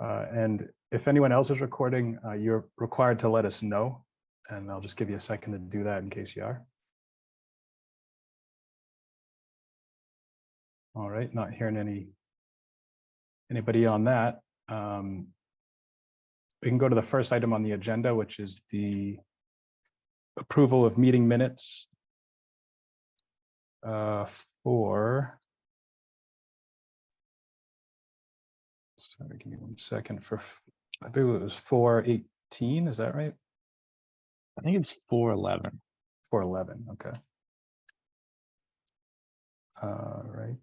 And if anyone else is recording, you're required to let us know, and I'll just give you a second to do that in case you are. All right, not hearing anybody on that. We can go to the first item on the agenda, which is the approval of meeting minutes for, sorry, give me 1 second, for, I believe it was 4/18, is that right? I think it's 4/11. 4/11, okay. All right.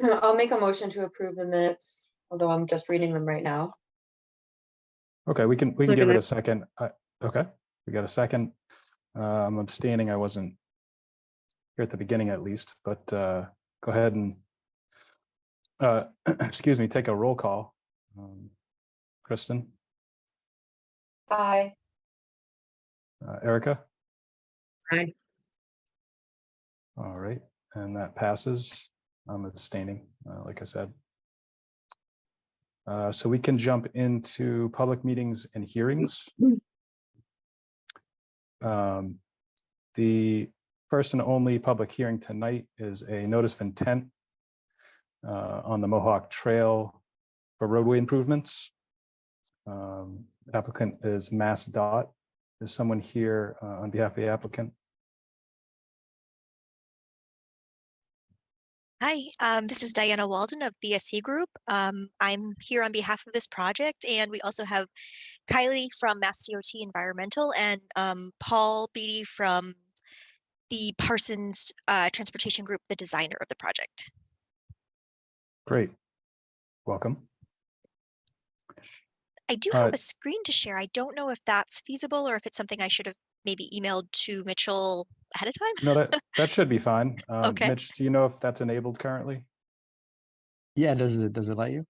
I'll make a motion to approve the minutes, although I'm just reading them right now. Okay, we can give it a second. Okay, we got a second. I'm abstaining. I wasn't here at the beginning, at least, but go ahead and excuse me, take a roll call. Kristen. Aye. Erica. Aye. All right, and that passes. I'm abstaining, like I said. So we can jump into public meetings and hearings. The first and only public hearing tonight is a notice of intent on the Mohawk Trail for roadway improvements. Applicant is Mass Dot. Is someone here on behalf of the applicant? Hi, this is Diana Walden of BSC Group. I'm here on behalf of this project, and we also have Kylie from Mass DOT Environmental and Paul Beatty from the Parsons Transportation Group, the designer of the project. Great, welcome. I do have a screen to share. I don't know if that's feasible or if it's something I should have maybe emailed to Mitchell ahead of time. No, that should be fine. Okay. Mitch, do you know if that's enabled currently? Yeah, does it let you?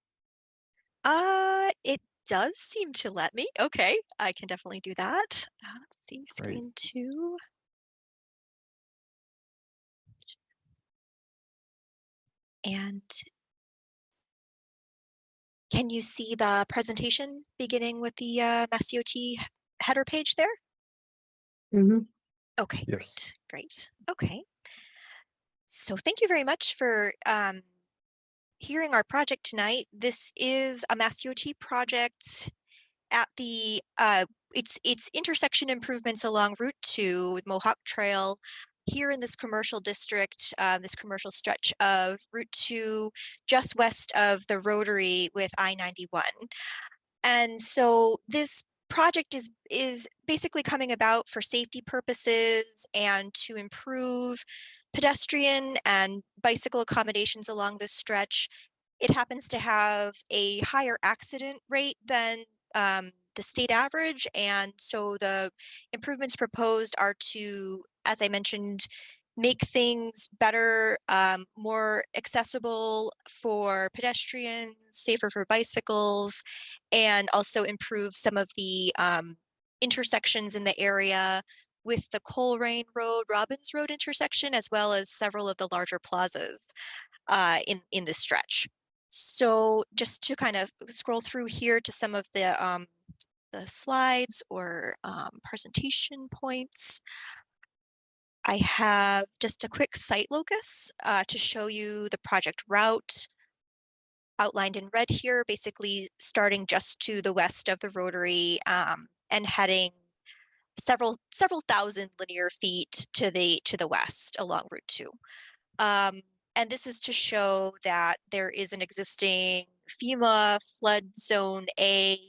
It does seem to let me. Okay, I can definitely do that. Let's see, screen 2. And can you see the presentation beginning with the Mass DOT header page there? Mm-hmm. Okay, Yes. great. Okay. So thank you very much for hearing our project tonight. This is a Mass DOT project at the it's intersection improvements along Route 2 with Mohawk Trail here in this commercial district, this commercial stretch of Route 2 just west of the Rotary with I-91. And so this project is basically coming about for safety purposes and to improve pedestrian and bicycle accommodations along this stretch. It happens to have a higher accident rate than the state average, and so the improvements proposed are to, as I mentioned, make things better, more accessible for pedestrians, safer for bicycles, and also improve some of the intersections in the area with the Coleraine Road, Robbins Road intersection, as well as several of the larger plazas in this stretch. So just to kind of scroll through here to some of the slides or presentation points, I have just a quick site locus to show you the project route outlined in red here, basically starting just to the west of the Rotary and heading several thousand linear feet to the west along Route 2. And this is to show that there is an existing FEMA flood zone A,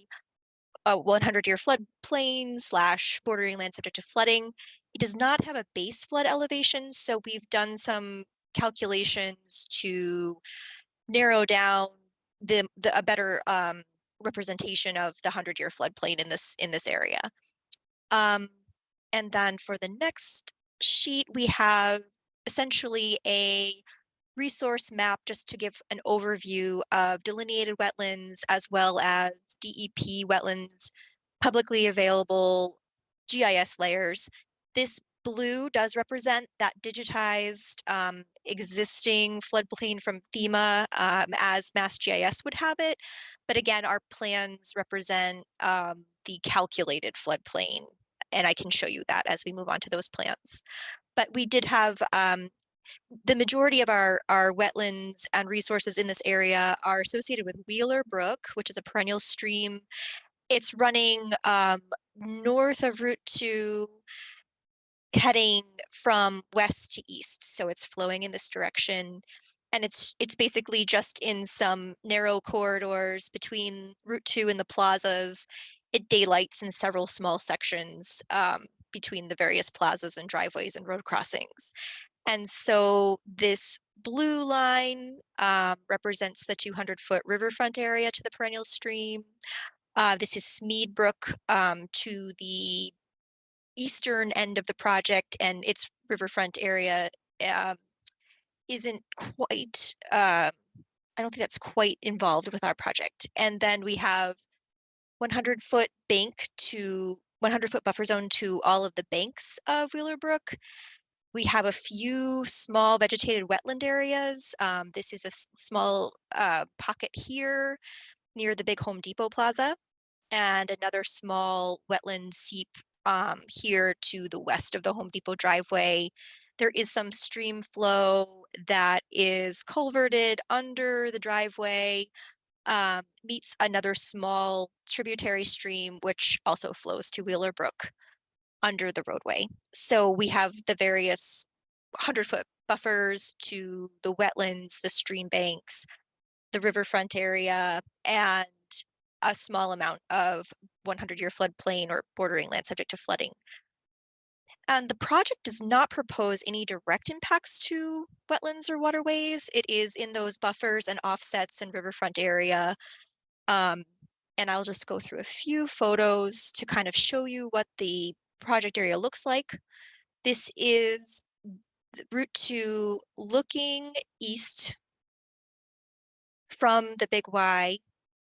a 100-year floodplain / bordering land subject to flooding. It does not have a base flood elevation, so we've done some calculations to narrow down a better representation of the 100-year floodplain in this area. And then for the next sheet, we have essentially a resource map just to give an overview of delineated wetlands as well as DEP wetlands, publicly available GIS layers. This blue does represent that digitized existing floodplain from FEMA as Mass GIS would have it. But again, our plans represent the calculated floodplain, and I can show you that as we move on to those plans. But we did have the majority of our wetlands and resources in this area are associated with Wheeler Brook, which is a perennial stream. It's running north of Route 2, heading from west to east. So it's flowing in this direction. And it's basically just in some narrow corridors between Route 2 and the plazas. It daylights in several small sections between the various plazas and driveways and road crossings. And so this blue line represents the 200-foot riverfront area to the perennial stream. This is Smead Brook to the eastern end of the project, and its riverfront area isn't quite, I don't think that's quite involved with our project. And then we have 100-foot bank to 100-foot buffer zone to all of the banks of Wheeler Brook. We have a few small vegetated wetland areas. This is a small pocket here near the big Home Depot Plaza, and another small wetland seep here to the west of the Home Depot driveway. There is some stream flow that is culverted under the driveway, meets another small tributary stream, which also flows to Wheeler Brook under the roadway. So we have the various 100-foot buffers to the wetlands, the stream banks, the riverfront area, and a small amount of 100-year floodplain or bordering land subject to flooding. And the project does not propose any direct impacts to wetlands or waterways. It is in those buffers and offsets and riverfront area. And I'll just go through a few photos to kind of show you what the project area looks like. This is Route 2 looking east from the Big Y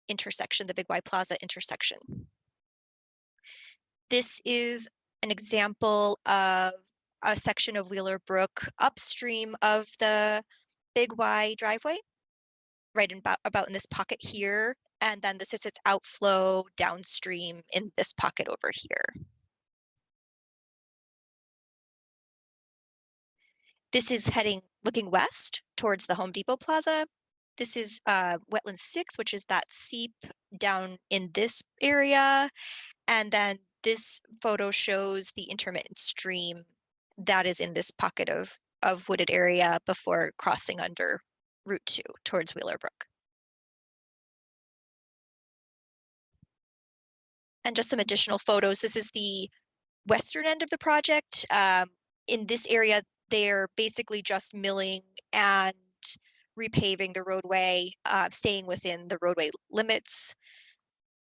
intersection, the Big Y Plaza intersection. This is an example of a section of Wheeler Brook upstream of the Big Y driveway, right in about in this pocket here. And then this is its outflow downstream in this pocket over here. This is looking west towards the Home Depot Plaza. This is wetland 6, which is that seep down in this area. And then this photo shows the intermittent stream that is in this pocket of wooded area before crossing under Route 2 towards Wheeler Brook. And just some additional photos. This is the western end of the project. In this area, they're basically just milling and repaving the roadway, staying within the roadway limits.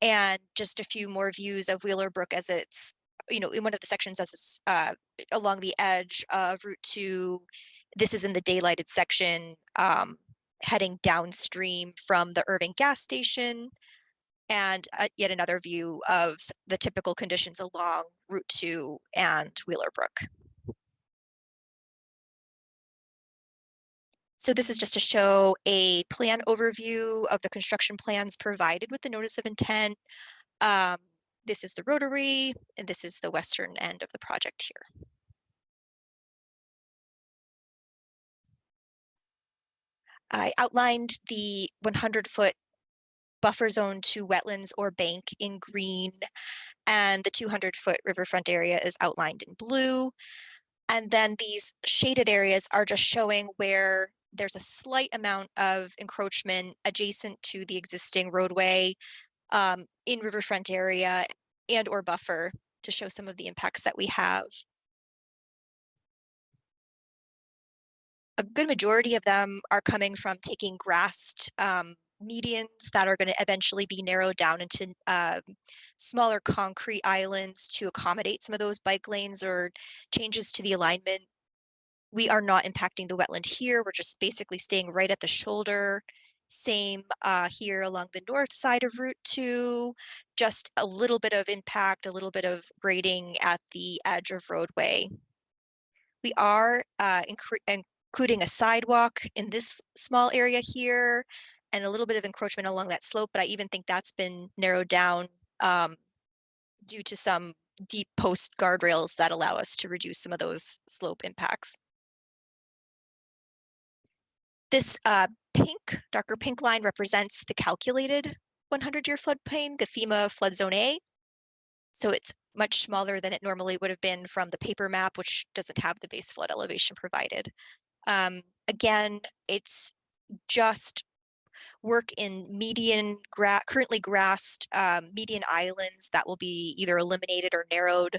And just a few more views of Wheeler Brook as it's, in one of the sections as it's along the edge of Route 2. This is in the daylighted section, heading downstream from the Irving gas station. And yet another view of the typical conditions along Route 2 and Wheeler Brook. So this is just to show a plan overview of the construction plans provided with the notice of intent. This is the rotary, and this is the western end of the project here. I outlined the 100-foot buffer zone to wetlands or bank in green, and the 200-foot riverfront area is outlined in blue. And then these shaded areas are just showing where there's a slight amount of encroachment adjacent to the existing roadway in riverfront area and or buffer to show some of the impacts that we have. A good majority of them are coming from taking grassed medians that are going to eventually be narrowed down into smaller concrete islands to accommodate some of those bike lanes or changes to the alignment. We are not impacting the wetland here. We're just basically staying right at the shoulder. Same here along the north side of Route 2, just a little bit of impact, a little bit of grading at the edge of roadway We are including a sidewalk in this small area here and a little bit of encroachment along that slope, but I even think that's been narrowed down due to some deep post guardrails that allow us to reduce some of those slope impacts. This darker pink line represents the calculated 100-year floodplain, the FEMA flood zone A. So it's much smaller than it normally would have been from the paper map, which doesn't have the base flood elevation provided. Again, it's just work in currently grassed median islands that will be either eliminated or narrowed.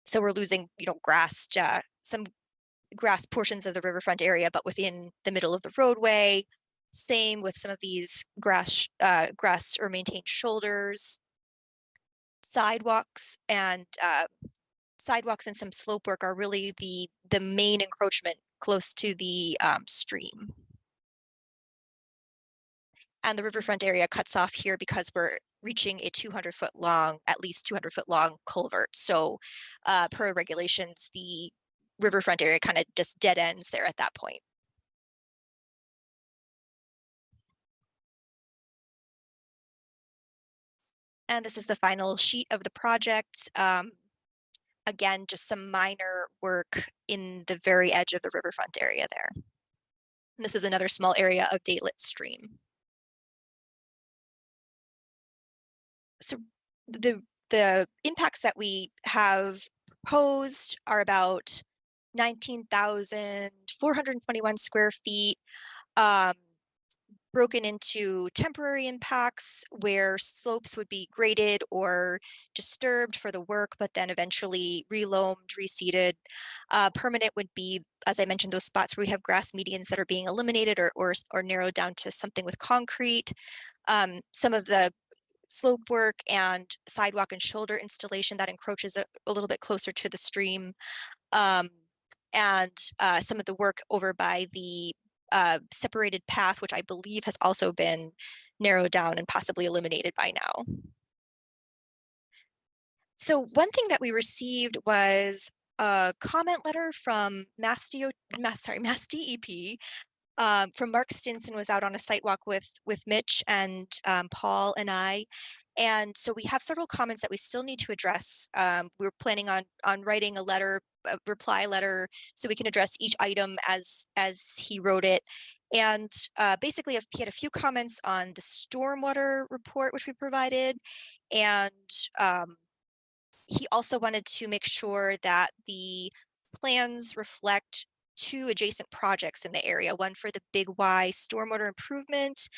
So we're losing, grassed, some grass portions of the riverfront area, but within the middle of the roadway. Same with some of these grass or maintained shoulders, sidewalks, and some slope work are really the main encroachment close to the stream. And the riverfront area cuts off here because we're reaching a 200-foot long, at least 200-foot long culvert. So per regulations, the riverfront area kind of just dead ends there at that point. And this is the final sheet of the project. Again, just some minor work in the very edge of the riverfront area there. And this is another small area of daylit stream. So the impacts that we have proposed are about 19,421 square feet, broken into temporary impacts where slopes would be graded or disturbed for the work, but then eventually reloamed, reseeded. Permanent would be, as I mentioned, those spots where we have grass medians that are being eliminated or narrowed down to something with concrete. Some of the slope work and sidewalk and shoulder installation that encroaches a little bit closer to the stream. And some of the work over by the separated path, which I believe has also been narrowed down and possibly eliminated by now. So one thing that we received was a comment letter from Mass DEP. From Mark Stinson was out on a site walk with Mitch and Paul and I. And so we have several comments that we still need to address. We're planning on writing a reply letter, so we can address each item as he wrote it. And basically, he had a few comments on the stormwater report, which we provided. And he also wanted to make sure that the plans reflect 2 adjacent projects in the area, one for the Big Y stormwater improvement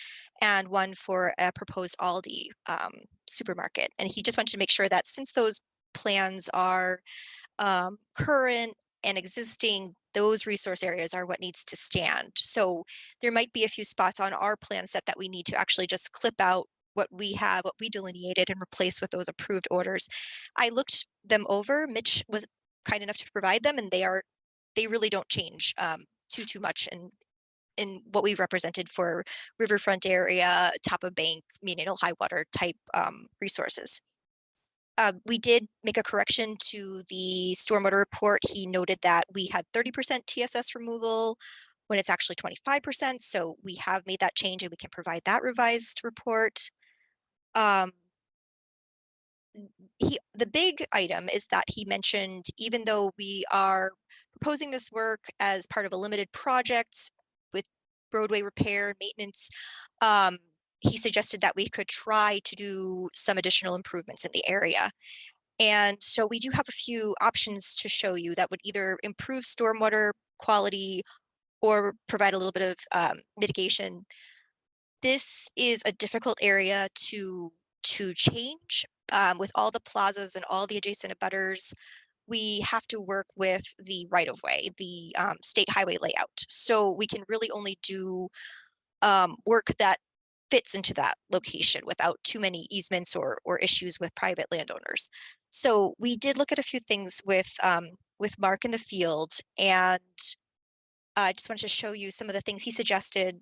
and one for a proposed Aldi supermarket. And he just wanted to make sure that since those plans are current and existing, those resource areas are what needs to stand. So there might be a few spots on our plan set that we need to actually just clip out what we have, what we delineated, and replace with those approved orders. I looked them over. Mitch was kind enough to provide them, and they really don't change too much in what we've represented for riverfront area, top of bank, high water type resources. We did make a correction to the stormwater report. He noted that we had 30% TSS removal when it's actually 25%. So we have made that change and we can provide that revised report. The big item is that he mentioned, even though we are proposing this work as part of a limited project with roadway repair and maintenance, he suggested that we could try to do some additional improvements in the area. And so we do have a few options to show you that would either improve stormwater quality or provide a little bit of mitigation. This is a difficult area to change. With all the plazas and all the adjacent abutters, we have to work with the right-of-way, the state highway layout. So we can really only do work that fits into that location without too many easements or issues with private landowners. So we did look at a few things with Mark in the field, and I just wanted to show you some of the things he suggested,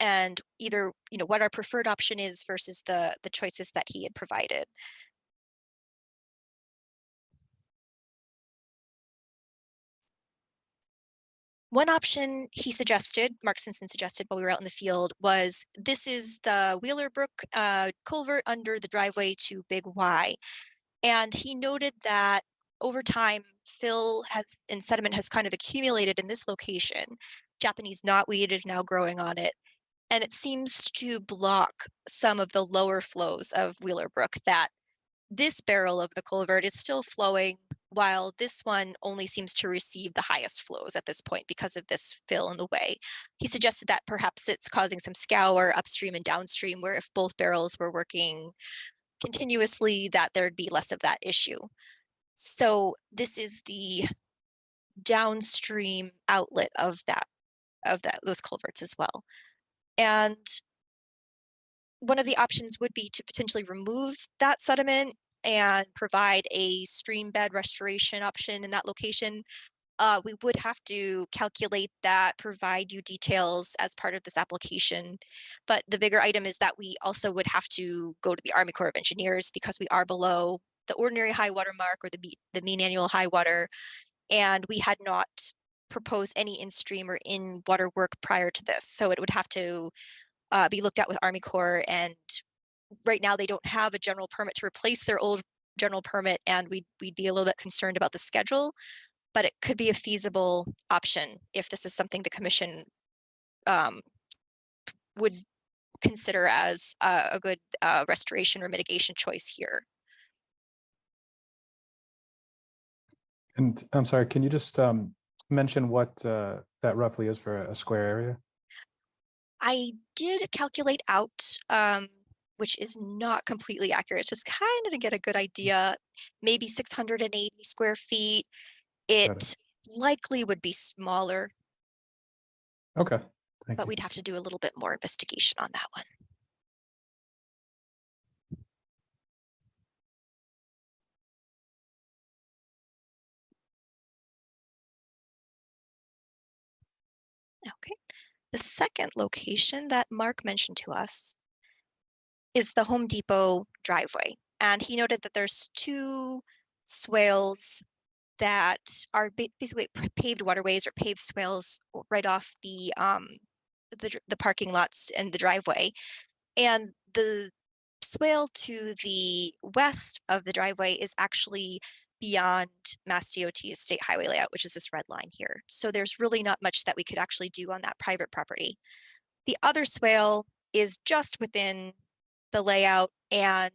and either what our preferred option is versus the choices that he had provided. One option he suggested, Mark Simpson suggested while we were out in the field, was this is the Wheeler Brook culvert under the driveway to Big Y. And he noted that over time, fill and sediment has kind of accumulated in this location. Japanese knotweed is now growing on it. And it seems to block some of the lower flows of Wheeler Brook, that this barrel of the culvert is still flowing, while this one only seems to receive the highest flows at this point because of this fill in the way. He suggested that perhaps it's causing some scour upstream and downstream, where if both barrels were working continuously, that there'd be less of that issue. So this is the downstream outlet of those culverts as well. And one of the options would be to potentially remove that sediment and provide a stream bed restoration option in that location. We would have to calculate that, provide you details as part of this application. But the bigger item is that we also would have to go to the Army Corps of Engineers, because we are below the ordinary high water mark, or the mean annual high water. And we had not proposed any in-stream or in-water work prior to this. So it would have to be looked at with Army Corps, and right now they don't have a general permit to replace their old general permit, and we'd be a little bit concerned about the schedule, but it could be a feasible option if this is something the commission would consider as a good restoration or mitigation choice here. And I'm sorry, can you just mention what that roughly is for a square area? I did calculate out, which is not completely accurate, just kind of to get a good idea, maybe 680 square feet. It likely would be smaller. Okay, thank but you. we'd have to do a little bit more investigation on that one. Okay, the second location that Mark mentioned to us is the Home Depot driveway. And he noted that there's two swales that are basically paved waterways or paved swales right off the parking lots and the driveway. And the swale to the west of the driveway is actually beyond Mass DOT's state highway layout, which is this red line here. So there's really not much that we could actually do on that private property. The other swale is just within the layout, and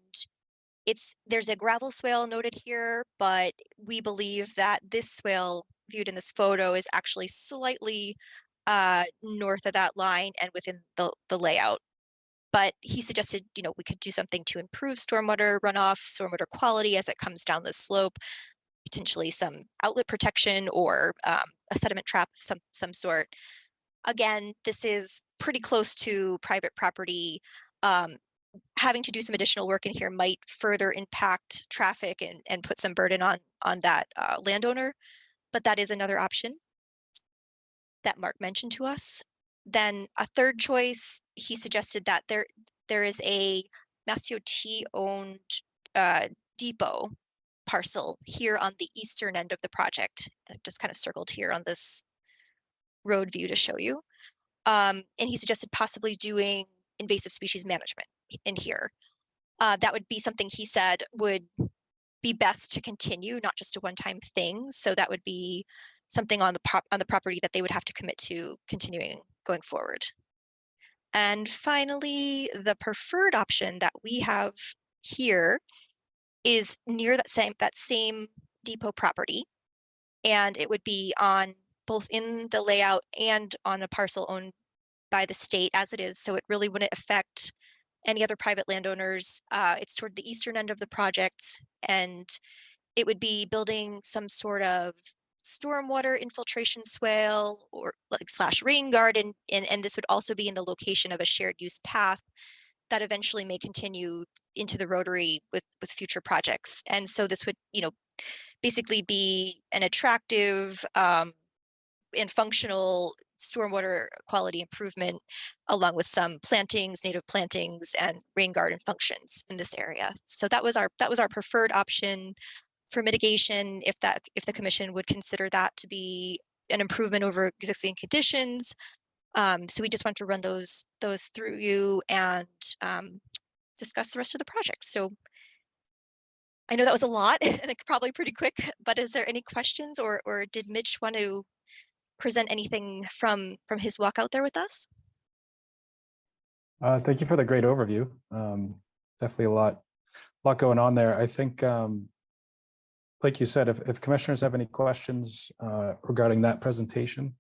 there's a gravel swale noted here, but we believe that this swale viewed in this photo is actually slightly north of that line and within the layout. But he suggested, we could do something to improve stormwater runoff, stormwater quality as it comes down the slope, potentially some outlet protection or a sediment trap of some sort. Again, this is pretty close to private property. Having to do some additional work in here might further impact traffic and put some burden on that landowner, but that is another option that Mark mentioned to us. Then a third choice, he suggested that there is a Mass DOT owned depot parcel here on the eastern end of the project. I've just kind of circled here on this road view to show you. And he suggested possibly doing invasive species management in here. That would be something he said would be best to continue, not just a one-time thing. So that would be something on the property that they would have to commit to continuing going forward. And finally, the preferred option that we have here is near that same depot property, and it would be on both in the layout and on a parcel owned by the state as it is. So it really wouldn't affect any other private landowners. It's toward the eastern end of the project, and it would be building some sort of stormwater infiltration swale or / rain garden, and this would also be in the location of a shared use path that eventually may continue into the rotary with future projects. And so this would, basically be an attractive and functional stormwater quality improvement, along with some plantings, native plantings, and rain garden functions in this area. So that was our preferred option for mitigation, if the commission would consider that to be an improvement over existing conditions. So we just want to run those through you and discuss the rest of the project. So I know that was a lot and probably pretty quick, but is there any questions or did Mitch want to present anything from his walk out there with us? Thank you for the great overview. Definitely a lot going on there. I think, like you said, if commissioners have any questions regarding that presentation,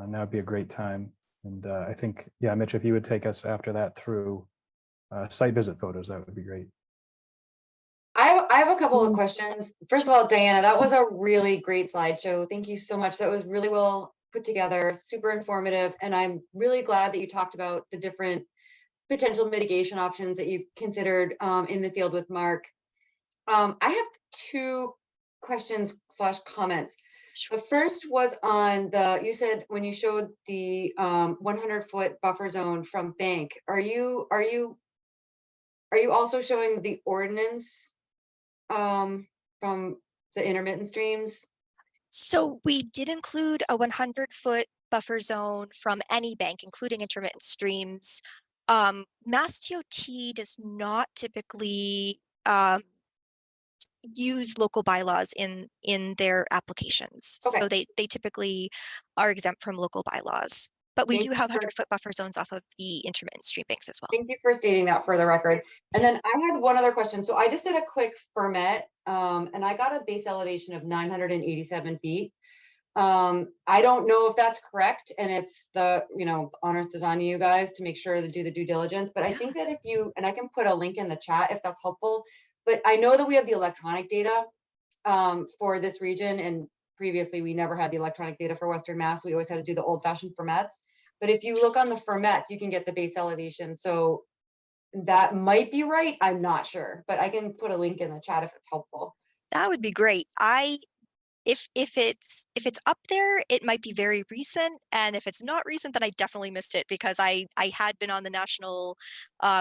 now would be a great time. And I think, yeah, Mitch, if you would take us after that through site visit photos, that would be great. I have a couple of questions. First of all, Diana, that was a really great slideshow. Thank you so much. That was really well put together, super informative. And I'm really glad that you talked about the different potential mitigation options that you considered in the field with Mark. I have two questions / comments. The first was on you said when you showed the 100-foot buffer zone from bank, are you also showing the ordinance from the intermittent streams? So we did include a 100-foot buffer zone from any bank, including intermittent streams. Mass DOT does not typically use local bylaws in their applications. Okay. So they typically are exempt from local bylaws. But we Thank do have you for- 100-foot buffer zones off of the intermittent stream banks as well. Thank you for stating that for the record. And Yes. then I had one other question. So I just did a quick fermet and I got a base elevation of 987 feet. I don't know if that's correct, and it's the, onus is on you guys to make sure to do the due diligence. But I think that if you, and I can put a link in the chat if that's helpful, but I know that we have the electronic data for this region, and previously we never had the electronic data for Western Mass. We always had to do the old-fashioned fermets. But if you look on the fermets, you can get the base elevation. So that might be right. I'm not sure, but I can put a link in the chat if it's helpful. That would be great. If it's up there, it might be very recent, and if it's not recent, then I definitely missed it because I had been on the national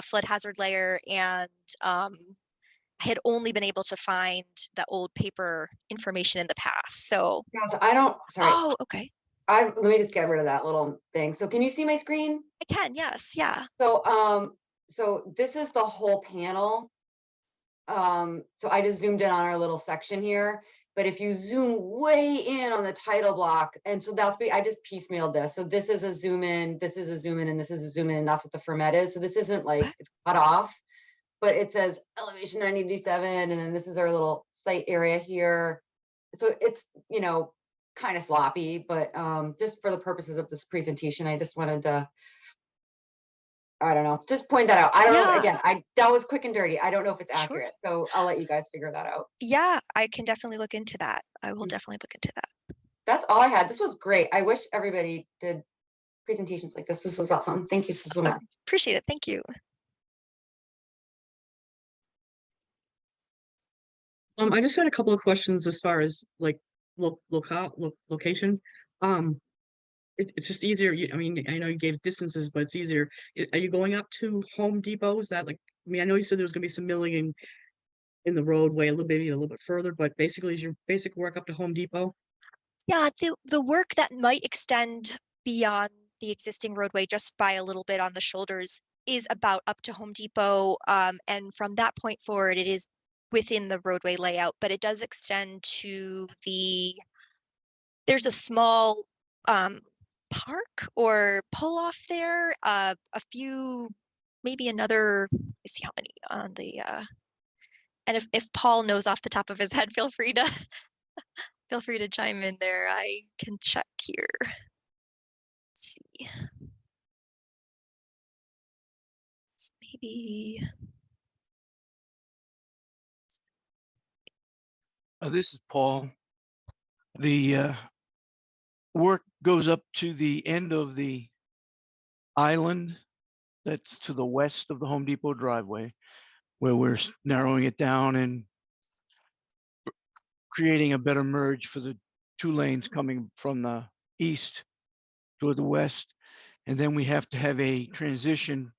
flood hazard layer, and I had only been able to find the old paper information in the past. So Yes, I don't. Sorry. Oh, okay. Let me just get rid of that little thing. So can you see my screen? I can. Yes. Yeah. So so this is the whole panel. So I just zoomed in on our little section here. But if you zoom way in on the title block, and so I just piecemealed this. So this is a zoom in, this is a zoom in, and this is a zoom in, and that's what the fermet is. So this isn't like it's cut off, but it says elevation 987, and then this is our little site area here. So it's, kind of sloppy, but just for the purposes of this presentation, I just wanted to, I don't know, just point that out. I don't know, again, that was quick and dirty. I don't know if it's accurate, so I'll let you guys figure that out. Yeah, I can definitely look into that. I will definitely look into that. That's all I had. This was great. I wish everybody did presentations like this. This was awesome. Thank you so much. Appreciate it. Thank you. I just had a couple of questions as far as like location. It's just easier. I mean, I know you gave distances, but it's easier. Are you going up to Home Depot? Is that like? I mean, I know you said there was going to be some milling in the roadway a little bit further, but basically, is your basic work up to Home Depot? Yeah, the work that might extend beyond the existing roadway just by a little bit on the shoulders is about up to Home Depot, and from that point forward, it is within the roadway layout, but it does extend to there's a small park or pull off there, a few, maybe another, let's see how many on the and if Paul knows off the top of his head, feel free to chime in there. I can check here. Let's see. Maybe this is Paul. The work goes up to the end of the island that's to the west of the Home Depot driveway, where we're narrowing it down and creating a better merge for the 2 lanes coming from the east toward the west. And then we have to have a transition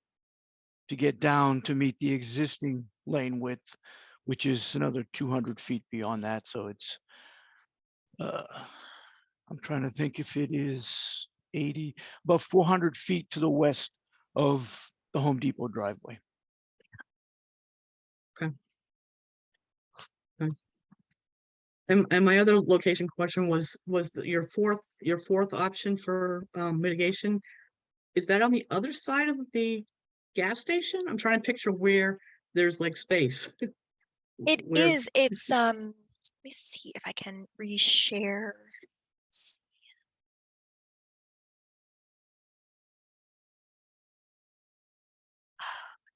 to get down to meet the existing lane width, which is another 200 feet beyond that. So it's I'm trying to think if it is 80, about 400 feet to the west of the Home Depot driveway. And my other location question was your fourth option for mitigation. Is that on the other side of the gas station? I'm trying to picture where there's like space. It Where- is, it's, let me see if I can reshare. Let's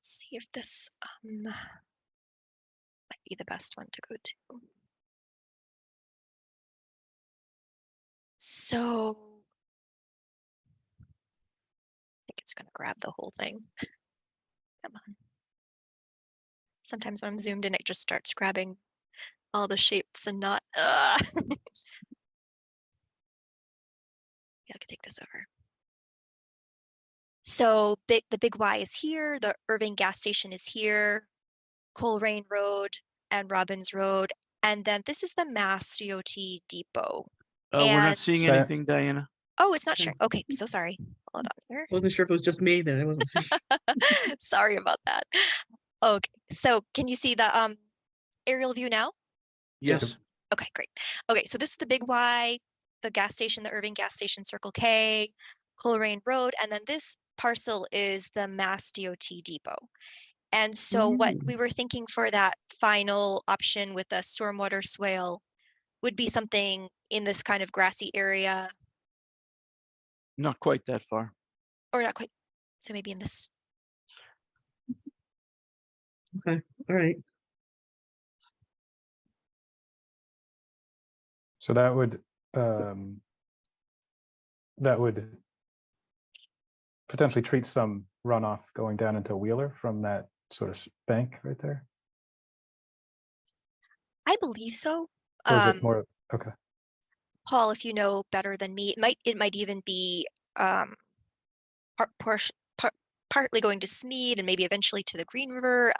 see if this might be the best one to go to. So I think it's going to grab the whole thing. Come on. Sometimes when I'm zoomed in, it just starts grabbing all the shapes and not. Yeah, I could take this over. So the big Y is here. The Irving gas station is here. Coleraine Road and Robbins Road. And then this is the Mass DOT depot. We're not And- seeing Sorry. anything, Diana. Oh, it's not sure. Okay, so sorry. Hold on here. Wasn't sure if it was just me that I wasn't seeing. Sorry about that. Okay, so can you see the aerial view now? Yes. Okay, great. Okay, so this is the big Y, the gas station, the Irving gas station, Circle K, Coleraine Road, and then this parcel is the Mass DOT depot. And so what we were thinking for that final option with the stormwater swale would be something in this kind of grassy area, Not quite that far. or not quite. So maybe in this. All right. So that would potentially treat some runoff going down into Wheeler from that sort of bank right there. I believe so. Or is it more, okay. Paul, if you know better than me, it might even be partly going to Smead and maybe eventually to the Green River.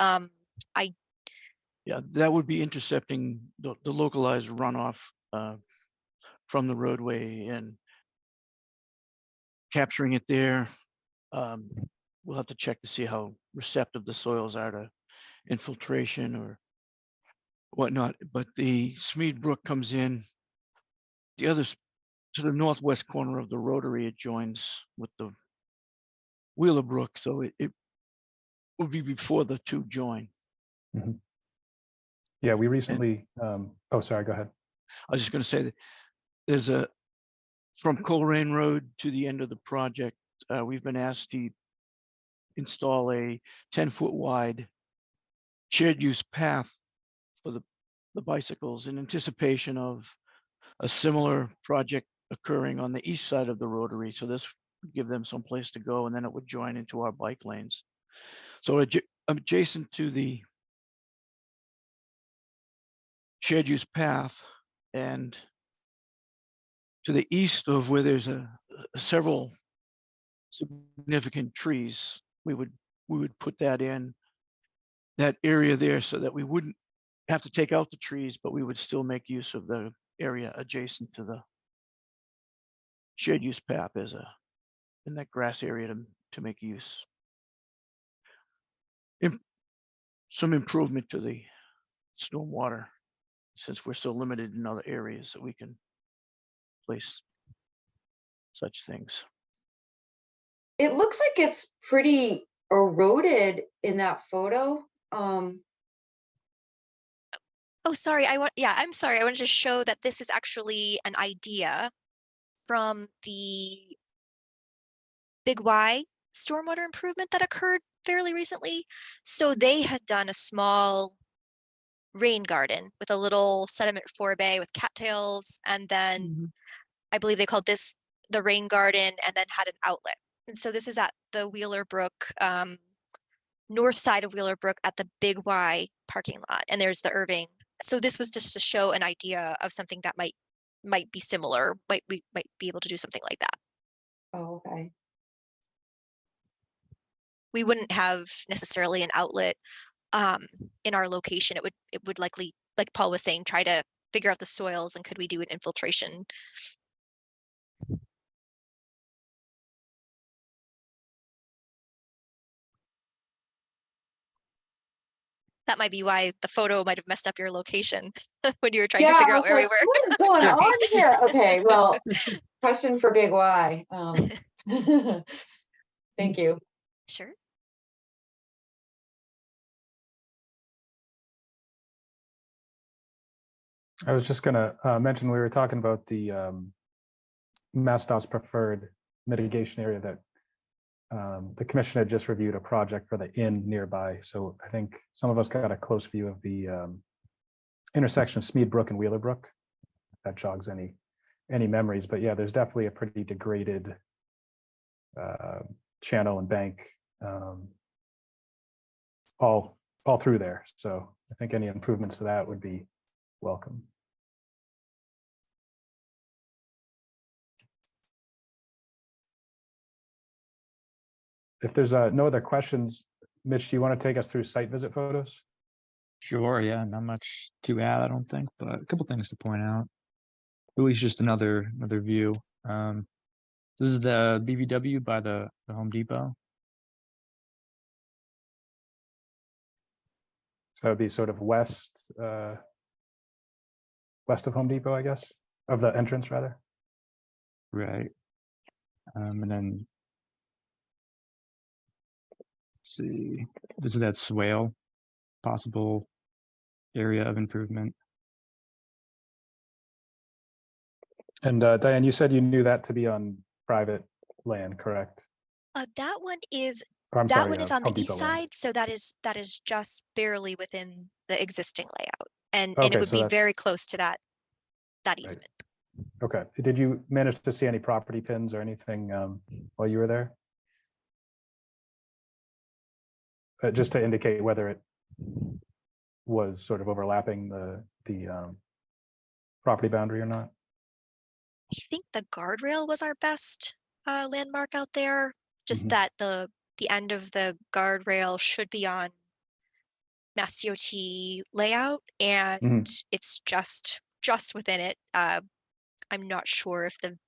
Yeah, that would be intercepting the localized runoff from the roadway and capturing it there. We'll have to check to see how receptive the soils are to infiltration or whatnot. But the Smead Brook comes in the other to the northwest corner of the rotary. It joins with the Wheeler Brook, so it would be before the two join. Mhm. Yeah, we recently, oh, sorry, go ahead. I was just going to say that there's from Coleraine Road to the end of the project, we've been asked to install a 10-foot wide shared use path for the bicycles in anticipation of a similar project occurring on the east side of the rotary. So this would give them some place to go, and then it would join into our bike lanes. So adjacent to the shared use path and to the east of where there's several significant trees, we would put that in that area there so that we wouldn't have to take out the trees, but we would still make use of the area adjacent to the shared use path as in that grass area to make use. Some improvement to the stormwater, since we're so limited in other areas that we can place such things. It looks like it's pretty eroded in that photo. Oh, sorry. I'm sorry. I wanted to show that this is actually an idea from the Big Y stormwater improvement that occurred fairly recently. So they had done a small rain garden with a little sediment forebay with cattails. And then I believe they called this the rain garden and then had an outlet. And so this is at the Wheeler Brook, north side of Wheeler Brook at the Big Y parking lot. And there's the Irving. So this was just to show an idea of something that might be similar, we might be able to do something like that. Oh, okay. We wouldn't have necessarily an outlet in our location. It would likely, like Paul was saying, try to figure out the soils and could we do an infiltration That might be why the photo might have messed up your location when you were trying to Yeah, figure I out was where we like, were. what is going Sorry. on here? Okay, well, question for Big Y. Thank you. Sure. I was just gonna mention, we were talking about the MassDOT's preferred mitigation area that the commission had just reviewed a project for the inn nearby. So I think some of us got a close view of the intersection of Smead Brook and Wheeler Brook. If that jogs any memories, but yeah, there's definitely a pretty degraded channel and bank all through there. So I think any improvements to that would be welcome. If there's no other questions, Mitch, do you want to take us through site visit photos? Sure, yeah, not much to add, I don't think, but a couple things to point out. At least just another view. This is the BVW by the Home Depot. So it'd be sort of west of Home Depot, I guess, of the entrance rather. Right. And then let's see, this is that swale, possible area of improvement. And Diane, you said you knew that to be on private land, correct? That one is Or, I'm that sorry, one is on the Home east Depot land. side, so that is just barely within the existing layout, and Okay, it would so be that's very close to that right. easement. Okay. Did you manage to see any property pins or anything while you were there? Just to indicate whether it was sort of overlapping the property boundary or not. I think the guardrail was our best landmark out there. Just Mhm. that the end of the guardrail should be on Mass DOT layout, and it's just within it. I'm not sure if the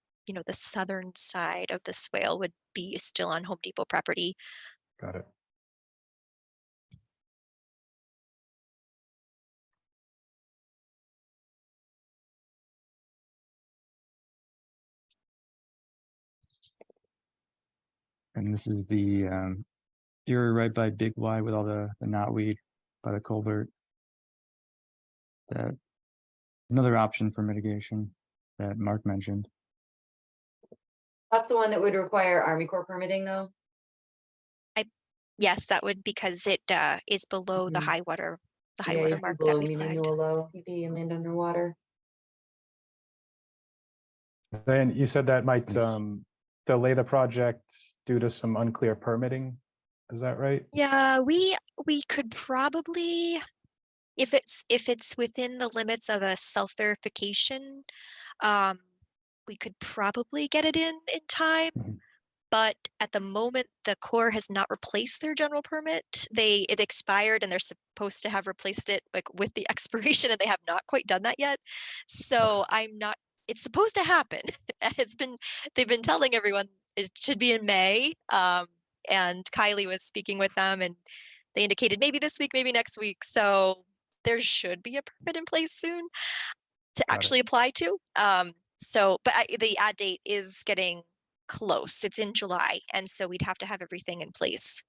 the southern side of the swale would be still on Home Depot property. Got it. And this is the area right by Big Y with all the knotweed by the culvert. That another option for mitigation that Mark mentioned. That's the one that would require Army Corps permitting though? Yes, that would, because it is below the Mhm. high water Yeah, you'd be mark that below we mean flagged. annual low. You'd be inland underwater. Diane, you said that might Yes. delay the project due to some unclear permitting. Is that right? Yeah, we could probably, if it's within the limits of a self-verification, we could probably get it in time. Mhm. But at the moment, the Corps has not replaced their general permit. It expired, and they're supposed to have replaced it like with the expiration, and they have not quite done that yet. So I'm not. It's supposed to happen. They've been telling everyone it should be in May. And Kylie was speaking with them, and they indicated maybe this week, maybe next week. So there should be a permit in place soon to Got it. actually apply to. But the ad date is getting close. It's in July, and so we'd have to have everything in place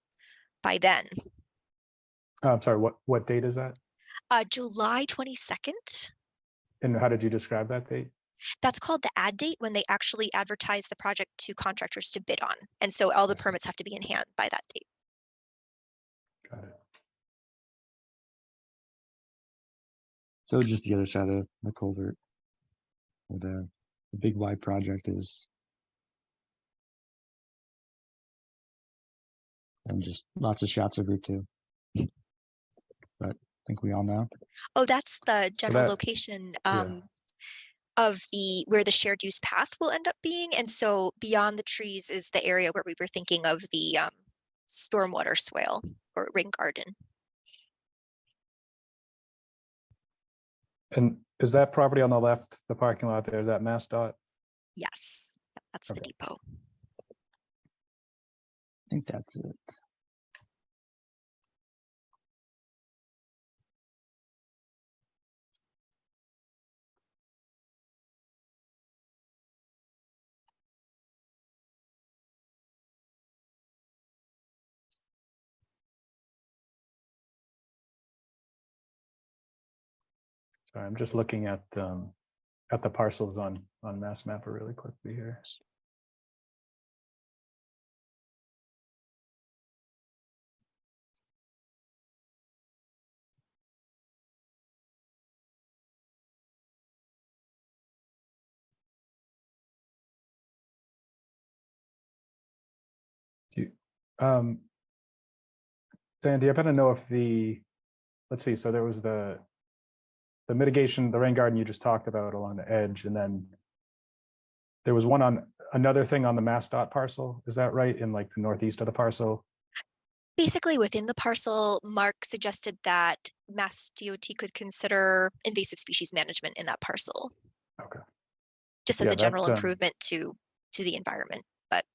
by then. I'm sorry, what date is that? July 22nd. And how did you describe that date? That's called the ad date, when they actually advertise the project to contractors to bid on. And so all the I see. permits have to be in hand by that date. Got it. So just the other side of the culvert where the Big Y project is. And just lots of shots of Route 2. But I think we all know. Oh, that's the general that- location yeah. of where the shared use path will end up being. And so beyond the trees is the area where we were thinking of the stormwater swale or ring garden. And is that property on the left, the parking lot there, is that MassDOT? Yes, that's the Okay. depot. I think that's it. Sorry, I'm just looking at the parcels on Mass Mapper really quickly here. Do you, Sandy, I better know if let's see, so there was the mitigation, the rain garden you just talked about along the edge, and then there was one on another thing on the MassDOT parcel. Is that right? In like the northeast of the parcel? Basically, within the parcel, Mark suggested that Mass DOT could consider invasive species management in that parcel, Okay, just as Yeah, a general that, improvement to the environment. But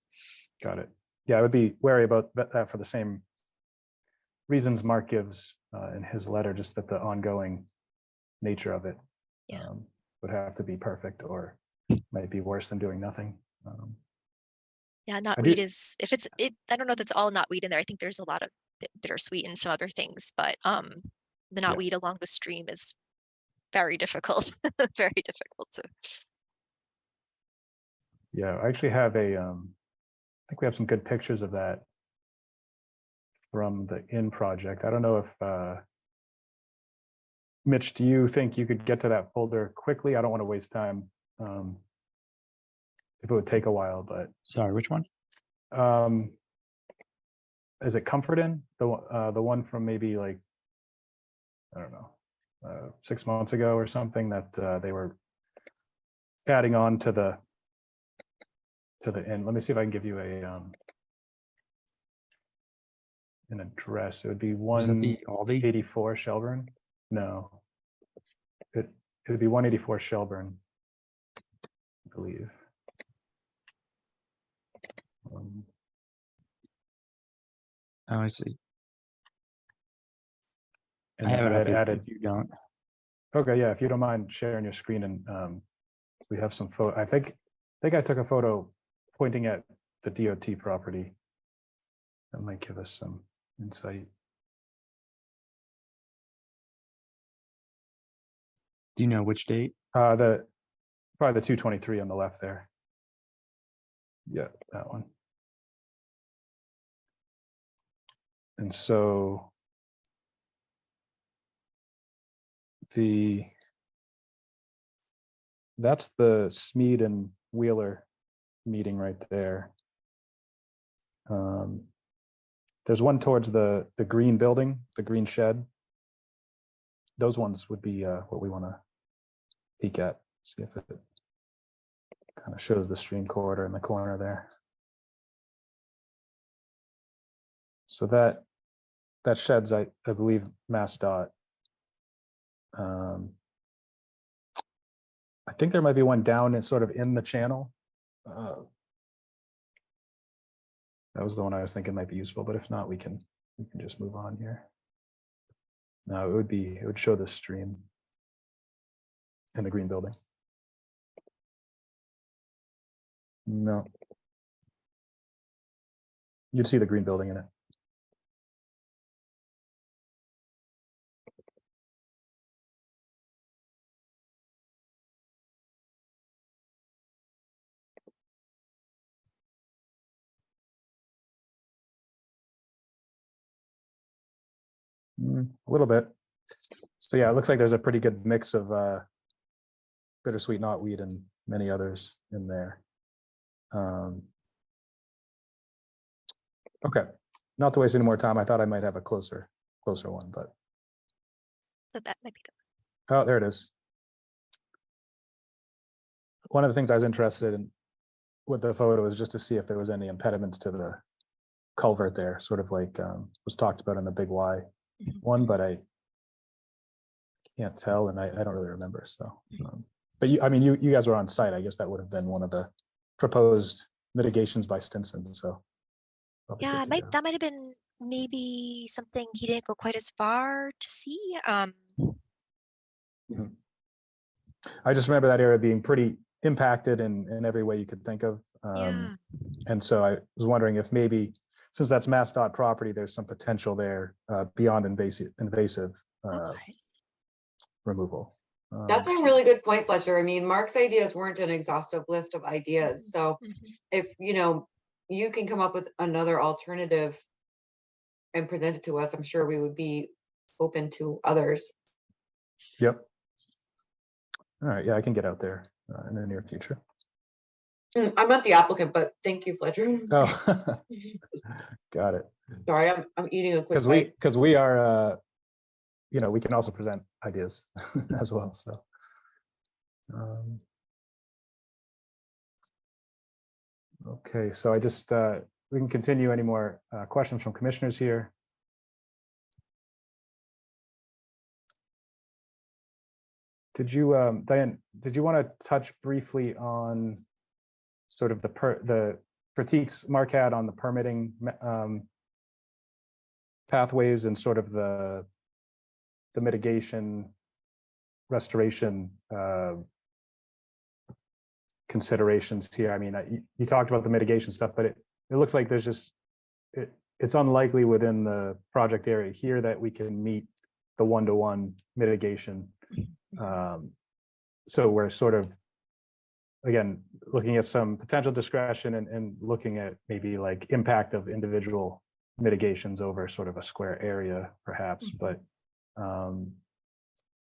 got it. Yeah, I would be wary about that for the same reasons Mark gives in his letter, just that the ongoing nature of it Yeah. would have to be perfect, or might be worse than doing nothing. yeah, I knotweed do- is, if it's it, I don't know if it's all knotweed in there. I think there's a lot of bittersweet and some other things, but the knotweed along the stream is very difficult, very difficult to. Yeah, I actually have I think we have some good pictures of that from the in project. I don't know if Mitch, do you think you could get to that folder quickly? I don't want to waste time. If it would take a while, but Sorry, which one? is it Comfort In? The one from maybe like, I don't know, 6 months ago or something, that they were adding on to the end. Let me see if I can give you an address. It would be Was that the Aldi? 184 Shelburne. No, it would be 184 Shelburne, I believe. Oh, I see. And I have it I up had here added. if you don't. Okay, yeah, if you don't mind sharing your screen, and we have some photo. I think I took a photo pointing at the DOT property. That might give us some insight. Do you know which date? Probably the 223 on the left there. Yeah, that one. And so that's the Smead and Wheeler meeting right there. There's one towards the green building, the green shed. Those ones would be what we want to peek at, see if it kind of shows the stream corridor in the corner there. So that sheds, I believe, MassDOT. I think there might be one down and sort of in the channel. That was the one I was thinking might be useful, but if not, we can just move on here. No, it would show the stream in the green building. No. You'd see the green building in it. A little bit. So yeah, it looks like there's a pretty good mix of bittersweet knotweed and many others in there. Okay, not to waste any more time. I thought I might have a closer one, but So that might be oh, there it is. One of the things I was interested in with the photo is just to see if there was any impediments to the culvert there, sort of like was talked about in the Big Y one, but I can't tell, and I don't really remember. So, but I mean, you guys were on site. I guess that would have been one of the proposed mitigations by Stinson. So, probably yeah, good to go. that might have been maybe something he didn't go quite as far to see. I just remember that area being pretty impacted in every way you could think of. Yeah. And so I was wondering if maybe, since that's MassDOT property, there's some potential there beyond invasive Okay. removal. That's a really good point, Fletcher. I mean, Mark's ideas weren't an exhaustive list of ideas. So if, you can come up with another alternative and present it to us, I'm sure we would be open to others. Yep. All right, yeah, I can get out there in the near future. I'm not the applicant, but thank you, Fletcher. Oh, got it. Sorry, I'm eating a quick Because bite. we are, we can also present ideas as well. So, okay, so I just we can continue. Any more questions from commissioners here? Did you, Diane? Did you want to touch briefly on sort of the critiques Mark had on the permitting pathways and sort of the mitigation restoration considerations here? I mean, you talked about the mitigation stuff, but it looks like there's just it's unlikely within the project area here that we can meet the one-to-one mitigation. So we're sort of, again, looking at some potential discretion and looking at maybe like impact of individual mitigations over sort of a square area, perhaps. But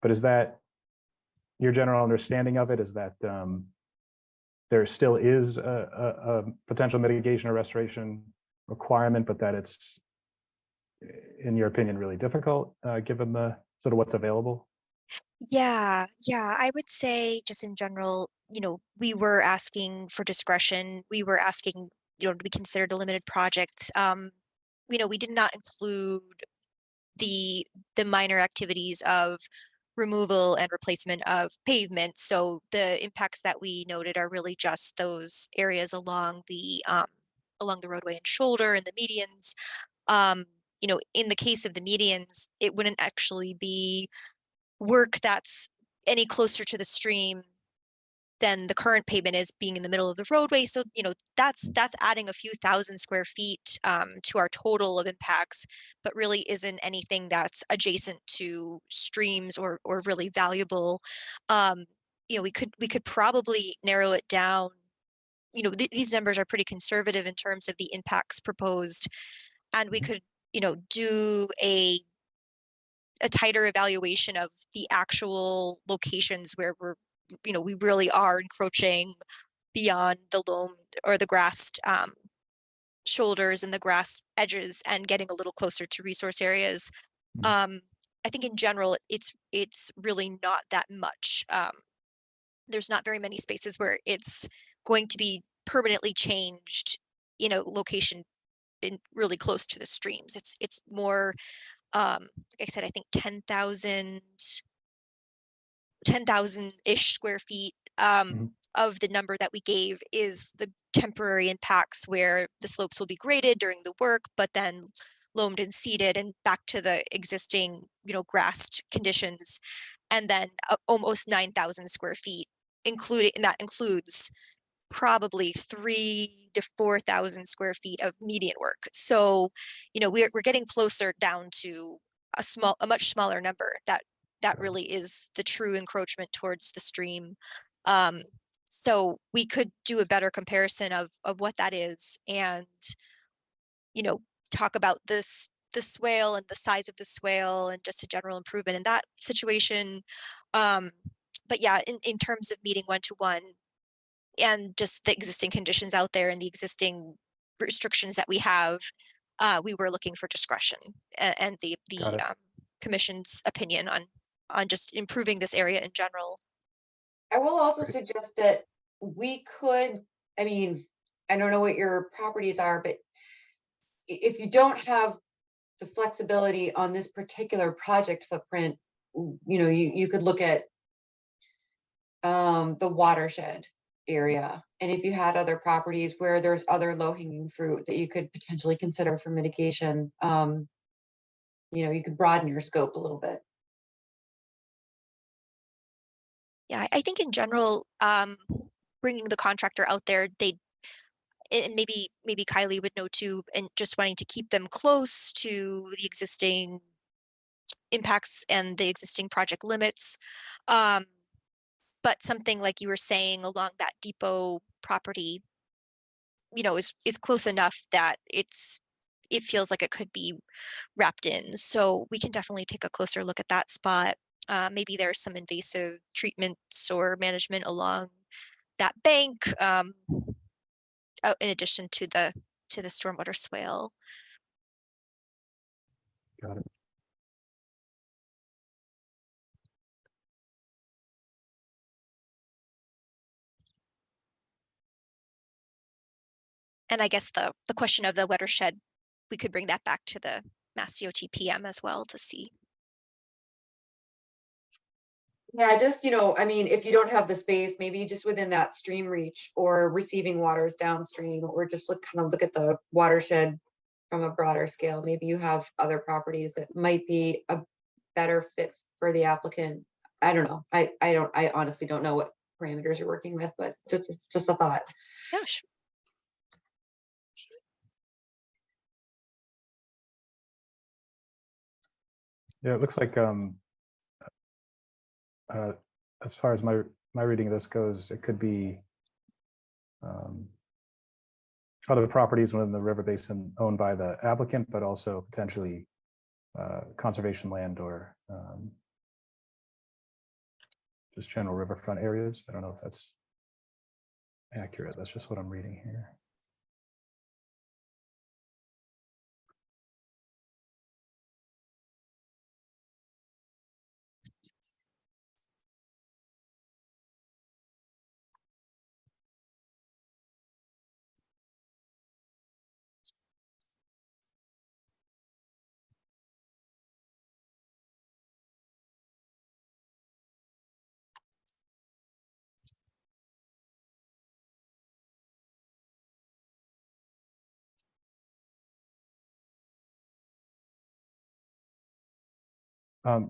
is that your general understanding of it? Is that there still is a potential mitigation or restoration requirement, but that it's, in your opinion, really difficult given the sort of what's available? Yeah, I would say just in general, we were asking for discretion. We were asking, to be considered a limited project. We did not include the minor activities of removal and replacement of pavement. So the impacts that we noted are really just those areas along the roadway and shoulder and the medians. In the case of the medians, it wouldn't actually be work that's any closer to the stream than the current pavement is, being in the middle of the roadway. So, that's adding a few thousand square feet to our total of impacts, but really isn't anything that's adjacent to streams or really valuable. We could probably narrow it down. These numbers are pretty conservative in terms of the impacts proposed, and we could, do a tighter evaluation of the actual locations where we really are encroaching beyond the loam or the grassed shoulders and the grass edges and getting a little closer to resource areas. I think in general, it's really not that much. There's not very many spaces where it's going to be permanently changed, location in really close to the streams. It's more, like I said, I think 10,000-ish square feet of the number that we gave is the temporary impacts where the slopes will be graded during the work, but then loamed and seeded and back to the existing, grassed conditions. And then almost 9,000 square feet, and that includes probably 3,000 to 4,000 square feet of median work. So, we're getting closer down to a much smaller number that really is the true encroachment towards the stream. So we could do a better comparison of what that is, and talk about the swale and the size of the swale and just a general improvement in that situation. But yeah, in terms of meeting one-to-one and just the existing conditions out there and the existing restrictions that we have, we were looking for discretion and the commission's opinion on just improving this area in general. I will also suggest that we could, I mean, I don't know what your properties are, but if you don't have the flexibility on this particular project footprint, you could look at the watershed area. And if you had other properties where there's other low-hanging fruit that you could potentially consider for mitigation, you could broaden your scope a little bit. Yeah, I think in general, bringing the contractor out there, and maybe Kylie would know too, and just wanting to keep them close to the existing impacts and the existing project limits. But something like you were saying along that depot property, is close enough that it feels like it could be wrapped in. So we can definitely take a closer look at that spot. Maybe there's some invasive treatments or management along that bank, in addition to the stormwater swale. Got it. And I guess the question of the watershed, we could bring that back to the Mass DOT PM as well to see. Yeah, just, I mean, if you don't have the space, maybe just within that stream reach or receiving waters downstream, or just kind of look at the watershed from a broader scale. Maybe you have other properties that might be a better fit for the applicant. I don't know. I honestly don't know what parameters you're working with, but just a thought. Yeah, sure. Yeah, it looks like as far as my reading of this goes, it could be other properties within the river basin owned by the applicant, but also potentially conservation land or just general riverfront areas. I don't know if that's accurate. That's just what I'm reading here.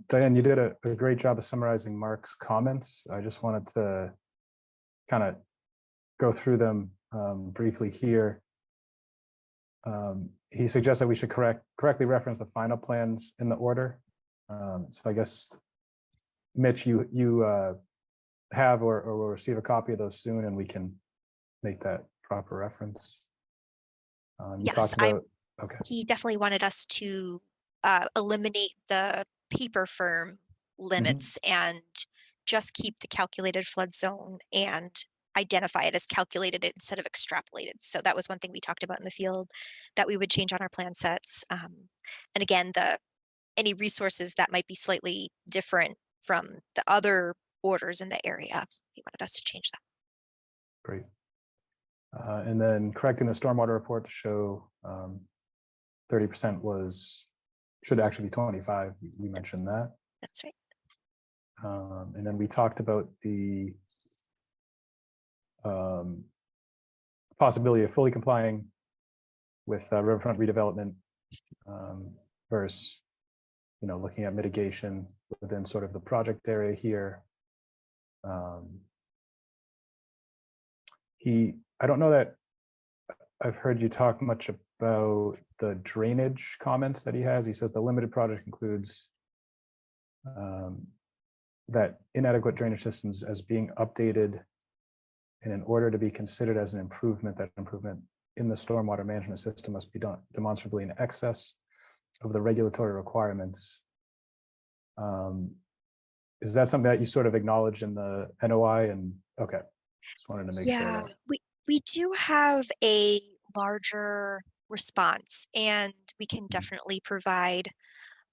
Diane, you did a great job of summarizing Mark's comments. I just wanted to kind of go through them briefly here. He suggests that we should correctly reference the final plans in the order. So I guess, Mitch, you have or will receive a copy of those soon, and we can make that proper reference. You Yes, talked about, okay. He definitely wanted us to eliminate the paper firm limits and just keep the calculated flood zone and identify it as calculated instead of extrapolated. So that was one thing we talked about in the field that we would change on our plan sets. And again, any resources that might be slightly different from the other orders in the area, he wanted us to change that. Great. And then correcting the stormwater report to show 30% should actually be 25. We mentioned that. That's right. And then we talked about the possibility of fully complying with riverfront redevelopment versus, looking at mitigation within sort of the project area here. I don't know that I've heard you talk much about the drainage comments that he has. He says the limited project includes that inadequate drainage systems as being updated, and in order to be considered as an improvement, that improvement in the stormwater management system must be done demonstrably in excess of the regulatory requirements. Is that something that you sort of acknowledge in the NOI? And okay, just wanted to make sure. Yeah, That... we do have a larger response, and we can definitely provide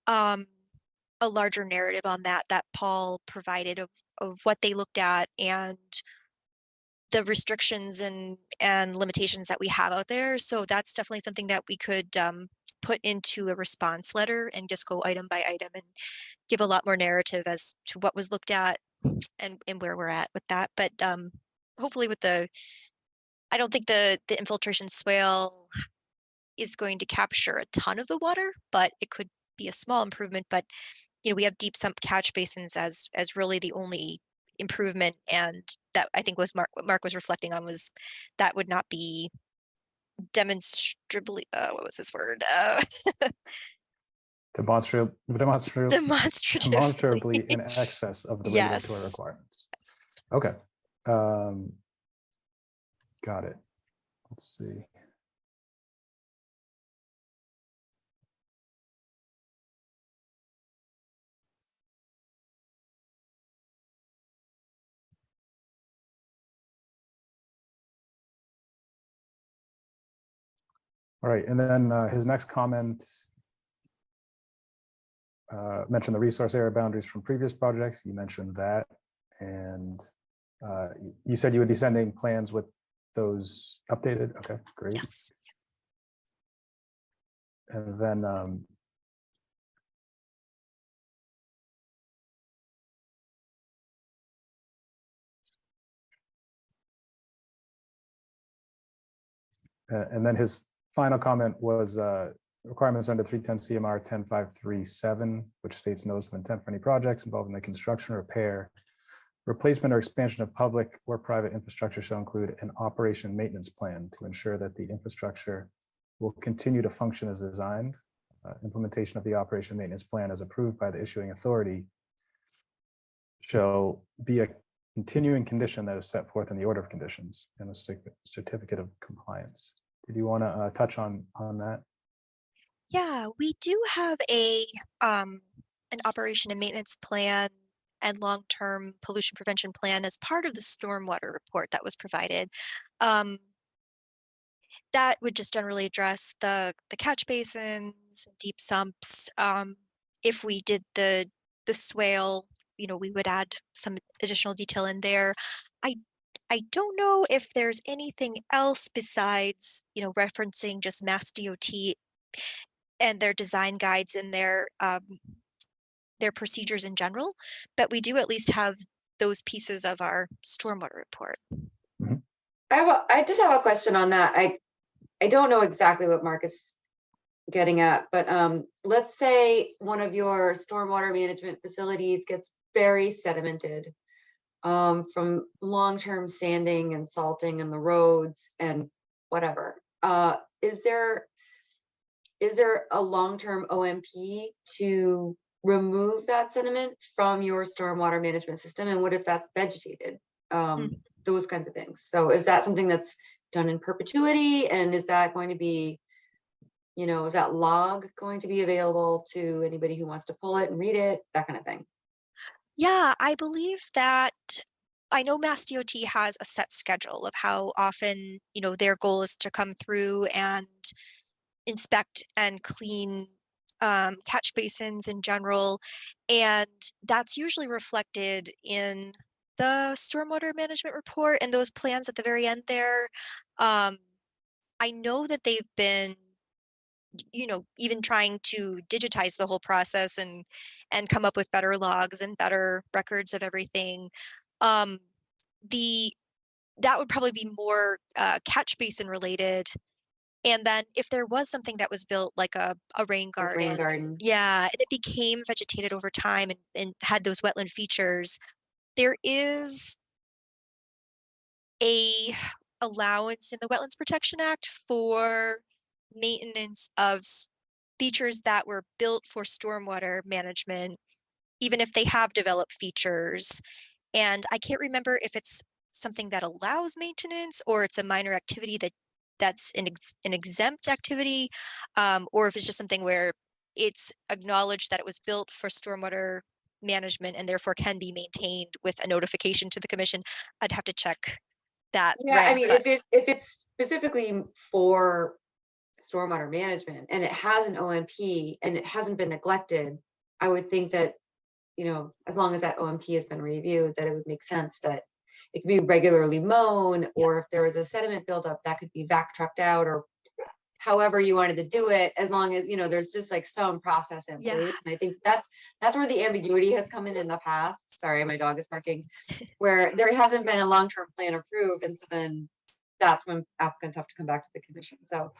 a larger narrative on that Paul provided of what they looked at and the restrictions and limitations that we have out there. So that's definitely something that we could put into a response letter and just go item by item and give a lot more narrative as to what was looked at and where we're at with that. But hopefully with I don't think the infiltration swale is going to capture a ton of the water, but it could be a small improvement. But we have deep sump catch basins as really the only improvement, and that I think was what Mark was reflecting on was that would not be demonstrably what was this word demonstrably in excess of the regulatory Yes. requirements. Yes. Okay. Got it. Let's see. All right, and then his next comment mentioned the resource area boundaries from previous projects. You mentioned that, and you said you would be sending plans with those updated. Okay, great. Yes. And then his final comment was requirements under 310 CMR 10537, which states notice of intent for any projects involving the construction, repair, replacement, or expansion of public or private infrastructure shall include an operation maintenance plan to ensure that the infrastructure will continue to function as designed. Implementation of the operation maintenance plan as approved by the issuing authority shall be a continuing condition that is set forth in the order of conditions and a certificate of compliance. Did you want to touch on that? Yeah, we do have an operation and maintenance plan and long-term pollution prevention plan as part of the stormwater report that was provided. That would just generally address the catch basins, deep sumps. If we did the swale, we would add some additional detail in there. I don't know if there's anything else besides, referencing just Mass DOT and their design guides and their procedures in general, but we do at least have those pieces of our stormwater report. I just have a question on that. I don't know exactly what Mark is getting at, but let's say one of your stormwater management facilities gets very sedimented from long-term sanding and salting in the roads and whatever. Is there a long-term OMP to remove that sediment from your stormwater management system? And what if that's vegetated? Those kinds of things. So is that something that's done in perpetuity? And is that going to be, is that log going to be available to anybody who wants to pull it and read it, that kind of thing? Yeah, I believe that I know Mass DOT has a set schedule of how often, their goal is to come through and inspect and clean catch basins in general. And that's usually reflected in the stormwater management report and those plans at the very end there. I know that they've been, even trying to digitize the whole process and come up with better logs and better records of everything. That would probably be more catch basin related. And then if there was something that was built like a rain garden, yeah, and it became vegetated over time and had those wetland features, there is a allowance in the Wetlands Protection Act for maintenance of features that were built for stormwater management, even if they have developed features. And I can't remember if it's something that allows maintenance or it's a minor activity that's an exempt activity, or if it's just something where it's acknowledged that it was built for stormwater management and therefore can be maintained with a notification to the commission. I'd have to check that. Yeah, I mean, if it's specifically for stormwater management and it has an OMP and it hasn't been neglected, I would think that, as long as that OMP has been reviewed, that it would make sense that it could be regularly mown, or if there was a sediment buildup, that could be vac trucked out, or however you wanted to do it, as long as, there's just like some process in place. And I think that's where the ambiguity has come in the past. Sorry, my dog is barking, where there hasn't been a long-term plan approved. And so then that's when applicants have to come back to the commission. So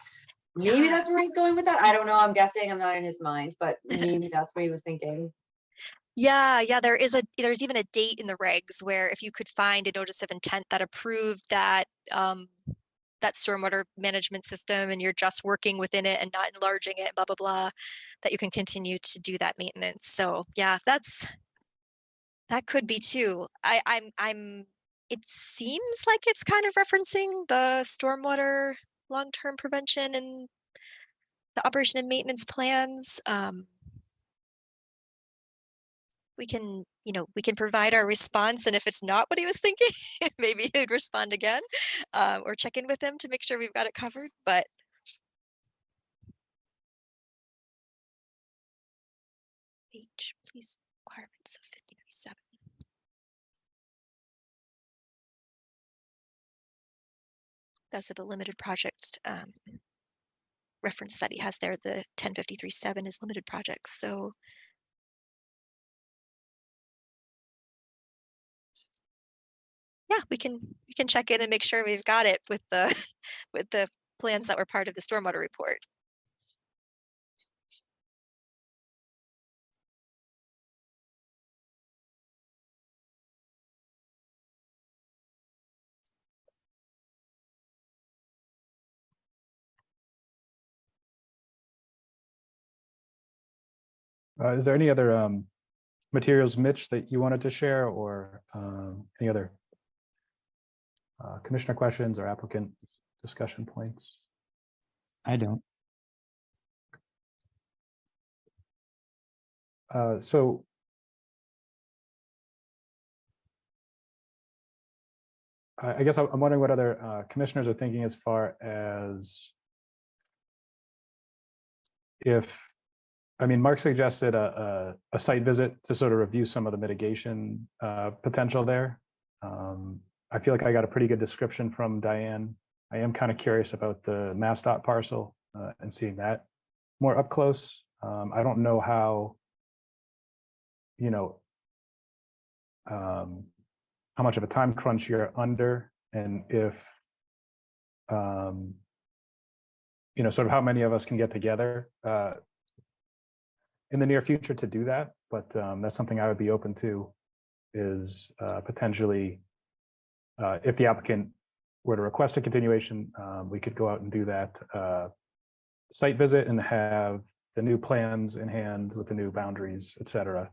maybe that's where he's going with that. I don't know. I'm guessing. I'm not in his mind, but maybe that's what he was thinking. Yeah, there's even a date in the regs where if you could find a notice of intent that approved that that stormwater management system and you're just working within it and not enlarging it, blah, blah, blah, that you can continue to do that maintenance. So yeah, that could be too. It seems like it's kind of referencing the stormwater long-term prevention and the operation and maintenance plans. We can, we can provide our response, and if it's not what he was thinking, maybe he'd respond again, or check in with him to make sure we've got it covered. But H, please, requirements of 53.7. Those are the limited projects reference that he has there. The 1053.7 is limited projects. So yeah, we can check in and make sure we've got it with the with the plans that were part of the stormwater report. Is there any other materials, Mitch, that you wanted to share, or any other commissioner questions or applicant discussion points? I don't. So I guess I'm wondering what other commissioners are thinking as far as I mean, Mark suggested a site visit to sort of review some of the mitigation potential there. I feel like I got a pretty good description from Diane. I am kind of curious about the MassDOT parcel and seeing that more up close. I don't know how, how much of a time crunch you're under, and if, sort of how many of us can get together in the near future to do that. But that's something I would be open to, is potentially, if the applicant were to request a continuation, we could go out and do that site visit and have the new plans in hand with the new boundaries, et cetera,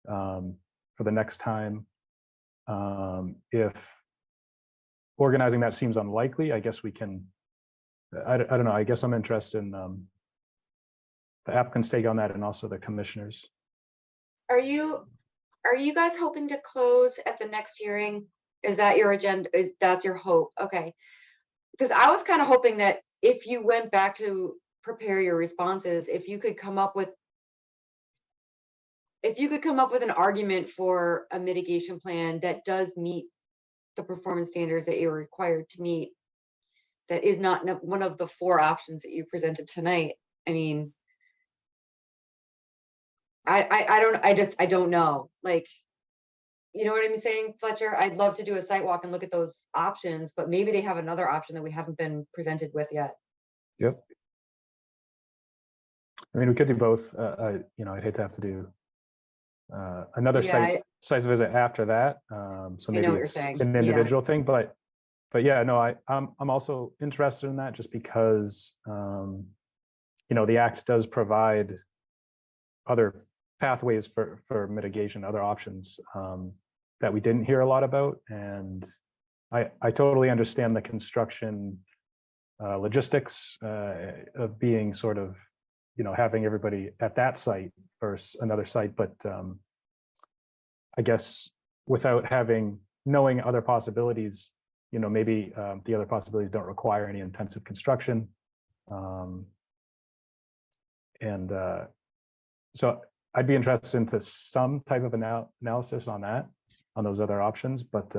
for the next time. If organizing that seems unlikely, I guess we can, I don't know, I guess I'm interested in the applicant's take on that, and also the commissioners. Are you guys hoping to close at the next hearing? Is that your agenda? That's your hope? Okay. Because I was kind of hoping that if you went back to prepare your responses, if you could come up with an argument for a mitigation plan that does meet the performance standards that you're required to meet, that is not one of the 4 options that you presented tonight. I mean, I don't know. Like, you know what I'm saying, Fletcher? I'd love to do a site walk and look at those options, but maybe they have another option that we haven't been presented with yet. Yep. I mean, we could do both. I'd hate to have to do another site visit after that. So maybe it's an individual thing, but yeah, no, I'm also interested in that, just because the Act does provide other pathways for mitigation, other options that we didn't hear a lot about. And I totally understand the construction logistics of being sort of, having everybody at that site versus another site. But I guess without knowing other possibilities, maybe the other possibilities don't require any intensive construction. So I'd be interested into some type of analysis on those other options. But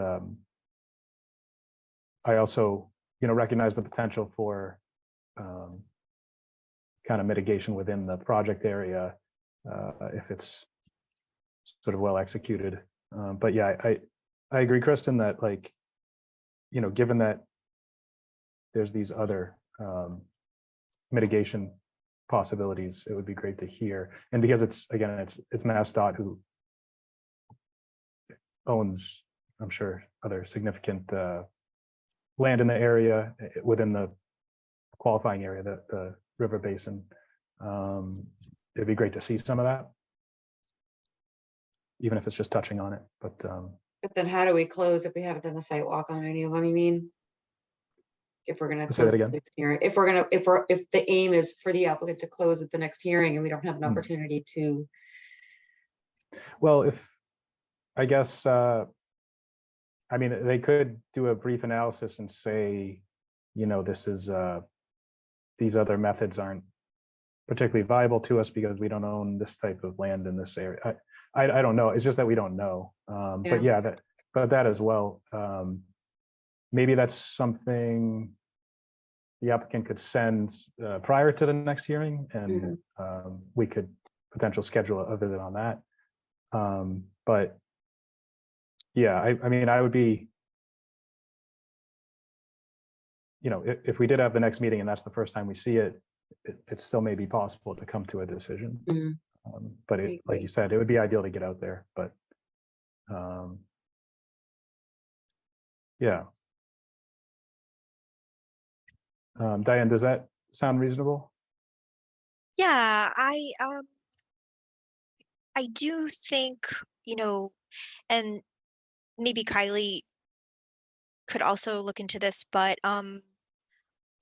I also, recognize the potential for kind of mitigation within the project area if it's sort of well executed. But yeah, I agree, Kristen, that given that there's these other mitigation possibilities, it would be great to hear. And because it's MassDOT who owns, I'm sure, other significant land in the area within the qualifying area, the river basin. It'd be great to see some of that, even if it's just touching on it. But But then how do we close if we haven't done a site walk on any of them? You mean? If we're gonna Say that close the again? next hearing, if the aim is for the applicant to close at the next hearing and we don't have an opportunity to, well, if I guess, I mean, they could do a brief analysis and say, you know, this is these other methods aren't particularly viable to us because we don't own this type of land in this area. I don't know. It's just that we don't know. But yeah, that as well. Maybe that's something the applicant could send prior to the next hearing, and we could potential schedule other than on that. But yeah, I mean, I would be, you know, if we did have the next meeting and that's the first time we see it, it still may be possible to come to a decision. But it, like you said, it would be ideal to get out there. But yeah. Diane, does that sound reasonable? Yeah, I do think, you know, and maybe Kylie could also look into this, but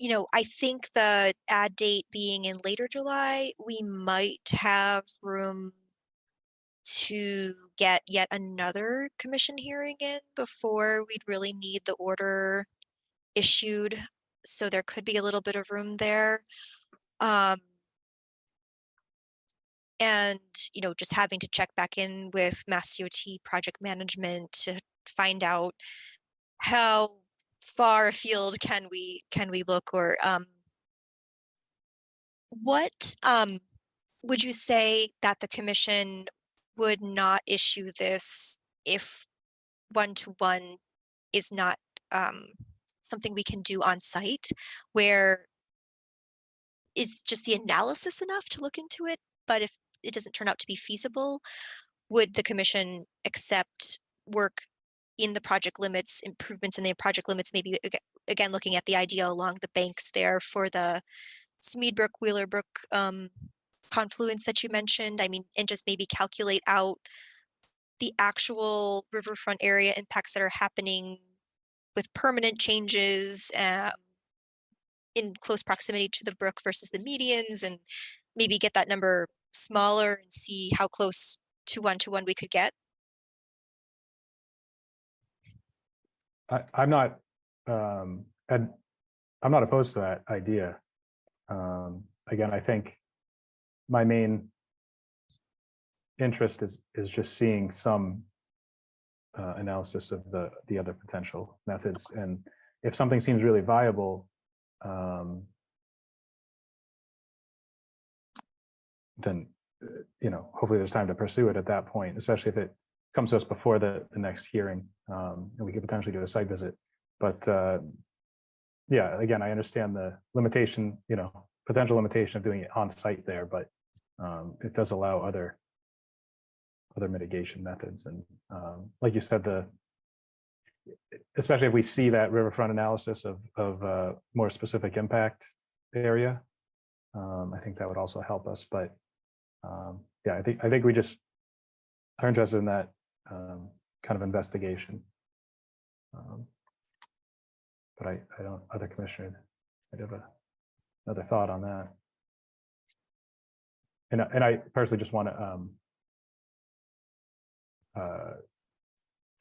you know, I think the add date being in later July, we might have room to get yet another commission hearing in before we'd really need the order issued. So there could be a little bit of room there. And, you know, just having to check back in with Mass DOT project management to find out how far afield can we look, or what would you say that the commission would not issue this if 1-to-1 is not something we can do on site, where is just the analysis enough to look into it, but if it doesn't turn out to be feasible, would the commission accept work in the project limits, improvements in the project limits, maybe again looking at the idea along the banks there for the Smeadbrook, Wheelerbrook confluence that you mentioned? I mean, and just maybe calculate out the actual riverfront area impacts that are happening with permanent changes in close proximity to the brook versus the medians, and maybe get that number smaller and see how close to 1-to-1 we could get. I'm not opposed to that idea. Again, I think my main interest is just seeing some analysis of the other potential methods, and if something seems really viable, then you know, hopefully there's time to pursue it at that point, especially if it comes to us before the next hearing, and we could potentially do a site visit. But yeah, again, I understand the limitation, you know, potential limitation of doing it on site there, but it does allow other mitigation methods. And like you said, especially if we see that riverfront analysis of more specific impact area, I think that would also help us. But yeah, I think we just are interested in that kind of investigation. But I don't, other commissioners, I'd have another thought on that. And I personally just want to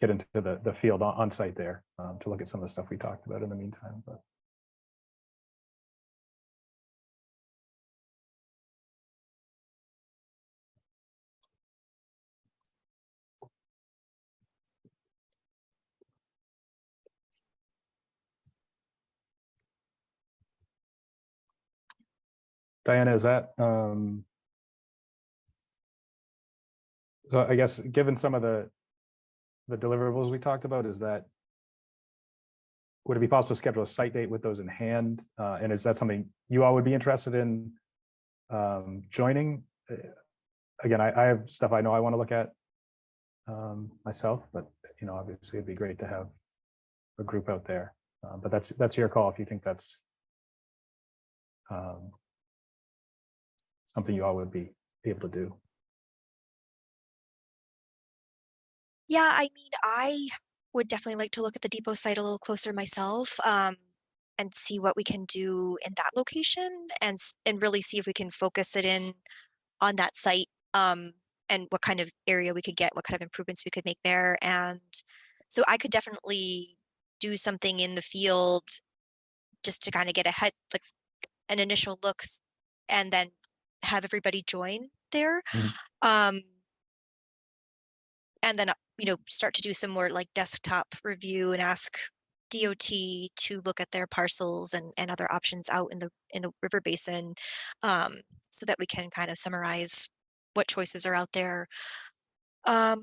get into the field on site there to look at some of the stuff we talked about in the meantime. But Diana, is that so I guess given some of the deliverables we talked about, would it be possible to schedule a site date with those in hand? And is that something you all would be interested in joining? Again, I have stuff I know I want to look at myself, but you know, obviously it'd be great to have a group out there. But that's your call if you think that's something you all would be able to do. Yeah, I mean, I would definitely like to look at the depot site a little closer myself, and see what we can do in that location, and really see if we can focus it in on that site, and what kind of area we could get, what kind of improvements we could make there. And so I could definitely do something in the field just to kind of get ahead, like an initial look, and then have everybody join there. Mhm. And then, start to do some more like desktop review and ask DOT to look at their parcels and other options out in the river basin, so that we can kind of summarize what choices are out there. I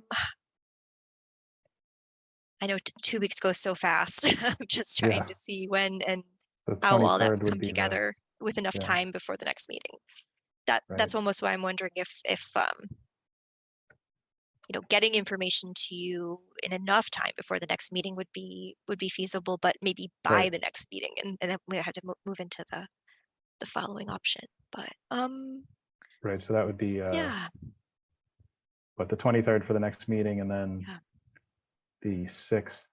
know 2 weeks goes so fast. I'm just trying Yeah. to see when and The how all that 23rd would would come be the, together with enough yeah. time before the next meeting. Right. That's almost why I'm wondering if getting information to you in enough time before the next meeting would be feasible, but maybe by Right. the next meeting, and then we have to move into the following option. But Right. So that would be yeah, what, the 23rd for the next meeting, and then Yeah. the 6th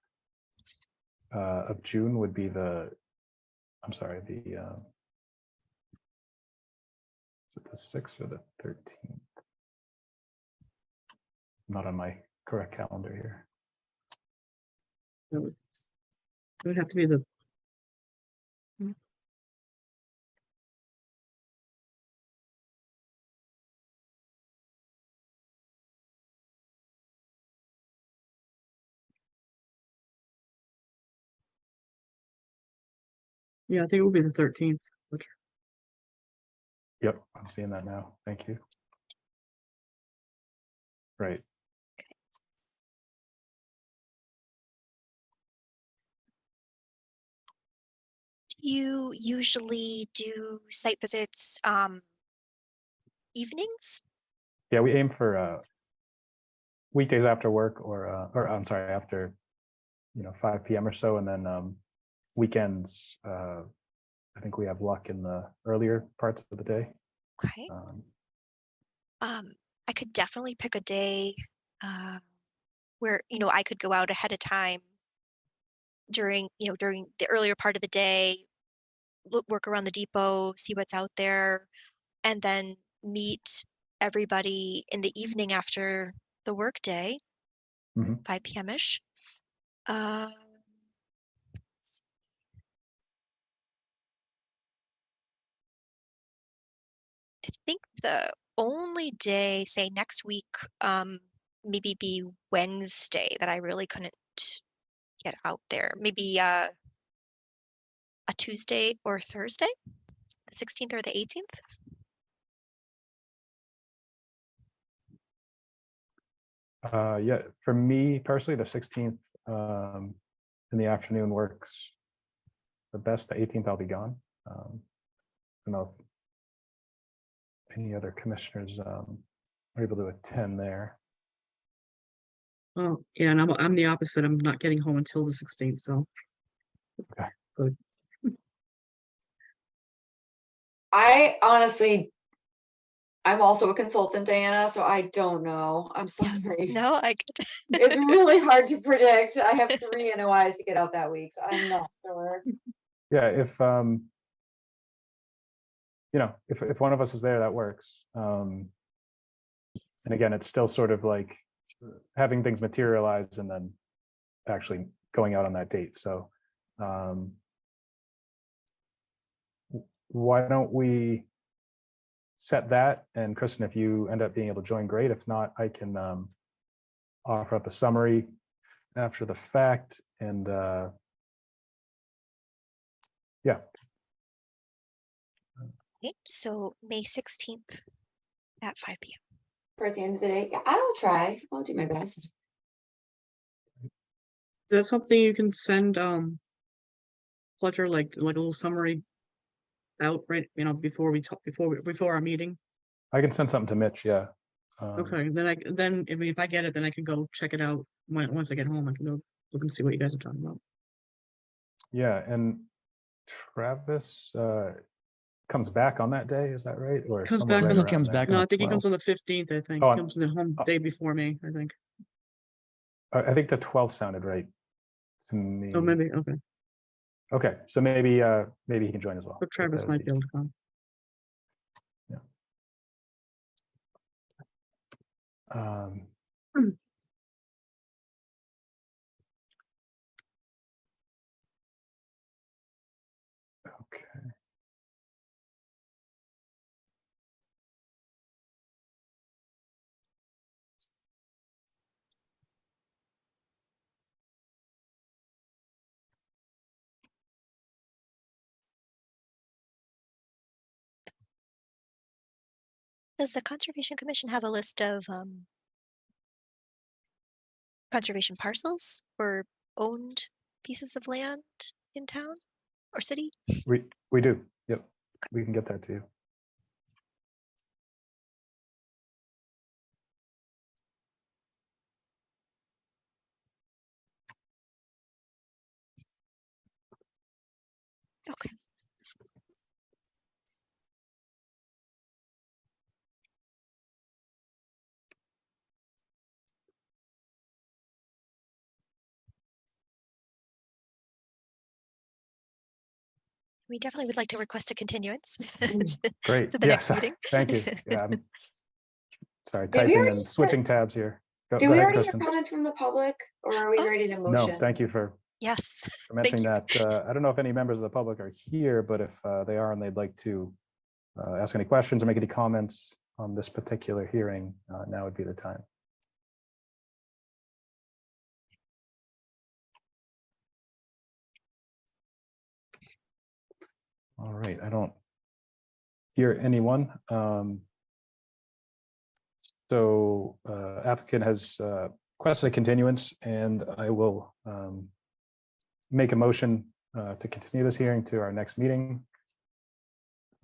of June would be the, I'm sorry, the is it the 6th or the 13th? Not on my correct calendar here. It would have to be the. Yeah, I think it would be the 13th. Yep, I'm seeing that now. Thank you. Right. do you usually do site visits evenings? Yeah, we aim for weekdays after work, or I'm sorry, after 5 p.m. or so, and then weekends. I think we have luck in the earlier parts of the day. Okay. I could definitely pick a day where I could go out ahead of time during the earlier part of the day, work around the depot, see what's out there, and then meet everybody in the evening after the work day, Mhm. 5 p.m. ish. I think the only day, say next week, maybe be Wednesday, that I really couldn't get out there. Maybe a Tuesday or Thursday, the 16th or the 18th. Yeah, for me personally, the 16th in the afternoon works the best. The 18th, I'll be gone. I don't know if any other commissioners are able to attend there. Oh, yeah, and I'm the opposite. I'm not getting home until the 16th, so. Okay. Good. I honestly, I'm also a consultant, Diana, so I don't know. I'm sorry. No, I could. It's really hard to predict. I have 3 NOIs to get out that week, so I'm not sure. Yeah, if if one of us is there, that works. And again, it's still sort of like having things materialize and then actually going out on that date. So why don't we set that? And Kristen, if you end up being able to join, great. If not, I can offer up a summary after the fact. And yeah. Okay, so May 16th at 5 p.m. Towards the end of the day, yeah, I will try. I'll do my best. Is that something you can send Fletcher, like a little summary out, right, before we talk, before our meeting? I can send something to Mitch, yeah. Okay, then I mean, if I get it, then I can go check it out once I get home. I can go look and see what you guys are talking about. Yeah, and Travis comes back on that day, is that right? Or Comes somewhere back right on He the- around comes there? back No, on I the think he comes 12th. on the 15th, I think. Oh, He comes the home oh. day before me, I think. I think the 12th sounded right to me. Oh, maybe, okay. Okay, so maybe maybe he can join as well. But Travis might be able to come. Um, Hmm. Okay. Does the Conservation Commission have a list of conservation parcels or owned pieces of land in town or city? We do. Yep. We can get that to you. Okay. We definitely would like to request a continuance Great. to the Yes. next meeting. Thank you. Yeah. I'm sorry, Did we typing already and switching tabs here. Go Do we ahead, already Kristen. have comments from the public, or are we Oh, ready to No, motion? thank you for Yes. Thank mentioning you. that. I don't know if any members of the public are here, but if they are and they'd like to ask any questions or make any comments on this particular hearing, now would be the time. All right, I don't hear anyone. So applicant has requested a continuance, and I will make a motion to continue this hearing to our next meeting.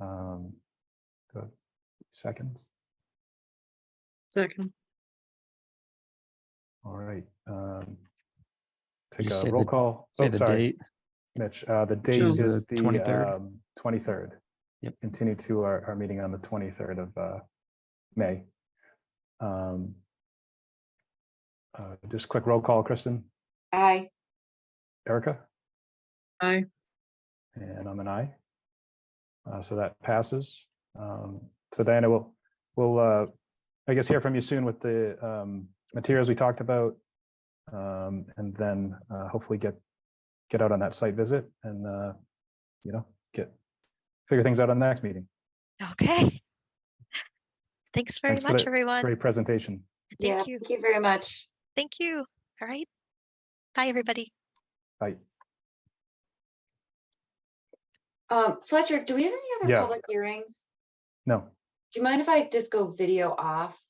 Go seconds. Second. All right. Take Just a say roll the- call. Say Oh, the sorry, date. Mitch. The date Sure. is The the 23rd. 23rd. Yep. Continue to our meeting on the 23rd of May. Just quick roll call, Kristen, Aye. Erica, Aye. and I'm an aye. So that passes. So Diana, we'll I guess hear from you soon with the materials we talked about, and then hopefully get out on that site visit and you know, figure things out on the next meeting. Okay. Thanks very Thanks for much, the everyone. great presentation. Yeah, Thank you. thank you very much. Thank you. All right. Bye, everybody. Bye. Fletcher, do we have any other Yeah. public hearings? No. Do you mind if I just go video off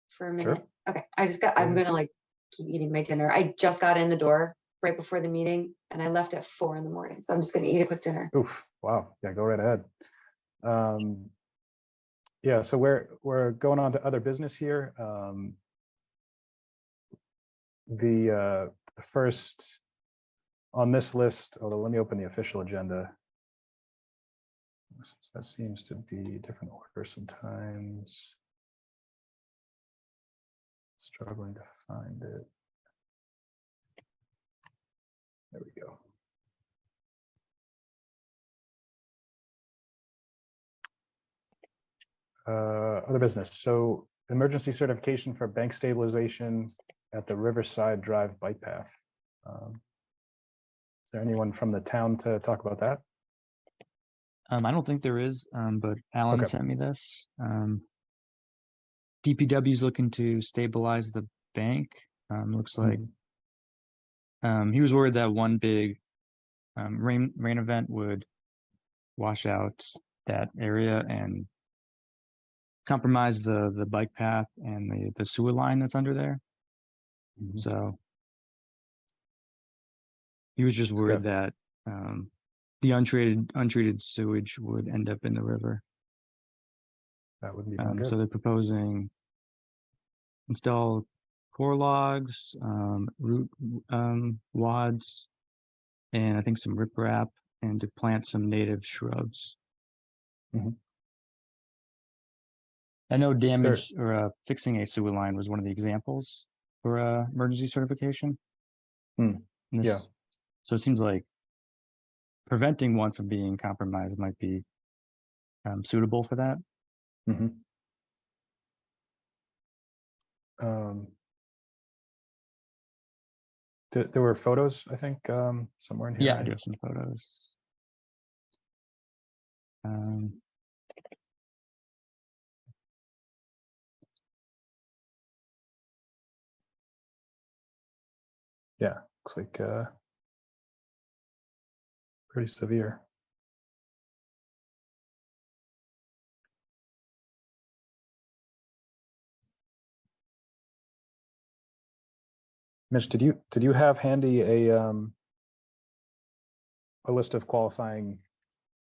for a Sure. minute? Okay, I'm gonna like keep eating my dinner. I just got in the door right before the meeting and I left at 4 a.m. So I'm just gonna eat a quick dinner. Oof. Wow. Yeah, go right ahead. Yeah, so we're going on to other business here. The first on this list, although let me open the official agenda. Since that seems to be a different order sometimes. Struggling to find it. There we go. Other business. So emergency certification for bank stabilization at the Riverside Drive bike path. Is there anyone from the town to talk about that? I don't think there is, but Alan Okay. sent me this. DPW is looking to stabilize the bank. Looks like he was worried that one big rain event would wash out that area and compromise the bike path and the sewer line that's under there. Mhm. So he was just worried good. that the untreated sewage would end up in the river. That would be good. So they're proposing install core logs, root wads, and I think some riprap, and to plant some native shrubs. Mhm. I know there- damage or fixing a sewer line was one of the examples for emergency certification. Hmm, And this, yeah. So it seems like preventing one from being compromised might be suitable for that. Mhm. There were photos, I think, somewhere in here. Yeah, I right? do have some photos. Yeah, looks like pretty severe. Mitch, did you have handy a list of qualifying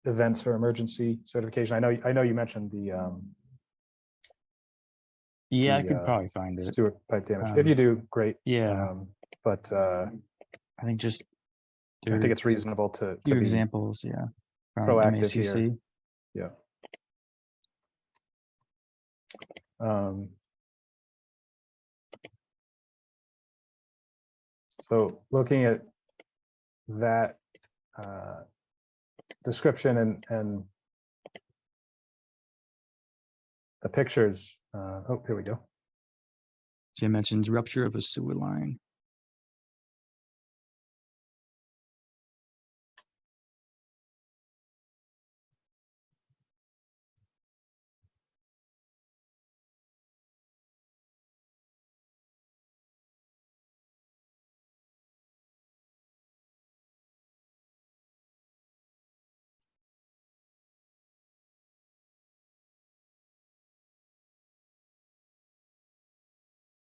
events for emergency certification? I know you mentioned the Yeah, I the, could probably find it. sewer pipe damage. If you do, great. Yeah, But I think just I think it's reasonable to few be examples. Yeah, from proactive MACC. here. Yeah. So looking at that description and the pictures. Oh, here we go. She mentions rupture of a sewer line.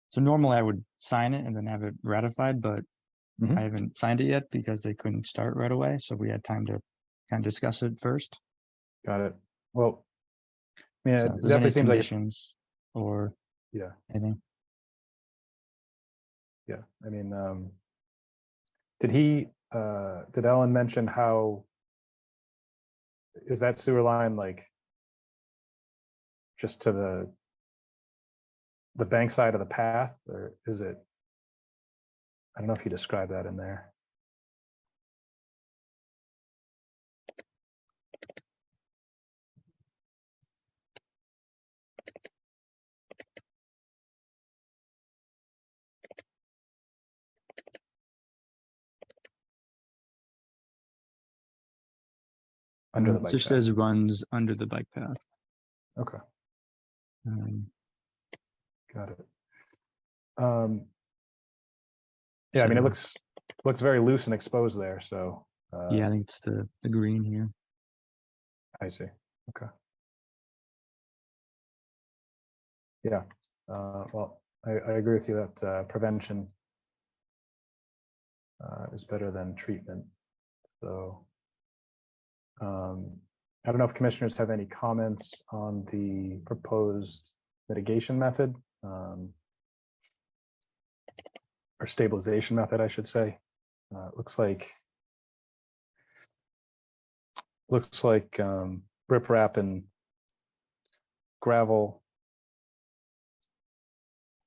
So normally I would sign it and then have it ratified, but Mhm. I haven't signed it yet because they couldn't start right away. So we had time to kind of discuss it first. Got it. Well, I mean, So it if there's any definitely seems like it's, conditions or yeah, anything. yeah. I mean, did Ellen mention how is that sewer line like just to the bank side of the path, or is it? I don't know if you described that in there. Under the It bike just path. says runs under the bike path. Okay, Um, got it. Yeah, I mean, it so, looks very loose and exposed there. So yeah, I think it's the green here. I see. Okay. Yeah. Well, I agree with you that prevention is better than treatment. So I don't know if commissioners have any comments on the proposed mitigation method or stabilization method, I should say. Looks like riprap and gravel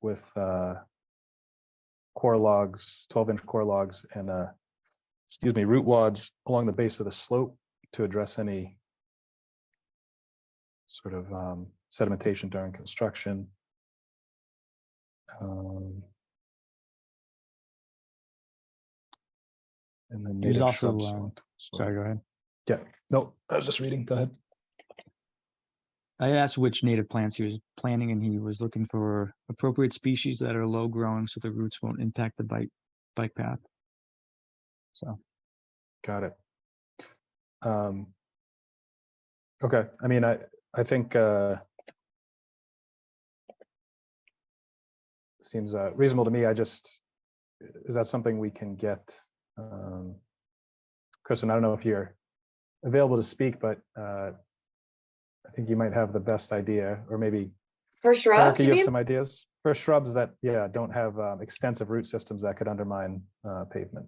with core logs, 12-inch core logs, and root wads along the base of the slope to address any sort of sedimentation during construction. And then There's native also, shrubs. sorry, go ahead. Yeah, no, I was just reading. Go ahead. I asked which native plants he was planting, and he was looking for appropriate species that are low growing so the roots won't impact the bike path. So Got it. Okay, I mean, I think seems reasonable to me. Is that something we can get? Kristen, I don't know if you're available to speak, but I think you might have the best idea, or maybe For shrubs, Erica, you you have mean? some ideas for shrubs that, yeah, don't have extensive root systems that could undermine pavement.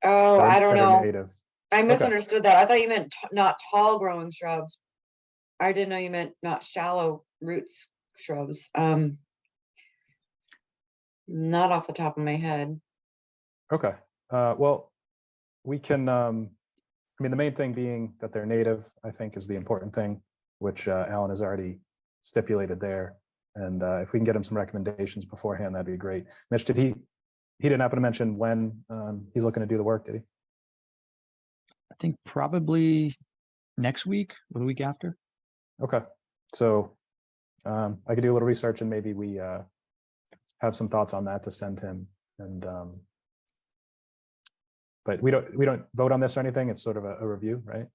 Oh, that I are- don't that are know. native. I misunderstood that. I thought you meant not tall growing shrubs. I didn't know you meant not shallow roots shrubs. Not off the top of my head. Okay, well, we can, I mean, the main thing being that they're native, I think is the important thing, which Alan has already stipulated there. And if we can get him some recommendations beforehand, that'd be great. Mitch, he didn't happen to mention when he's looking to do the work, did he? I think probably next week or the week after. Okay, so I could do a little research and maybe we have some thoughts on that to send him. And but we don't vote on this or anything. It's sort of a review, right?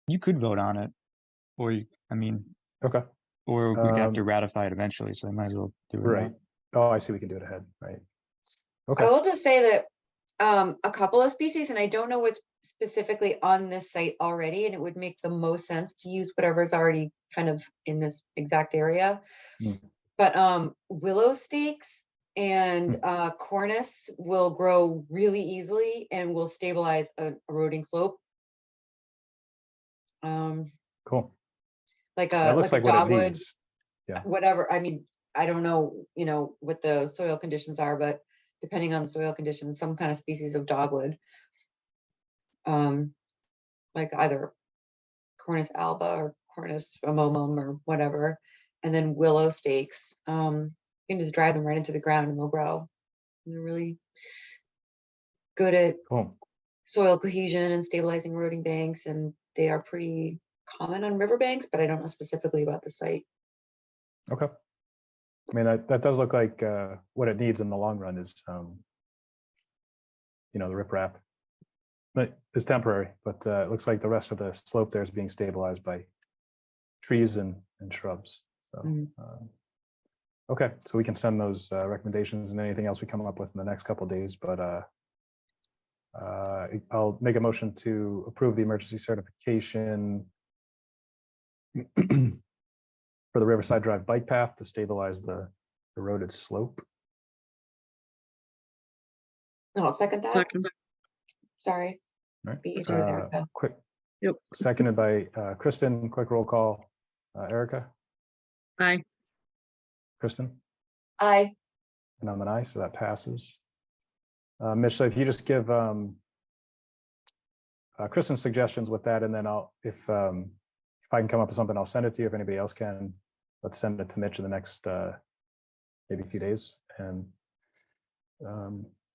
You could vote on it, or I mean, Okay, or we'd have to ratify it eventually, so I might as well do it now. right. Oh, I see. We can do it ahead, right? Okay. I will just say that a couple of species, and I don't know what's specifically on this site already, and it would make the most sense to use whatever's already kind of in this exact area. Mm. But willow stakes and cornice will grow really easily and will stabilize a eroding slope. Cool. Like That looks like like a what it dogwood, needs. Yeah. whatever. I mean, I don't know, what the soil conditions are, but depending on the soil conditions, some kind of species of dogwood, like either Cornus alba or Cornus amomum or whatever, and then willow stakes. You can just drive them right into the ground and they'll grow. And they're really good at Cool. soil cohesion and stabilizing eroding banks, and they are pretty common on riverbanks, but I don't know specifically about the site. Okay. I mean, that does look like what it needs in the long run is, the riprap. But it's temporary, but it looks like the rest of the slope there is being stabilized by trees and shrubs. So, okay, so we can send those recommendations and anything else we come up with in the next couple of days. But I'll make a motion to approve the emergency certification for the Riverside Drive bike path to stabilize the eroded slope. No, I'll second that. Second. Sorry. Right. Beat you to it, Erica. Quick. Yep. Seconded by Kristen. Quick roll call. Erica, Aye. Kristen, Aye. and I'm an aye, so that passes. Mitch, so if you just give Kristen's suggestions with that, and then if I can come up with something, I'll send it to you. If anybody else can, let's send it to Mitch in the next maybe a few days. And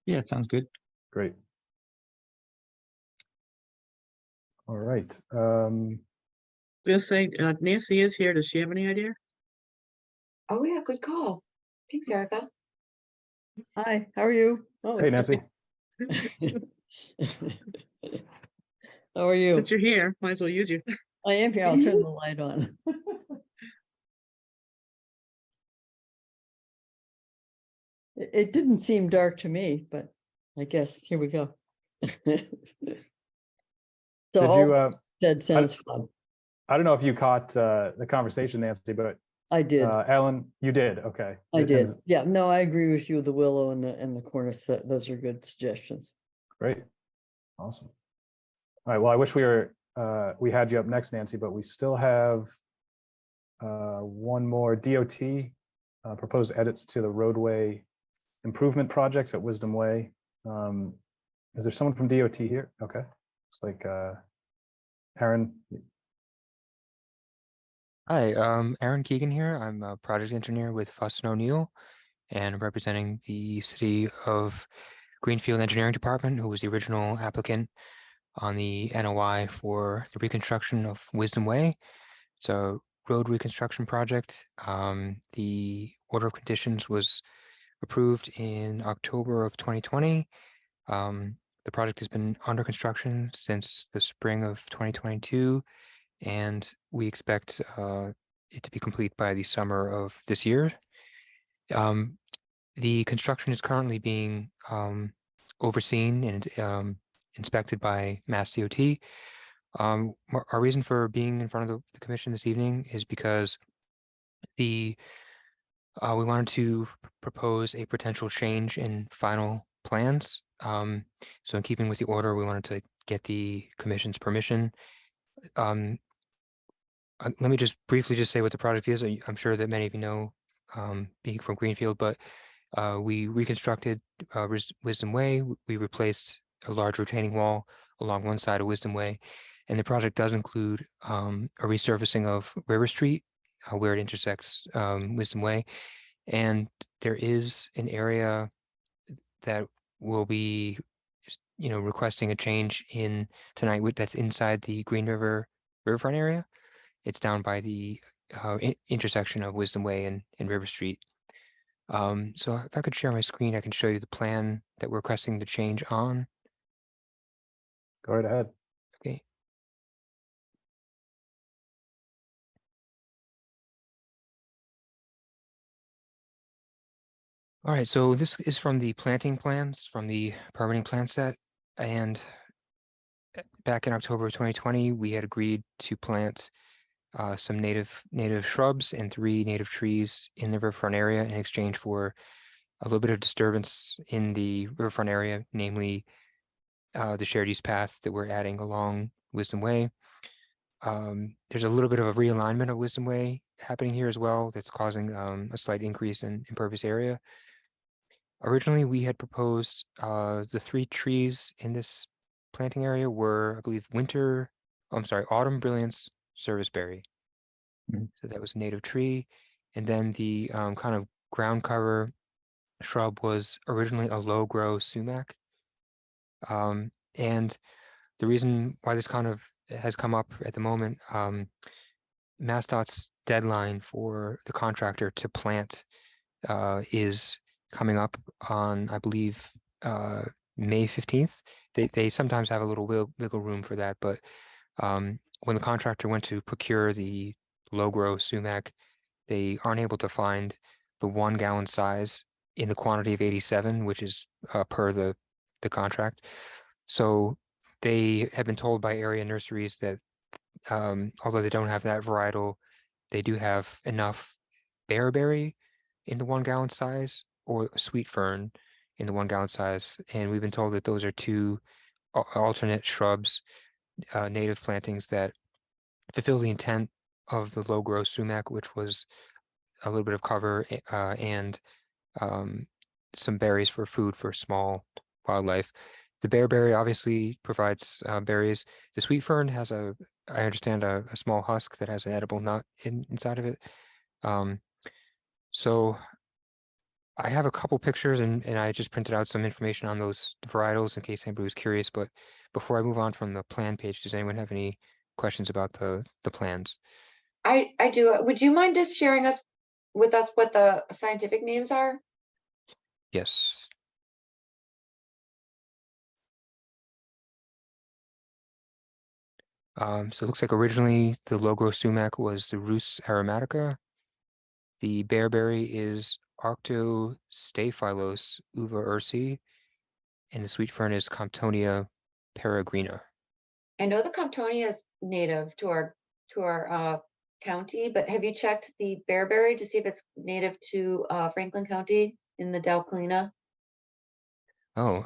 Yeah, it sounds good. great. All right. I was gonna say, Nancy is here. Does she have any idea? Oh yeah, good call. Thanks, Erica. Hi, how are you? Oh, Hey, it's Nancy. How are you? Since you're here, might as well use you. I am here. I'll turn the light on. It didn't seem dark to me, but I guess here we go. So Did all you? that sounds fun. I don't know if you caught the conversation, Nancy, but I did. Alan, you did. Okay. I And- did. Yeah, no, I agree with you. The willow and the cornice, those are good suggestions. Great. Awesome. All right. Well, I wish we had you up next, Nancy, but we still have one more DOT proposed edits to the roadway improvement projects at Wisdom Way. Is there someone from DOT here? Okay. It's like Aaron. Hi, Aaron Keegan here. I'm a project engineer with Fuss and O'Neill and representing the City of Greenfield Engineering Department, who was the original applicant on the NOI for the reconstruction of Wisdom Way. It's a road reconstruction project. The order of conditions was approved in October of 2020. The project has been under construction since the spring of 2022, and we expect it to be complete by the summer of this year. The construction is currently being overseen and inspected by Mass DOT. Our reason for being in front of the commission this evening is because the We wanted to propose a potential change in final plans. So in keeping with the order, we wanted to get the commission's permission. Let me just briefly just say what the project is. I'm sure that many of you know, being from Greenfield, but we reconstructed Wisdom Way. We replaced a large retaining wall along one side of Wisdom Way. And the project does include a resurfacing of River Street, where it intersects Wisdom Way. And there is an area that will be, requesting a change in tonight that's inside the Green River riverfront area. It's down by the intersection of Wisdom Way and River Street. So if I could share my screen, I can show you the plan that we're requesting the change on. Go right ahead. Okay. All right, so this is from the planting plans from the permitting plan set. And back in October of 2020, we had agreed to plant some native shrubs and 3 native trees in the riverfront area in exchange for a little bit of disturbance in the riverfront area, namely the shared use path that we're adding along Wisdom Way. There's a little bit of a realignment of Wisdom Way happening here as well that's causing a slight increase in impervious area. Originally, we had proposed the 3 trees in this planting area were, I believe, autumn brilliance serviceberry. So that was a native tree. And then the kind of ground cover shrub was originally a low grow sumac. And the reason why this kind of has come up at the moment, MassDOT's deadline for the contractor to plant is coming up on, I believe, May 15th. They sometimes have a little wiggle room for that, but when the contractor went to procure the low grow sumac, they aren't able to find the 1 gallon size in the quantity of 87, which is per the contract. So they have been told by area nurseries that although they don't have that varietal, they do have enough bearberry in the 1 gallon size or sweet fern in the 1 gallon size. And we've been told that those are 2 alternate shrubs, native plantings that fulfill the intent of the low grow sumac, which was a little bit of cover and some berries for food for small wildlife. The bearberry obviously provides berries. The sweet fern has I understand, a small husk that has an edible nut inside of it. So I have a couple pictures and I just printed out some information on those varietals in case anybody was curious. But before I move on from the plan page, does anyone have any questions about the plans? I do. Would you mind just sharing with us what the scientific names are? Yes. So it looks like originally the low grow sumac was the Rus aromatica. The bearberry is Arctostaphylos uva ursi, and the sweet fern is Comptonia peregrina. I know the Comptonia is native to our county, but have you checked the bearberry to see if it's native to Franklin County in the Dalclina? Oh,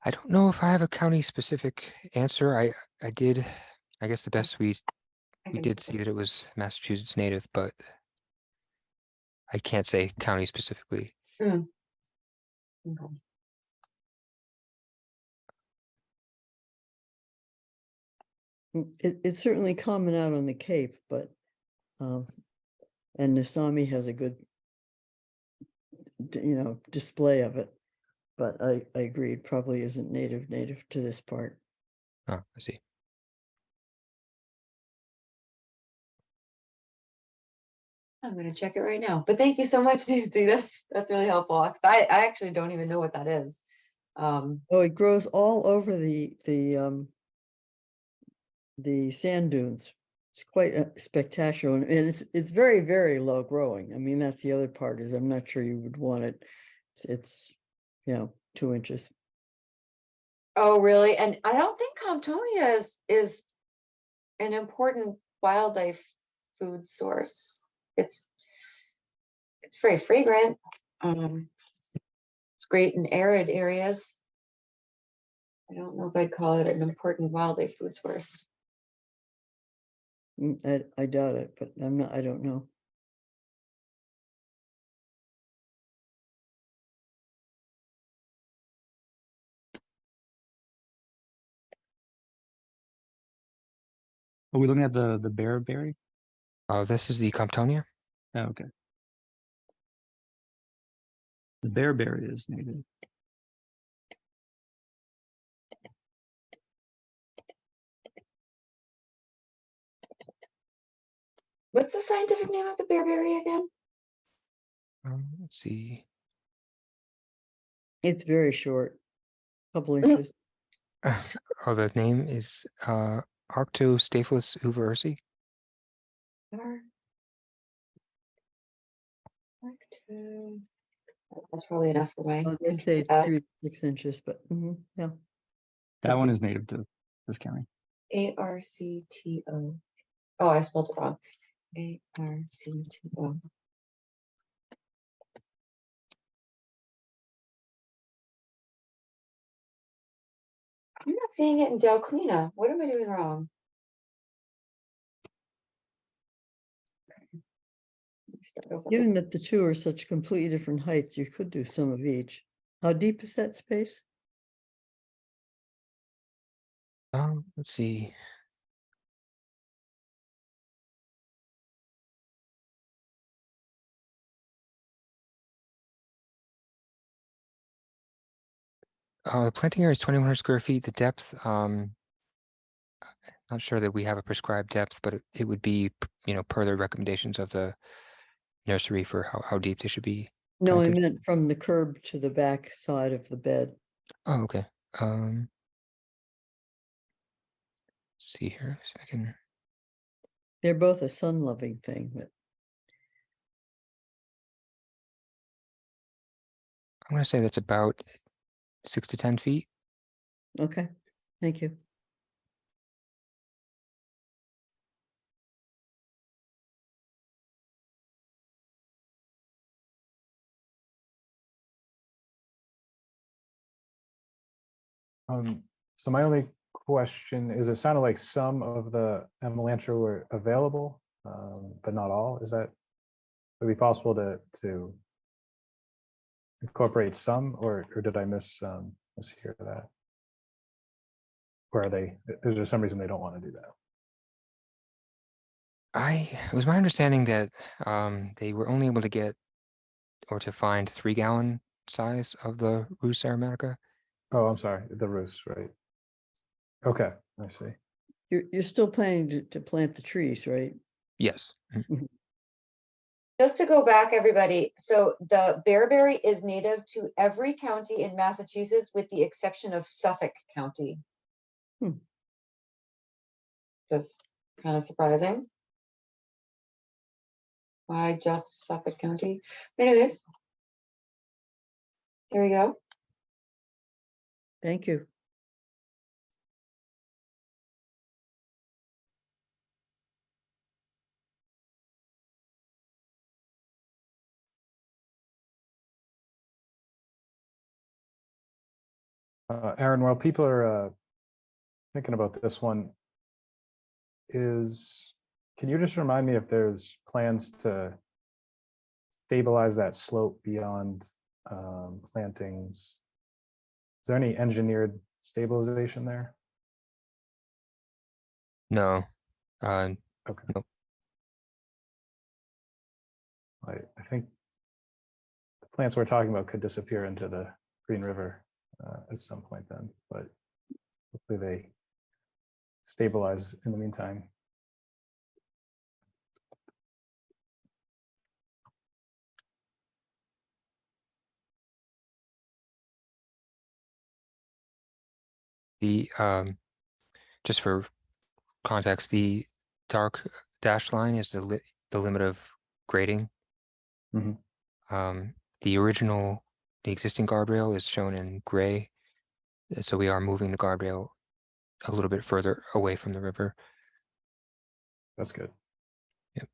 I don't know if I have a county specific answer. I did, I guess the best we did see that it was Massachusetts native, but I can't say county specifically. Okay. It's certainly common out on the Cape, but and Nasami has a good display of it. But I agree, it probably isn't native to this part. Oh, I see. I'm gonna check it right now. But thank you so much, Nancy. That's really helpful. 'Cause I actually don't even know what that is. Oh, it grows all over the sand dunes. It's quite spectacular, and it's very, very low growing. I mean, that's the other part, is I'm not sure you would want it. It's 2 inches. Oh, really? And I don't think Comptonia is an important wildlife food source. It's It's very fragrant. It's great in arid areas. I don't know if I'd call it an important wildlife food source. I doubt it, but I don't know. Are we looking at the bearberry? This is the Comptonia. Oh, okay. The bearberry is native. What's the scientific name of the bearberry again? Let's see. It's very short, couple inches. Oh, the name is Arctostaphylos uvaersi. That's probably enough for my. They say it's 3 to 6 inches, but yeah. That one is native to this county. ARCTO. Oh, I spelled it wrong. ARCTO. I'm not seeing it in Delclina. What am I doing wrong? Start over. Given that the two are such completely different heights, you could do some of each. How deep is that space? Let's see. The planting area is 2,100 square feet. The depth, not sure that we have a prescribed depth, but it would be, per the recommendations of the nursery for how deep they should be. No, I planted. meant from the curb to the back side of the bed. Oh, okay. See here, so I can. They're both a sun-loving thing, but I'm going to say that's about 6 to 10 feet. okay, thank you. So my only question is, it sounded like some of the Amelantra were available, but not all. Is that, would it be possible to incorporate some, or did I mishear that? Or are they, is there some reason they don't want to do that? It was my understanding that they were only able to get or to find 3-gallon size of the Rus aromatica. Oh, I'm sorry, the Rus, right? Okay, I see. You're still planning to plant the trees, right? Yes. Just to go back, everybody, so the bearberry is native to every county in Massachusetts with the exception of Suffolk County. Just kind of surprising. Why just Suffolk County? But anyways, there we go. Thank you. Aaron, while people are thinking about this one, can you just remind me if there's plans to stabilize that slope beyond plantings? Is there any engineered stabilization there? No. Okay. Nope. I think the plants we're talking about could disappear into the Green River at some point then, but hopefully they stabilize in the meantime. The just for context, the dark dashed line is the limit of grading. Mhm. The existing guardrail is shown in gray, so we are moving the guardrail a little bit further away from the river. That's good. Yep.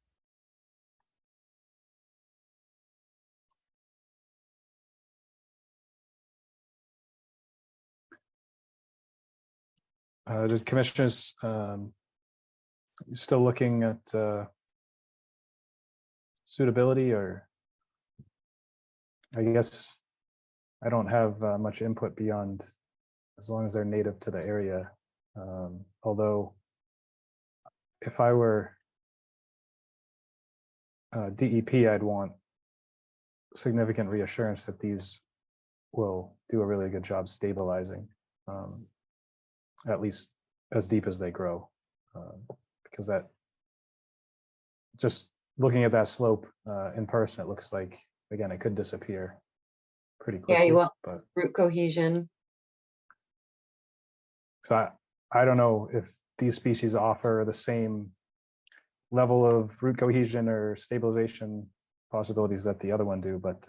The commissioners still looking at suitability, or I guess I don't have much input beyond as long as they're native to the area. Although if I were DEP, I'd want significant reassurance that these will do a really good job stabilizing, at least as deep as they grow, because that, just looking at that slope in person, it looks like, again, it could disappear pretty quickly. Yeah, you want but root cohesion. so I don't know if these species offer the same level of root cohesion or stabilization possibilities that the other one do, but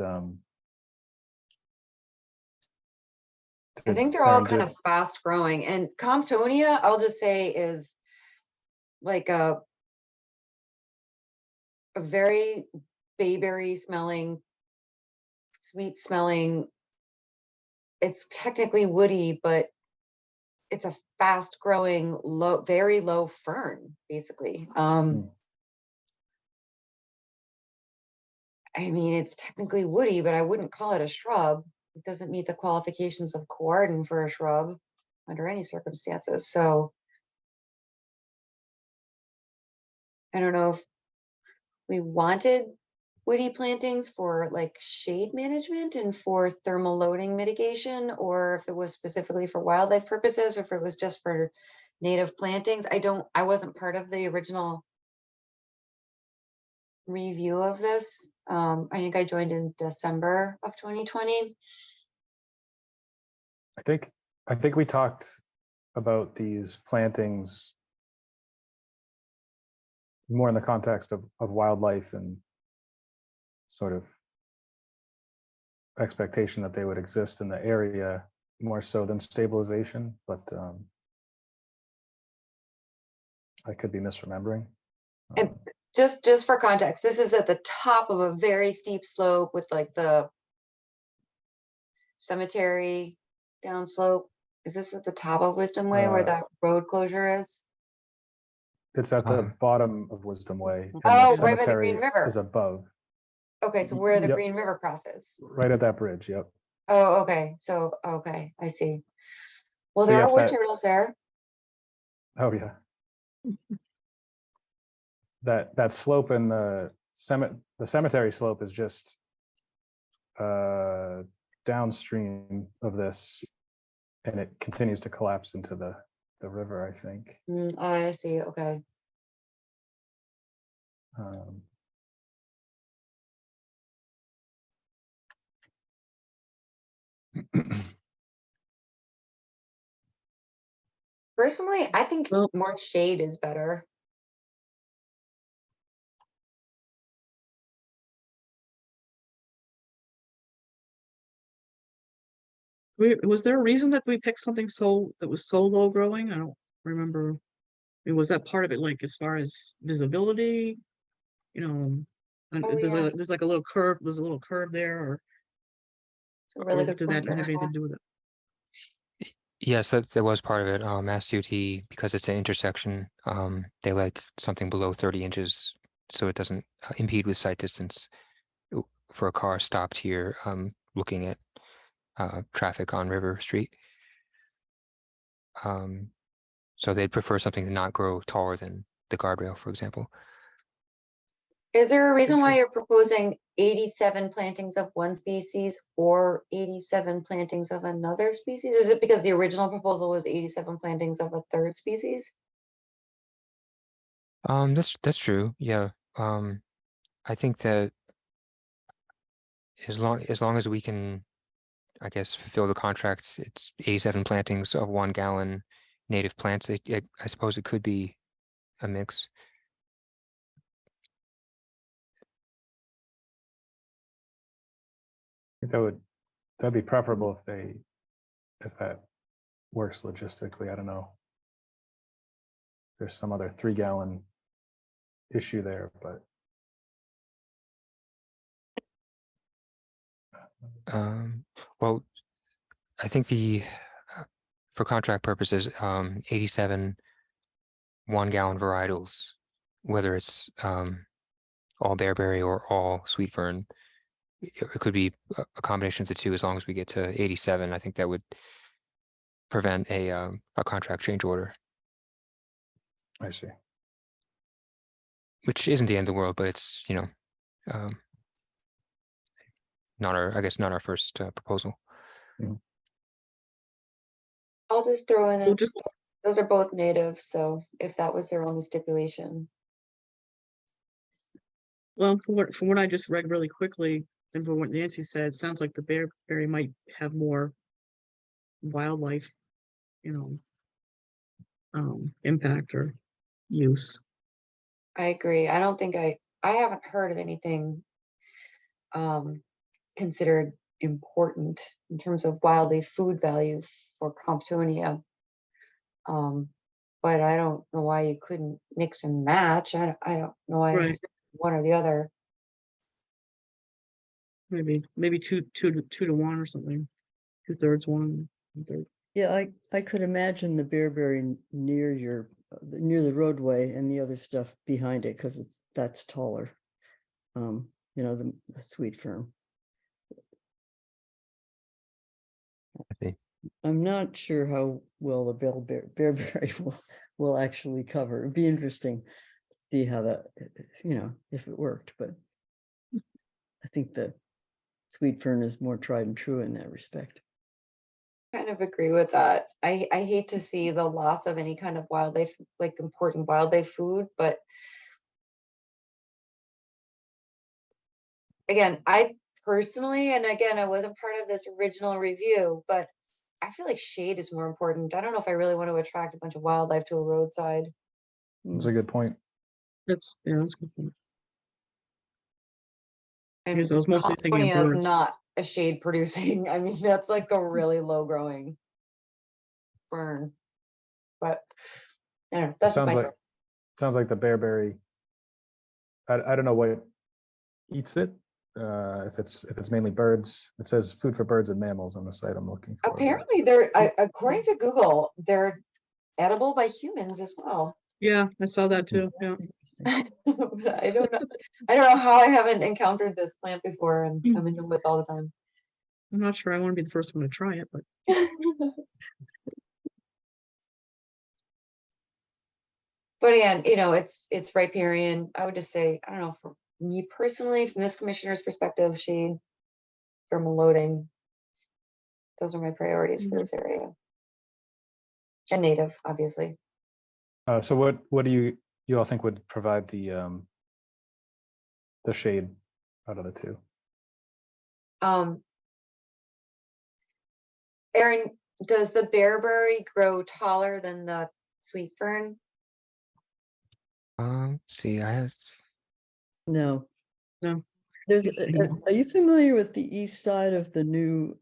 I think they're all kind of fast growing, and Comptonia, I'll just say, is like a very bayberry smelling, sweet smelling. It's technically woody, but it's a fast growing, low, very low fern, basically. I mean, it's technically woody, but I wouldn't call it a shrub. It doesn't meet the qualifications of coarden for a shrub under any circumstances. So I don't know if we wanted woody plantings for like shade management and for thermal loading mitigation, or if it was specifically for wildlife purposes, or if it was just for native plantings. I wasn't part of the original review of this. I think I joined in December of 2020. I think we talked about these plantings more in the context of wildlife and sort of expectation that they would exist in the area more so than stabilization, but I could be misremembering. And just for context, this is at the top of a very steep slope with like the cemetery downslope. Is this at the top of Wisdom Way where that road closure is? It's at the bottom of Wisdom Way. And Oh, the right by the cemetery Green River. is above. Okay, so where the Yep. Green River crosses. Right at that bridge, yep. Oh, okay. So, okay, I see. Well, So there yes, are wood that- turtles there. Oh, yeah. That slope in the cemetery slope is just downstream of this, and it continues to collapse into the river, I think. Oh, I see. Okay. Personally, I think Well- more shade is better. Was there a reason that we picked something that was so low growing? I don't remember. I mean, was that part of it, like as far as visibility? You know, Oh, yeah. there's like a little curve. There's a little curve there, It's a really or good did point. that have anything to do with it? Yes, that was part of it. Mass DOT, because it's an intersection, they like something below 30 inches so it doesn't impede with sight distance for a car stopped here looking at traffic on River Street. So they'd prefer something to not grow taller than the guardrail, for example. Is there a reason why you're proposing 87 plantings of one species or 87 plantings of another species? Is it because the original proposal was 87 plantings of a third species? That's true. Yeah. I think that as long as we can, I guess, fulfill the contract, it's 87 plantings of 1 gallon native plants. I suppose it could be a mix. I think that'd be preferable if that works logistically. I don't know. There's some other 3-gallon issue there, but Well, I think for contract purposes, 87 1-gallon varietals, whether it's all bearberry or all sweet fern. It could be a combination of the two. As long as we get to 87, I think that would prevent a contract change order, I see. which isn't the end of the world, but it's, not I guess not our first proposal. I'll just throw in, We'll just, those are both native, so if that was their only stipulation. well, from what I just read really quickly, and from what Nancy said, it sounds like the bearberry might have more wildlife, impact or use. I agree. I don't think I haven't heard of anything considered important in terms of wildlife food value for Comptonia. But I don't know why you couldn't mix and match. I don't know why Right. it's one or the other. Maybe two to one or something. 2/3 one, 1/3. Yeah, I could imagine the bearberry near the roadway and the other stuff behind it, because that's taller. The sweet fern. I think. I'm not sure how well the bearberry will actually cover. It'd be interesting to see how that, if it worked, but I think the sweet fern is more tried and true in that respect. Kind of agree with that. I hate to see the loss of any kind of wildlife, like important wildlife food, but again, I personally, and again, I wasn't part of this original review, but I feel like shade is more important. I don't know if I really want to attract a bunch of wildlife to a roadside. That's a good point. That's a good point. And Because I was mostly thinking of Comptonia is birds. not a shade producing. I mean, that's like a really low growing fern. But I don't know, that's Sounds my like sounds like the bearberry. I don't know what eats it. If it's mainly birds. It says food for birds and mammals on the site I'm looking for. apparently according to Google, they're edible by humans as well. Yeah, I saw that too. Yeah. But I don't know how I haven't encountered this plant before, and I'm into it all the time. I'm not sure I want to be the first one to try it, but But again, it's riparian. I would just say, I don't know, for me personally, from this commissioner's perspective, shade, thermal loading, those are my priorities for this area. And native, obviously. So what do you all think would provide the shade out of the two? Erin, does the bearberry grow taller than the sweet fern? See, I have. No. No. There's, Yes, I know. are you familiar with the east side of the new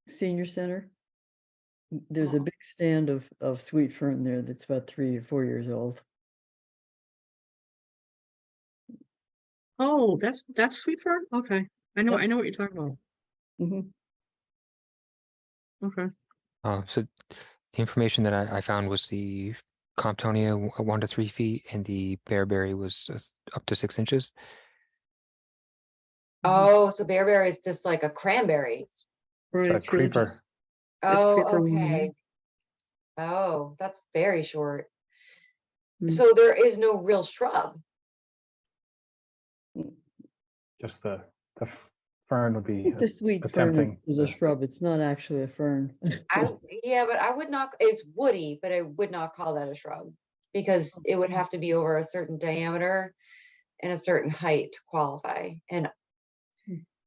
senior center? There's a big stand of sweet fern there that's about 3 or 4 years old. oh, that's sweet fern? Okay. I know Yep. what you're talking about. Mhm. Okay. So the information that I found was the Comptonia 1 to 3 feet, and the bearberry was up to 6 inches. Oh, so bearberry is just like a cranberry. It's Right. a It's really creeper. just it's Oh, creeper one, okay. Oh, that's very short. Mm. So there is no real shrub. Just the fern would I be think the sweet fern attempting. is a shrub. It's not actually a fern. Yeah, but I would not, it's woody, but I would not call that a shrub because it would have to be over a certain diameter and a certain height to qualify. And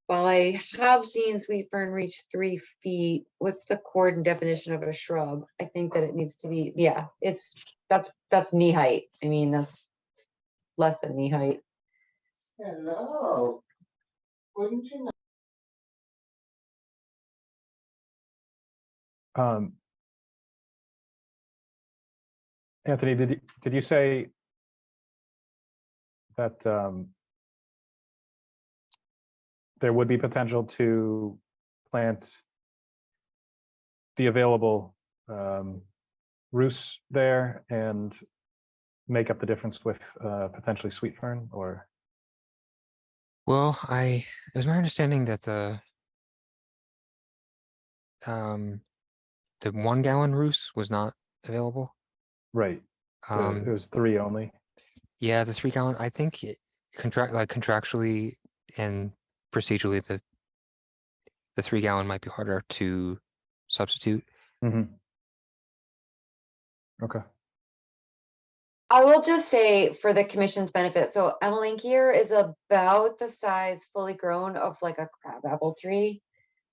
while I have seen sweet fern reach 3 feet, what's the cord and definition of a shrub? I think that it needs to be, yeah, that's knee height. I mean, that's less than knee height. Hello. Wouldn't you know? Anthony, did you say that there would be potential to plant the available Roos there and make up the difference with potentially sweet fern, or? Well, it was my understanding that the 1 gallon roost was not available. Right. It Um, was 3 only. yeah, the 3 gallon, I think contractually and procedurally, the 3 gallon might be harder to substitute. Mhm. Okay. I will just say for the commission's benefit, so Amelanchier is about the size fully grown of like a crabapple tree.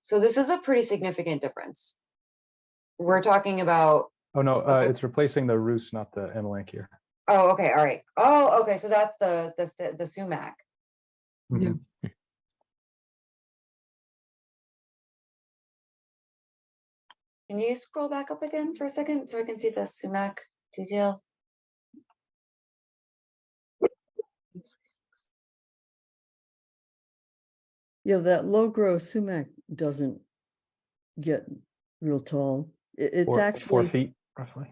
So this is a pretty significant difference. We're talking about, Oh, no, Okay. it's replacing the Roos, not the Amelanchier. oh, okay, all right. Oh, okay, so that's the sumac. Yeah. Mhm. Can you scroll back up again for a second so I can see the sumac detail? Yeah, that low growth sumac doesn't get real tall. It's 4 actually, feet roughly.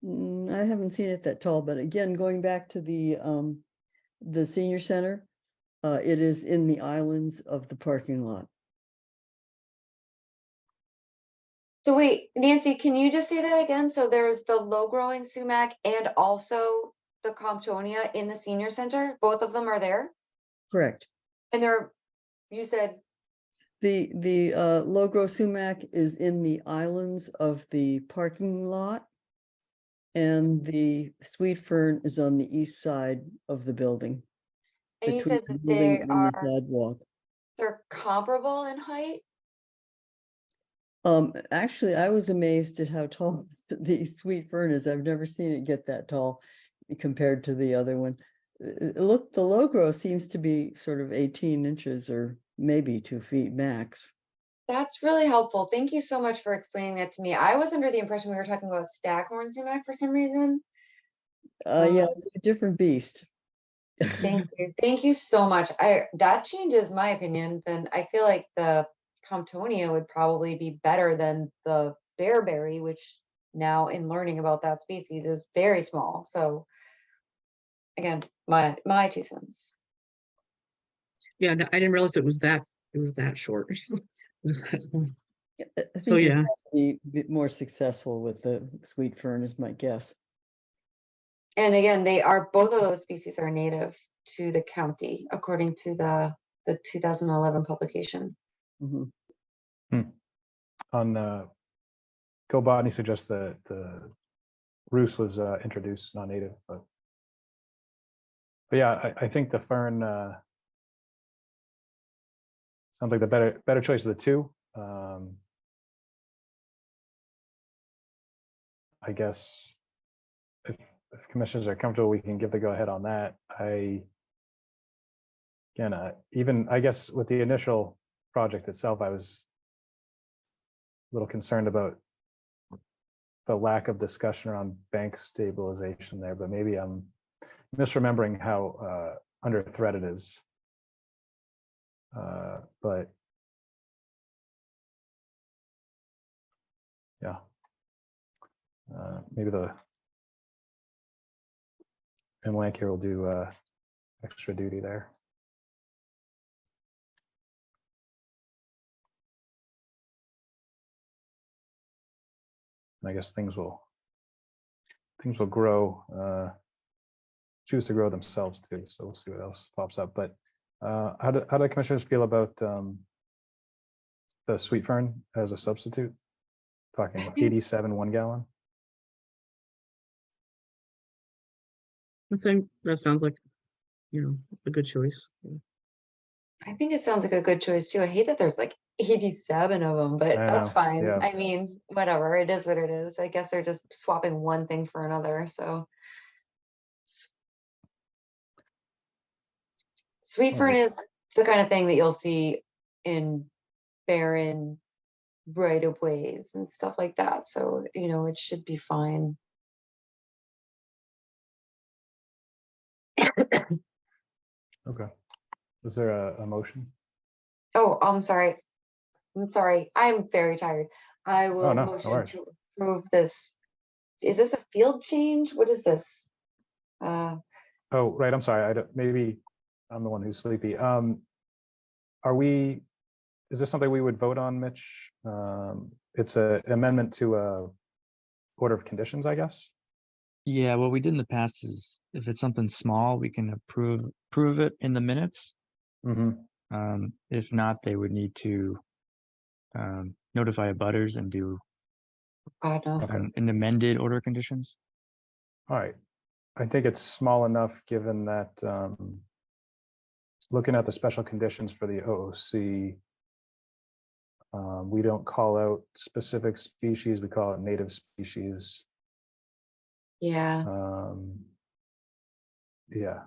I haven't seen it that tall, but again, going back to the senior center, it is in the islands of the parking lot. So wait, Nancy, can you just say that again? So there's the low growing sumac and also the Comptonia in the senior center? Both of them are there? Correct. And they're, you said, The low growth sumac is in the islands of the parking lot. And the sweet fern is on the east side of the building. and you Between said the that building they and the are, sidewalk. they're comparable in height? Actually, I was amazed at how tall the sweet fern is. I've never seen it get that tall compared to the other one. Look, the low growth seems to be sort of 18 inches or maybe 2 feet max. That's really helpful. Thank you so much for explaining that to me. I was under the impression we were talking about staghorn sumac for some reason. Yeah, it's a different beast. Thank you. Thank you so much. That changes my opinion. Then I feel like the Comptonia would probably be better than the bearberry, which now in learning about that species is very small. So again, my 2 cents. Yeah, no, I didn't realize it was that short. It was that small. I So, think it yeah. might be a bit more successful with the sweet fern is my guess. And again, both of those species are native to the county, according to the 2011 publication. Mhm. On Go Botany suggests that the Roos was introduced non-native, but yeah, I think the fern sounds like the better choice of the two. I guess if commissioners are comfortable, we can give the go ahead on that. Even I guess with the initial project itself, I was a little concerned about the lack of discussion around bank stabilization there, but maybe I'm misremembering how under threat it is. But yeah, maybe the Amelanchier will do extra duty there. And I guess things will grow, choose to grow themselves too. So we'll see what else pops up. But how do the commissioners feel about the sweet fern as a substitute? Talking 87 1 gallon. I think that sounds like, a good choice. I think it sounds like a good choice too. I hate that there's like 87 of them, but I that's know, fine. yeah. I mean, whatever, it is what it is. I guess they're just swapping one thing for another. So sweet fern Alright. is the kind of thing that you'll see in barren right of ways and stuff like that. So, it should be fine. Okay. Is there a motion? Oh, I'm sorry. I'm sorry. I'm very tired. I will no motion worries. to approve this. Is this a field change? What is this? Oh, right, I'm sorry, I don't, maybe I'm the one who's sleepy. Are we, is this something we would vote on, Mitch? It's an amendment to a order of conditions, I guess? Yeah, what we did in the past is if it's something small, we can approve it in the minutes. Mm-hmm. If not, they would need to notify abutters and do God, no. Okay. an amended order of conditions. All right. I think it's small enough, given that looking at the special conditions for the OOC, we don't call out specific species, we call it native species. Yeah. Yeah,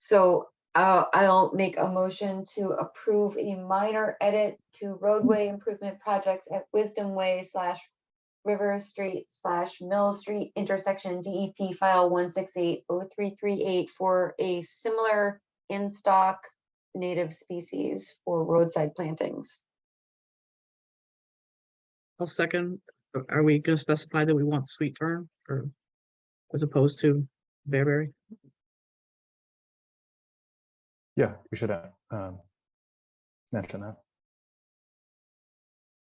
So I'll make a motion to approve a minor edit to roadway improvement projects at Wisdom Way / River Street / Mill Street intersection DEP file 1680338 for a similar in stock native species for roadside plantings. I'll second. Are we gonna specify that we want sweet fern or as opposed to bearberry? yeah, we should mention that.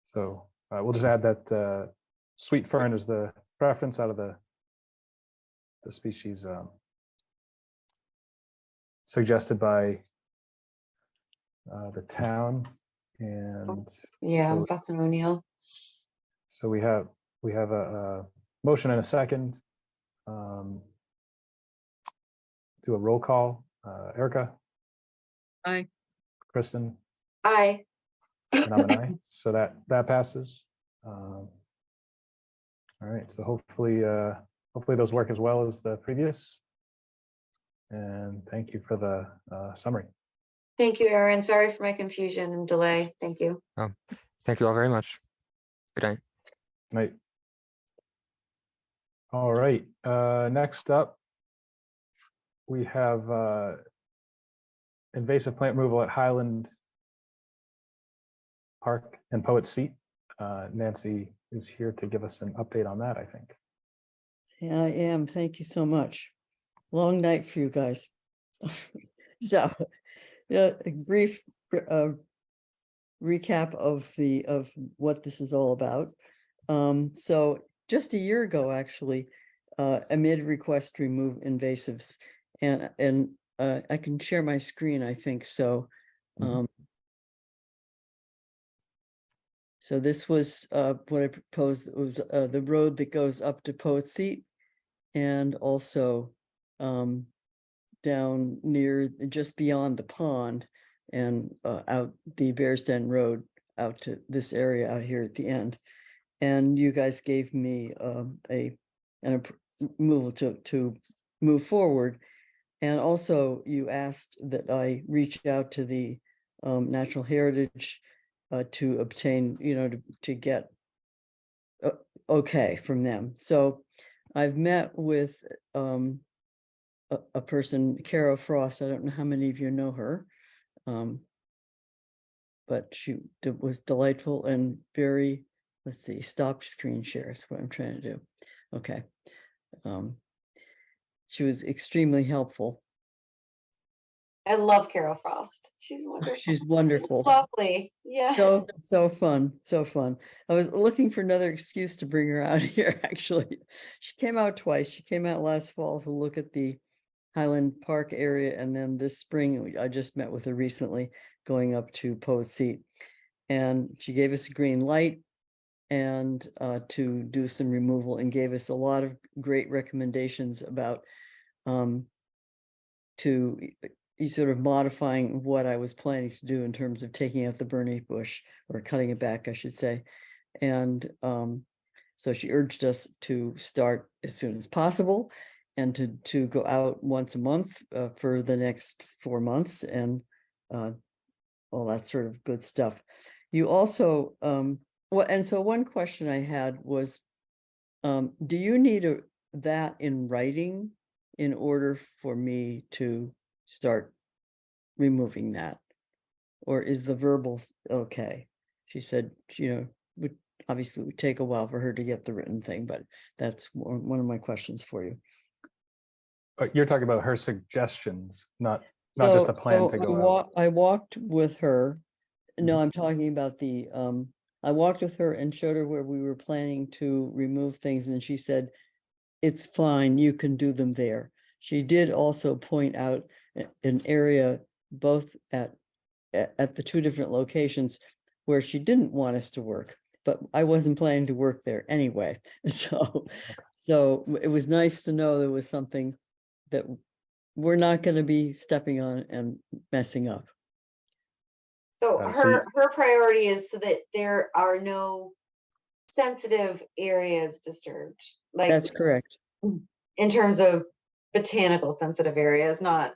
So we'll just add that sweet fern is the preference out of the species suggested by the town, and Yeah, so, Fuss and O'Neill. so we have a motion and a second. Do a roll call. Erica, Aye. Kristen, Aye. and I'm an aye. So that passes. All right. So hopefully those work as well as the previous. And thank you for the summary. Thank you, Erin. Sorry for my confusion and delay. Thank you. Thank you all very much. Good night. Night. All right. Next up, we have invasive plant removal at Highland Park and Poet's Seat. Nancy is here to give us an update on that, I think. Yeah, I am. Thank you so much. Long night for you guys. So, yeah, a brief recap of what this is all about. So just a year ago, actually, amid request to remove invasives, and I can share my screen, I think so. So this was what I proposed. It was the road that goes up to Poet's Seat, and also down near just beyond the pond and out the Bears Den Road out to this area out here at the end. And you guys gave me an approval to move forward. And also you asked that I reach out to the Natural Heritage to obtain, to get okay from them. So I've met with a person, Kara Frost. I don't know how many of you know her, but she was delightful and very, let's see, stop screen share is what I'm trying to do. Okay. She was extremely helpful. I love Carol Frost. She's wonderful. She's wonderful. Lovely. Yeah. So fun. So fun. I was looking for another excuse to bring her out here, actually. She came out twice. She came out last fall to look at the Highland Park area, and then this spring I just met with her recently going up to Poe's Seat, and she gave us a green light and to do some removal, and gave us a lot of great recommendations about to sort of modifying what I was planning to do in terms of taking out the Bernie bush, or cutting it back, I should say. And so she urged us to start as soon as possible, and to go out once a month for the next 4 months, and all that sort of good stuff. You also, well, and so one question I had was, do you need that in writing in order for me to start removing that? Or is the verbal okay? She said, obviously it would take a while for her to get the written thing, but that's one of my questions for you. But you're talking about her suggestions, not just a plan to go out. I walked with her. No, Mhm. I'm talking about I walked with her and showed her where we were planning to remove things, and she said, it's fine, you can do them there. She did also point out an area both at the two different locations where she didn't want us to work, but I wasn't planning to work there anyway. So it was nice to know there was something that we're not going to be stepping on and messing up. So Got it. So you- her priority is so that there are no sensitive areas disturbed, like That's correct. in terms of botanical sensitive areas, not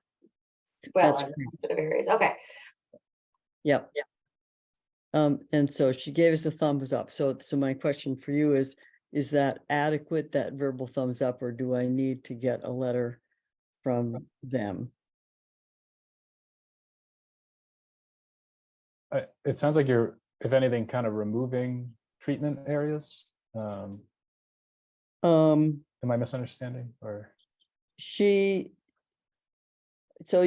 That's wetland sensitive areas. Okay. Yep. And so she gave us a thumbs up. So my question for you is that adequate, that verbal thumbs up, or do I need to get a letter from them? It sounds like you're, if anything, kind of removing treatment areas. Am I misunderstanding or? So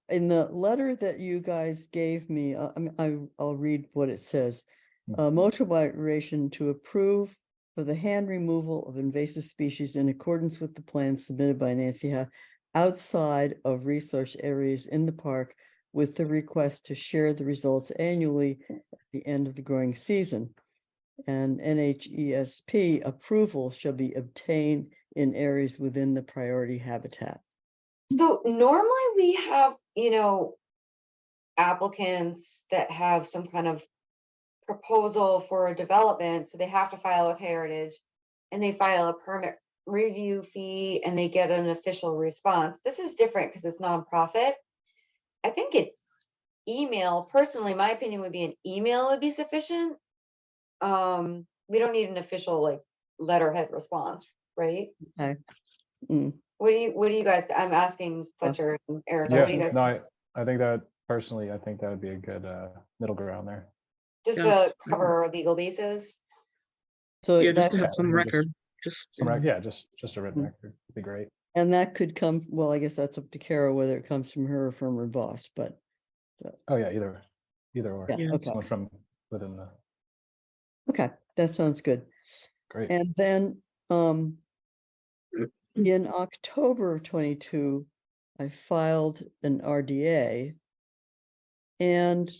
in the letter that you guys gave me, I'll read what it says. Motion moderation to approve for the hand removal of invasive species in accordance with the plan submitted by Nancy Howe outside of resource areas in the park, with the request to share the results annually at the end of the growing season. And NHESP approval shall be obtained in areas within the priority habitat. So normally we have, applicants that have some kind of proposal for a development, so they have to file with Heritage and they file a permit review fee and they get an official response. This is different because it's nonprofit. I think email, personally, my opinion would be an email would be sufficient. We don't need an official like letterhead response, right? Okay. What do you guys, I'm asking Fletcher and Erica, what do you Yeah, guys? no, I think that personally, I think that would be a good middle ground there. Just Yeah. to cover our legal bases. So Yeah, just that, to have some Yeah, record, just. Yeah, just a written record would be great. and that could come, well, I guess that's up to Kara whether it comes from her or from her boss, but Oh yeah, either or. yeah, Yeah. okay. Someone from within the, Okay, that sounds good. great. And then in October of 22, I filed an RDA, and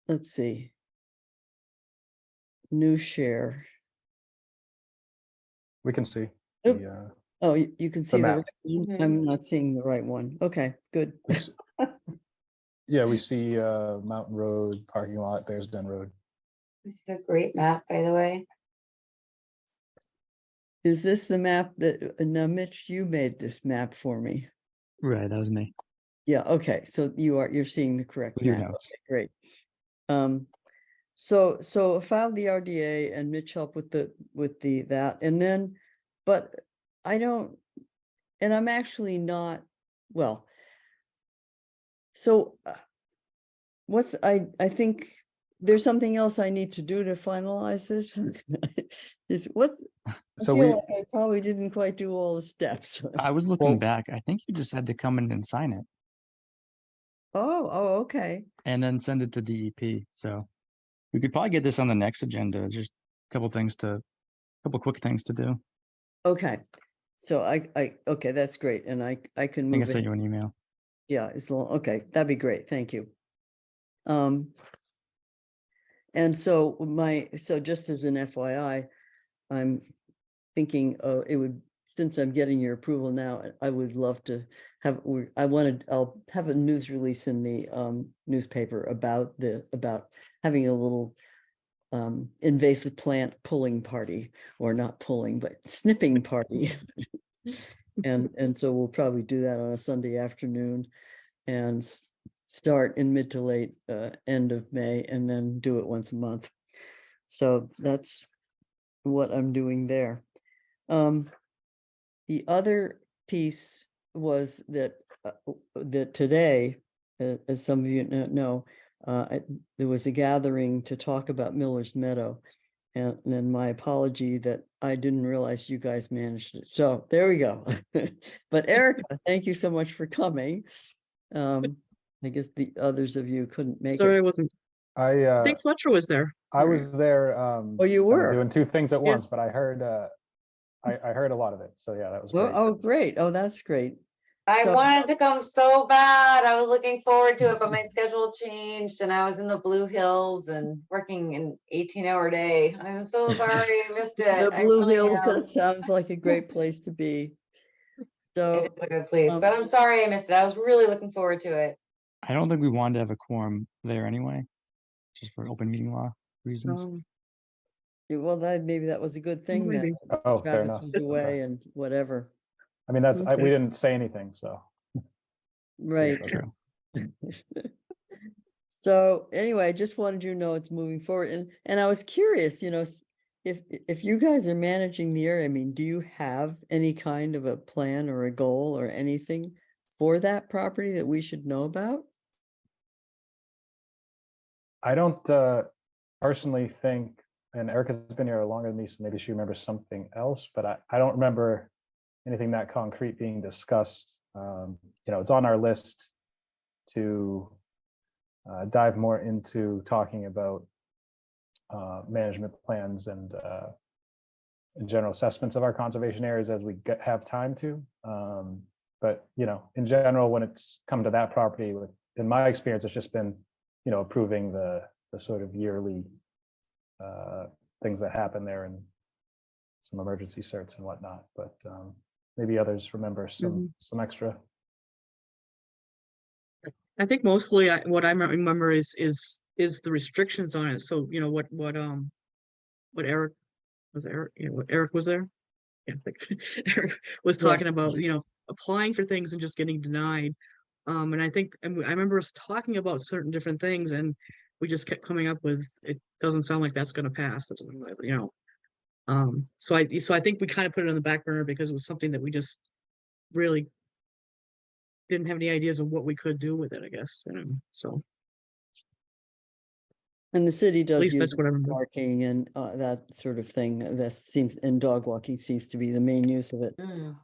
let's see, new share. We can see. Oop. The, Oh, you can see the map. right one? Mhm. I'm not seeing the right one. Okay, good. yeah, we see Mountain Road parking lot, Bears Den Road. This is a great map, by the way. Is this the map that, now Mitch, you made this map for me? Right, that was me. Yeah, okay, so you're seeing the correct With your map. notes. Okay, great. So I filed the RDA and Mitch helped with that, and then, but I don't, and I'm actually not, well. So I think there's something else I need to do to finalize this. Is what, I So feel we, like I probably didn't quite do all the steps. I was looking Well- back. I think you just had to come in and sign it Oh, okay. and then send it to DEP. So we could probably get this on the next agenda. Just a couple quick things to do. Okay. So okay, that's great. And I can I think I move sent it. you an email. Yeah, it's long. Okay, that'd be great. Thank you. And so just as an FYI, I'm thinking since I'm getting your approval now, I would love to have, I'll have a news release in the newspaper about having a little invasive plant pulling party, or not pulling, but snipping party. And so we'll probably do that on a Sunday afternoon and start in mid to late end of May, and then do it once a month. So that's what I'm doing there. The other piece was that today, as some of you know, there was a gathering to talk about Miller's Meadow. And then my apology that I didn't realize you guys managed it. So there we go. But Erica, thank you so much for coming. I guess the others of you couldn't make Sorry, I it. wasn't. I I think Fletcher was there. I was there Oh, you kinda were? doing two things at Yeah. once, but I heard I heard a lot of it. So yeah, that was Well, great. oh, great. Oh, that's great. I So- wanted to come so bad. I was looking forward to it, but my schedule changed and I was in the Blue Hills and working an 18-hour day. I'm so sorry I missed it. The I Blue really Hills, am. that sounds like a great place to be. It So, is a good place, um, but I'm sorry I missed it. I was really looking forward to it. I don't think we wanted to have a quorum there anyway, just for open meeting law reasons. well, maybe that was a good thing then. Maybe. Oh, fair Travis enough. was away and whatever. I mean, we Okay. didn't say anything, so. Right. It's okay. So anyway, I just wanted you to know it's moving forward. And I was curious, if you guys are managing the area, I mean, do you have any kind of a plan or a goal or anything for that property that we should know about? I don't personally think, and Erica's been here longer than me, so maybe she remembers something else, but I don't remember anything that concrete being discussed. It's on our list to dive more into talking about management plans and general assessments of our conservation areas as we have time to. But in general, when it's come to that property, in my experience, it's just been approving the sort of yearly things that happen there and some emergency certs and whatnot. But maybe others remember some extra. I think mostly what I remember is the restrictions on it. So what Eric was what Eric was there. Yeah, I think Eric was Yeah. talking about applying for things and just getting denied. And I remember us talking about certain different things, and we just kept coming up with it doesn't sound like that's going to pass. It doesn't, So I think we kind of put it on the back burner because it was something that we just really didn't have any ideas of what we could do with it, I guess. So And the city at does least use that's what I remember. parking and that sort of thing. That seems, and dog walking seems to be the main use of it. Mm.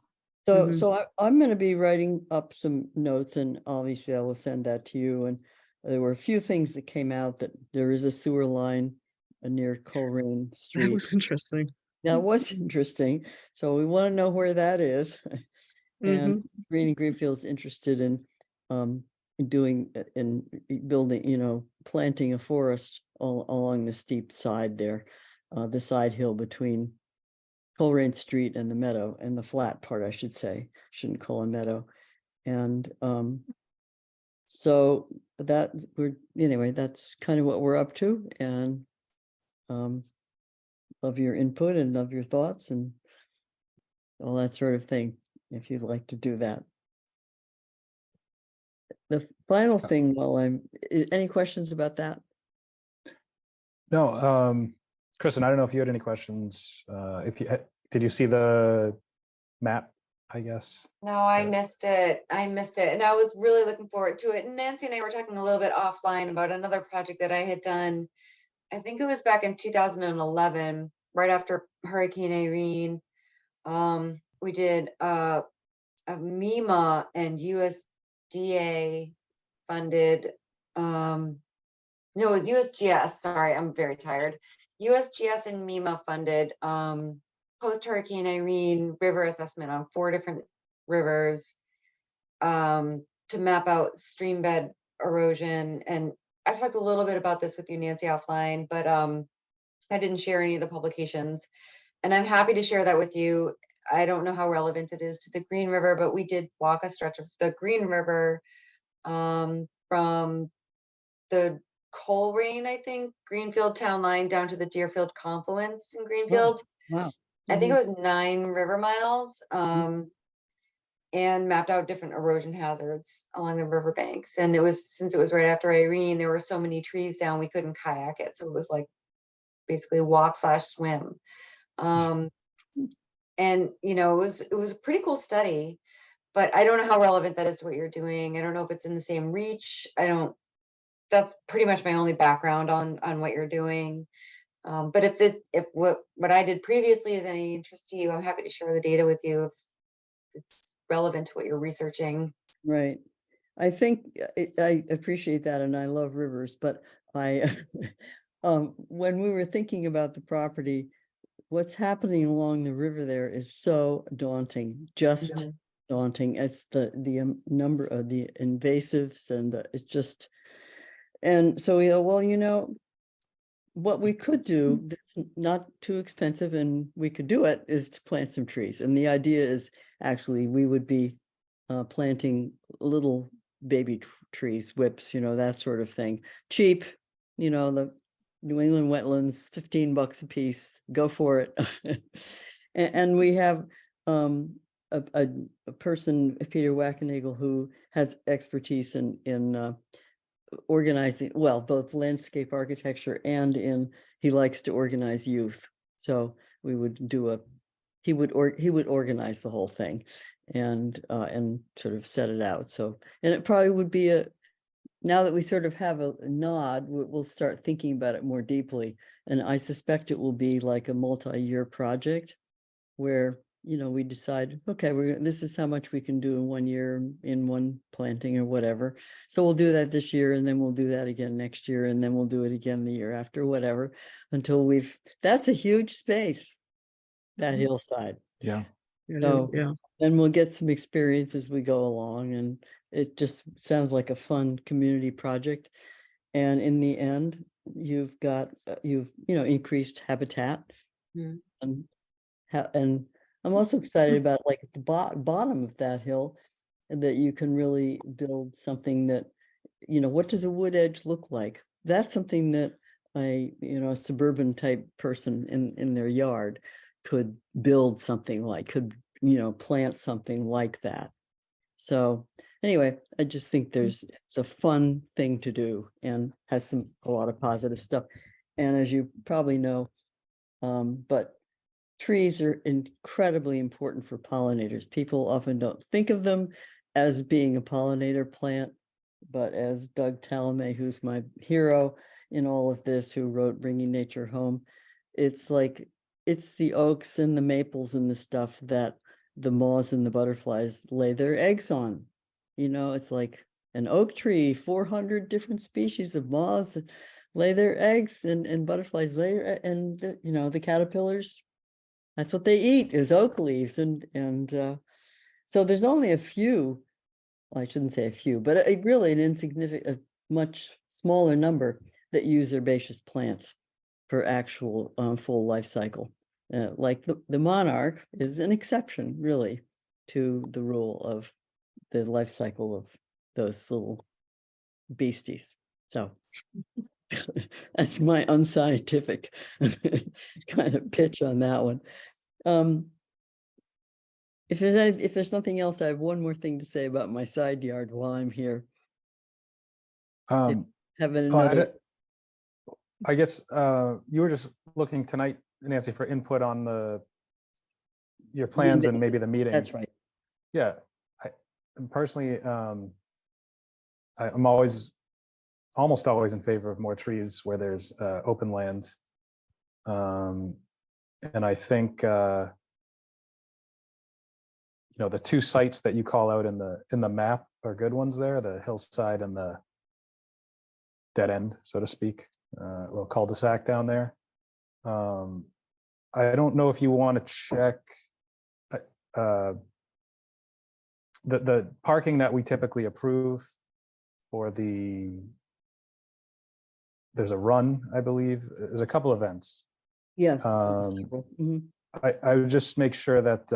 So I'm going to be writing up some notes, and obviously I will send that to you. And there were a few things that came out that there is a sewer line near Coleraine That Street. was interesting. That was interesting. So we want to know where that is. And Greenfield is interested in building, planting a forest along the steep side there, the side hill between Coleraine Street and the meadow, and the flat part, I should say, shouldn't call a meadow. And so that's kind of what we're up to, and love your input and love your thoughts and all that sort of thing, if you'd like to do that. The final thing, any questions about that? No, Kristen, I don't know if you had any questions. Did you see the map, I guess? No, I Yeah. missed it. And I was really looking forward to it. And Nancy and I were talking a little bit offline about another project that I had done. I think it was back in 2011, right after Hurricane Irene. We did a MEMA and USDA funded, no, it was USGS, sorry, I'm very tired. USGS and MEMA funded post-Hurricane Irene river assessment on 4 different rivers to map out stream bed erosion. And I talked a little bit about this with you, Nancy, offline, but I didn't share any of the publications. And I'm happy to share that with you. I don't know how relevant it is to the Green River, but we did walk a stretch of the Green River from the Coleraine, I think, Greenfield town line down to the Deerfield confluence in Greenfield. Wow. I think it was 9 river miles, and mapped out different erosion hazards along the riverbanks. And since it was right after Irene, there were so many trees down, we couldn't kayak it. So it was like basically walk/swim. And it was a pretty cool study, but I don't know how relevant that is to what you're doing. I don't know if it's in the same reach. I don't that's pretty much my only background on what you're doing. But if what I did previously is any interest to you, I'm happy to share the data with you if it's relevant to what you're researching. Right. I think I appreciate that, and I love rivers, but I, when we were thinking about the property, what's happening along the river there is so daunting, just Mhm. daunting. It's the number of the invasives, and it's just, and so well, what we could do that's not too expensive, and we could do it, is to plant some trees. And the idea is actually we would be planting little baby trees, whips, that sort of thing. Cheap, the New England wetlands, $15 a piece, go for it. And we have a person, Peter Wackenagel, who has expertise in organizing, well, both landscape architecture and he likes to organize youth. So we would do he would organize the whole thing and sort of set it out. So, and it probably would be now that we sort of have a nod, we'll start thinking about it more deeply. And I suspect it will be like a multi-year project where, we decide, okay, this is how much we can do in 1 year in one planting or whatever. So we'll do that this year, and then we'll do that again next year, and then we'll do it again the year after, whatever, until that's a huge space, that Mhm. hillside. Yeah. It is, So yeah. then we'll get some experience as we go along, and it just sounds like a fun community project. And in the end, you've got, increased habitat. Mhm. And I'm also excited about, like, at the bottom of that hill, that you can really build something that, what does a wood edge look like? That's something that a suburban type person in their yard could build something like, could, plant something like that. So anyway, I just think it's a fun thing to do and has a lot of positive stuff. And as you probably know, but trees are incredibly important for pollinators. People often don't think of them as being a pollinator plant, but as Doug Talmay, who's my hero in all of this, who wrote Bringing Nature Home, it's like, it's the oaks and the maples and the stuff that the moths and the butterflies lay their eggs on. It's like an oak tree, 400 different species of moths lay their eggs, and butterflies lay, and the caterpillars, that's what they eat, is oak leaves. And so there's only a few, well, I shouldn't say a few, but really an insignificant, a much smaller number that use herbaceous plants for actual full life cycle. Like the monarch is an exception, really, to the rule of the life cycle of those little beasties. So that's my unscientific kind of pitch on that one. If there's nothing else, I have one more thing to say about my side yard while I'm here. Oh, I guess you were just looking tonight, Nancy, for input on your plans and maybe the meeting. That's right. Yeah, I personally, I'm almost always in favor of more trees where there's open land. And I think the two sites that you call out in the map are good ones there, the hillside and the dead end, so to speak, little cul-de-sac down there. I don't know if you want to check the parking that we typically approve for there's a run, I believe. There's a couple events. Yes. I would just make sure that,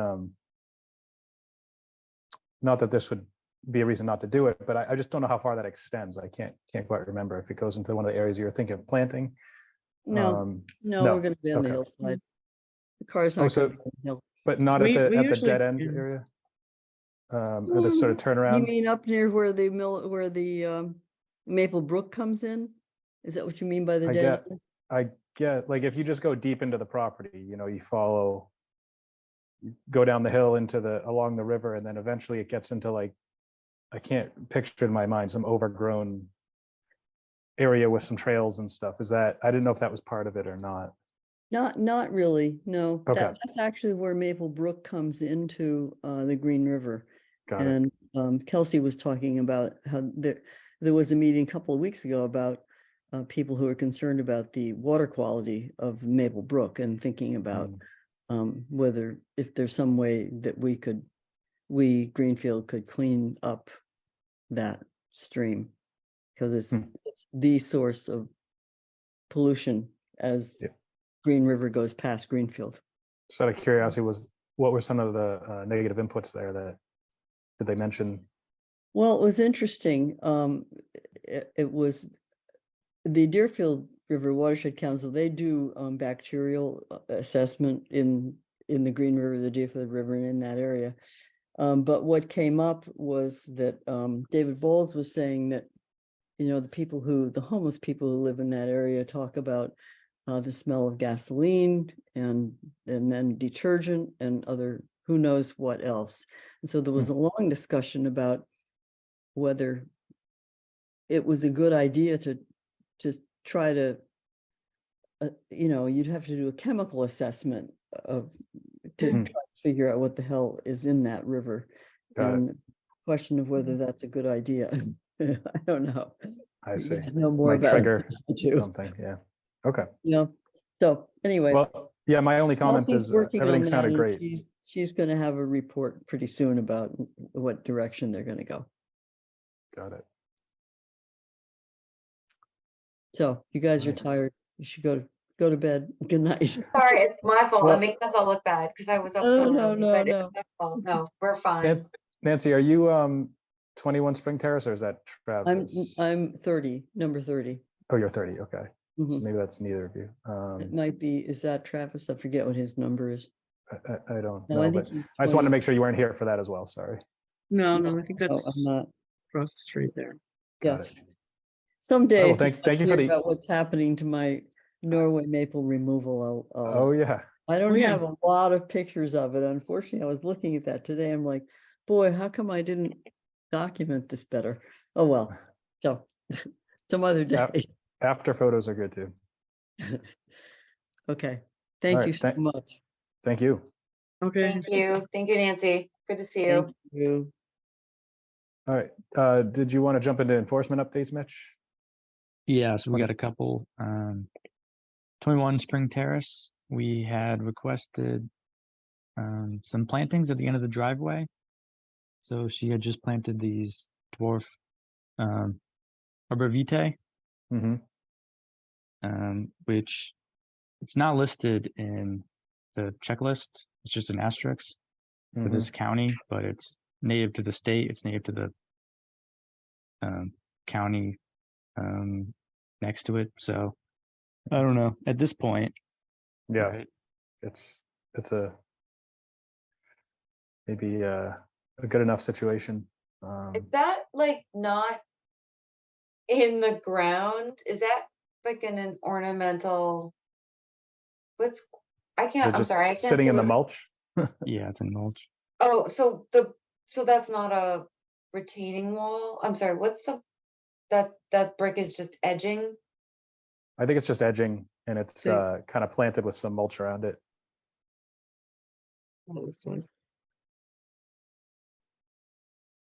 not that this would be a reason not to do it, but I just don't know how far that extends. I can't quite remember if it goes into one of the areas you were thinking of planting. No, No. we're going to be on the Okay. hillside. The car's Oh, not so, going to be on the hill. but not We at the usually- dead end yeah. area? Or the sort of You turnaround? mean up near where the Maple Brook comes in? Is that what you mean by the dead end? I get, like, if you just go deep into the property, you go down the hill along the river, and then eventually it gets into, like, I can't picture in my mind some overgrown area with some trails and stuff. Is that, I didn't know if that was part of it or not. Not really, no. Okay. That's actually where Maple Brook comes into the Green River. Got it. And Kelsey was talking about how there was a meeting a couple of weeks ago about people who are concerned about the water quality of Maple Brook and thinking about whether, if there's some way that we Greenfield could clean up that stream, because it's the source of pollution as Yeah. Green River goes past Greenfield. So out of curiosity, what were some of the negative inputs there that, did they mention? Well, it was interesting. It was the Deerfield River Watershed Council. They do bacterial assessment in the Green River, the Deerfield River, and in that area. But what came up was that David Bowles was saying that, you know, the homeless people who live in that area talk about the smell of gasoline and then detergent and other, who knows what else. And so there was a long discussion about whether it was a good idea to try to, you know, you'd have to do a chemical assessment to try to figure out what the hell is in that river. And question of whether that's a good idea. I don't know. I see. Know more Might about trigger it. something. Yeah. Okay. You know, so anyway. Well, yeah, my only comment Kelsey's is working on everything that, sounded and great. She's going to have a report pretty soon about what direction they're going to go. Got it. So you guys are Right. tired. You should go to bed. Good night. Sorry, it's my fault. Well- I'm making us all look bad because I was up No, so no, early, no, but no. it's my fault. No, we're fine. Nancy, are you 21 Spring Terrace, or is that Travis? I'm 30, number 30. Oh, you're 30. Okay. So Mhm. maybe that's neither of you. It might be, is that Travis? I forget what his number is. I don't No, know, I but think he's I just wanted to 20. make sure you weren't here for that as well. Sorry. No, No, I think no, that's I'm not. across the street there. Got Yes. it. Someday, well, if thank you for hear the. about what's happening to my Norway maple removal, Oh yeah. I don't yeah. have a lot of pictures of it. Unfortunately, I was looking at that today. I'm like, boy, how come I didn't document this better? Oh, well, so some other day. After photos are good too. Okay, thank right, you so much. Thank you. Okay. Thank you. Thank you, Nancy. Good to see you. Thank you. All right. Did you want to jump into enforcement updates, Mitch? Yeah, so we got a couple. 21 Spring Terrace, we had requested some plantings at the end of the driveway. So she had just planted these dwarf arborvitae, which it's not listed in the checklist. It's just an asterisk for this county, but it's native to the state. It's native to the county next to it. So I don't know at this point. Yeah, right? it's a maybe a good enough situation. Is that like not in the ground? Is that like an ornamental? I can't, I'm sorry, I can't sitting see in the what mulch. Yeah, it's in mulch. Oh, so that's not a retaining wall? I'm sorry, what's that brick is just edging? I think it's just edging, and it's Okay. kind of planted with some mulch around it. Oh, it's like-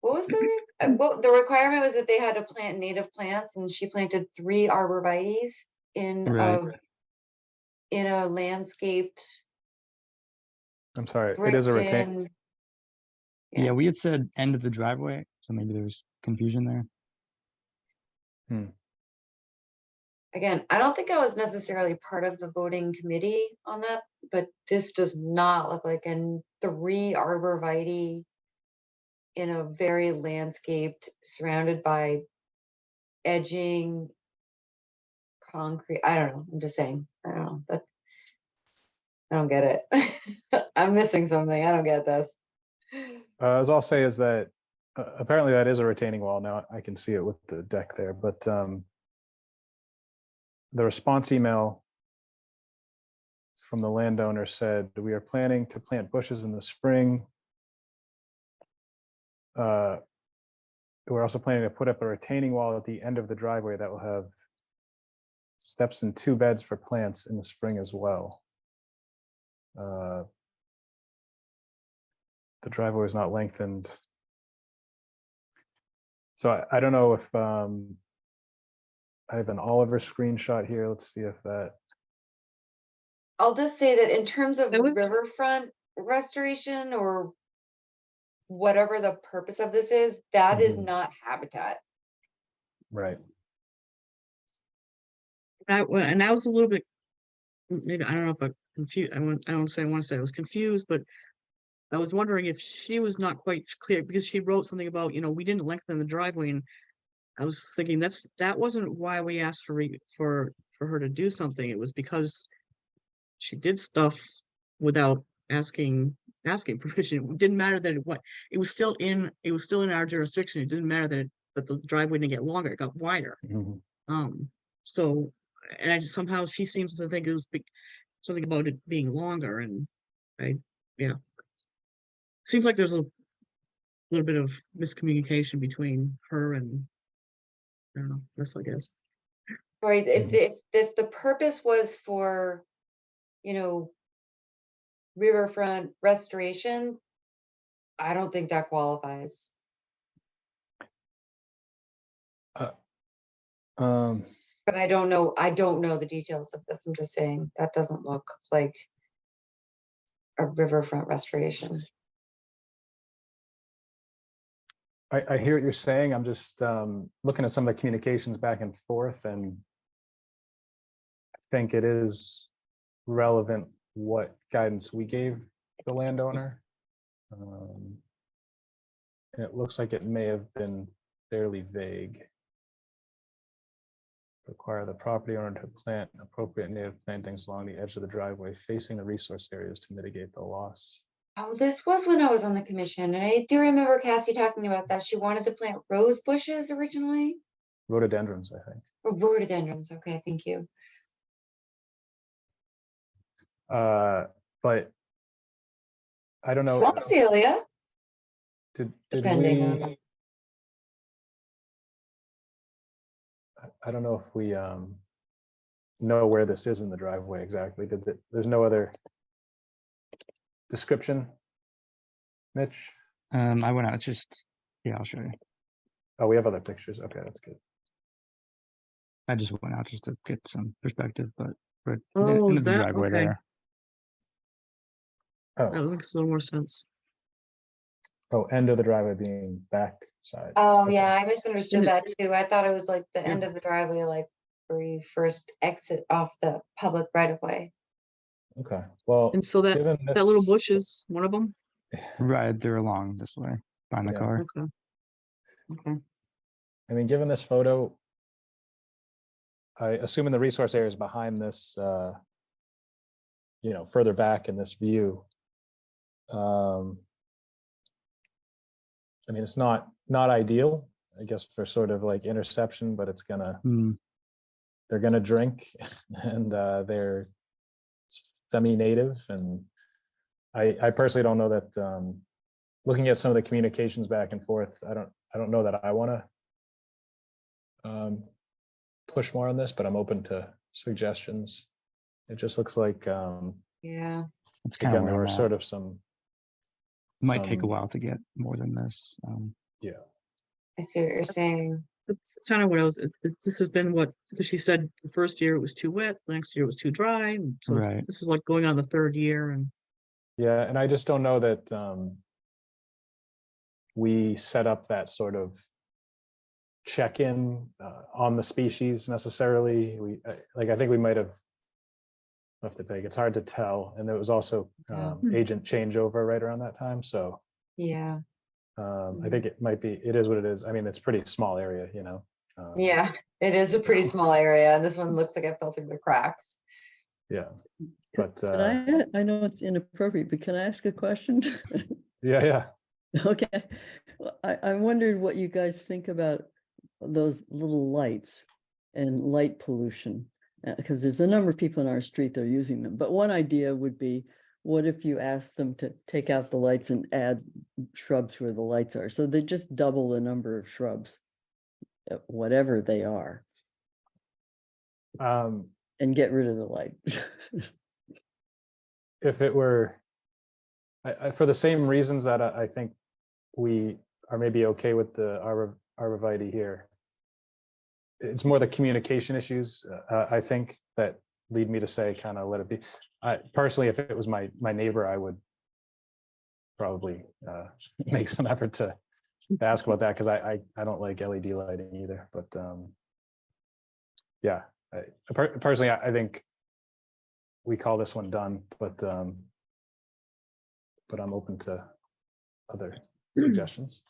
What was the requirement was that they had to plant native plants, and she planted 3 arborvitaes in Right. a landscaped I'm sorry, it bricked is a retain. in. Yeah, we had said end of the driveway, so maybe there was confusion there. Again, I don't think I was necessarily part of the voting committee on that, but this does not look like 3 arborvitae in a very landscaped, surrounded by edging concrete. I don't know. I'm just saying. I don't know. I don't get it. I'm missing something. I don't get this. As I'll say is that apparently that is a retaining wall. Now I can see it with the deck there, but the response email from the landowner said, we are planning to plant bushes in the spring. We're also planning to put up a retaining wall at the end of the driveway that will have steps and 2 beds for plants in the spring as well. The driveway is not lengthened. So I don't know if I have an Oliver screenshot here. Let's see if that. I'll just say that in terms of That was- riverfront restoration or whatever the purpose of this is, that is Mhm. not habitat. Right. And I was a little bit, maybe, I don't know if I'm confused, I want to say I was confused, but I was wondering if she was not quite clear, because she wrote something about, we didn't lengthen the driveway, and I was thinking that wasn't why we asked for her to do something. It was because she did stuff without asking permission. It didn't matter that it was still in our jurisdiction. It didn't matter that the driveway didn't get longer, it got wider. Mhm. So, and I just somehow she seems to think it was something about it being longer, and seems like there's a little bit of miscommunication between her and, I don't know, this, I guess. Right, Mhm. if the purpose was for, riverfront restoration, I don't think that qualifies. Um, But I don't know the details of this. I'm just saying that doesn't look like a riverfront restoration. I hear what you're saying. I'm just looking at some of the communications back and forth, and I think it is relevant what guidance we gave the landowner. And it looks like it may have been fairly vague. Require the property owner to plant appropriate native plantings along the edge of the driveway facing the resource areas to mitigate the loss. Oh, this was when I was on the commission, and I do remember Cassie talking about that. She wanted to plant rose bushes originally. Rhododendrons, I think. Or rhododendrons. Okay, thank you. But I don't know. Swapsilia, Did depending we? on. I don't know if we know where this is in the driveway exactly. There's no other description, Mitch? I went out, it's just, yeah, I'll show you. Oh, we have other pictures. Okay, that's good. I just went out just to get some perspective, but Oh, end is of the that driveway okay? there. That Oh, makes a little more sense. end of the driveway being back side. Oh, Okay. yeah, I misunderstood And that too. I thought it was like the Yeah. end of the driveway, like where you first exit off the public right of way. Okay. Well, And so that given that little this- bush is one of them? Right, they're along this way, behind the Yeah. car. Okay. Okay. I mean, given this photo, I assuming the resource area is behind this, further back in this view. I mean, it's not ideal, I guess, for sort of like interception, but it's Hmm. they're gonna drink, and they're semi-native, and I personally don't know that. Looking at some of the communications back and forth, I don't know that I want to push more on this, but I'm open to suggestions. It just looks like Yeah. That's kind of again, where there I'm were at. sort of some. Might take a some- while to get more than this. Yeah. I see what you're saying. That's kind of what I was, this has been what, because she said the first year it was too wet, the next year it was too dry. And so Right. this is like going on the third year, and Yeah, and I just don't know that we set up that sort of check-in on the species necessarily. I think we might have left it vague. It's hard to tell, and there was also Yeah. agent changeover right around that time. So Yeah. I think it is what it is. I mean, it's a pretty small area, Yeah, it is a pretty small area, and this one looks like it fell through the cracks. Yeah, Could but I know it's inappropriate, but can I ask a question? yeah. Okay. Well, I wondered what you guys think about those little lights and light pollution, because there's a number of people in our street that are using them. But one idea would be, what if you ask them to take out the lights and add shrubs where the lights are? So they just double the number of shrubs, whatever they are. and get rid of the light. If it were, for the same reasons that I think we are maybe okay with the arborvitae here. It's more the communication issues, I think, that lead me to say kind of let it be. Personally, if it was my neighbor, I would probably make some effort to ask about that, because I don't like LED lighting either. But yeah, personally, I think we call this one done, but I'm open to other suggestions.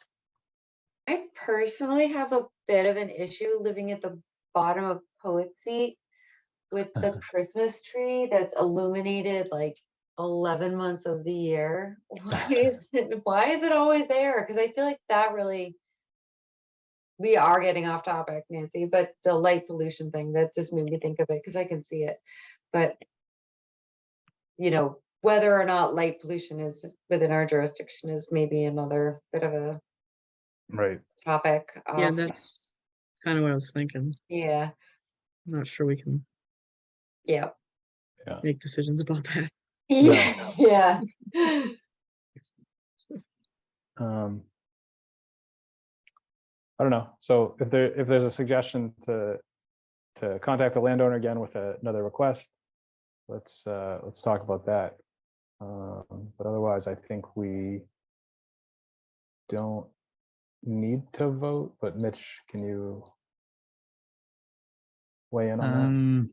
I personally have a bit of an issue living at the bottom of Poet Seat with the Christmas tree that's illuminated like 11 months of the year. Why is it always there? Because I feel like that really, we are getting off topic, Nancy, but the light pollution thing, that just made me think of it because I can see it. But you know, whether or not light pollution is just within our jurisdiction is maybe another bit of a Right. topic. Yeah, that's kind of what I was thinking. Yeah. I'm not sure we can Yeah. make decisions about that. Yeah. Yeah. I don't know. So if there's a suggestion to contact the landowner again with another request, let's talk about that. But otherwise, I think we don't need to vote. But Mitch, can you weigh in on that?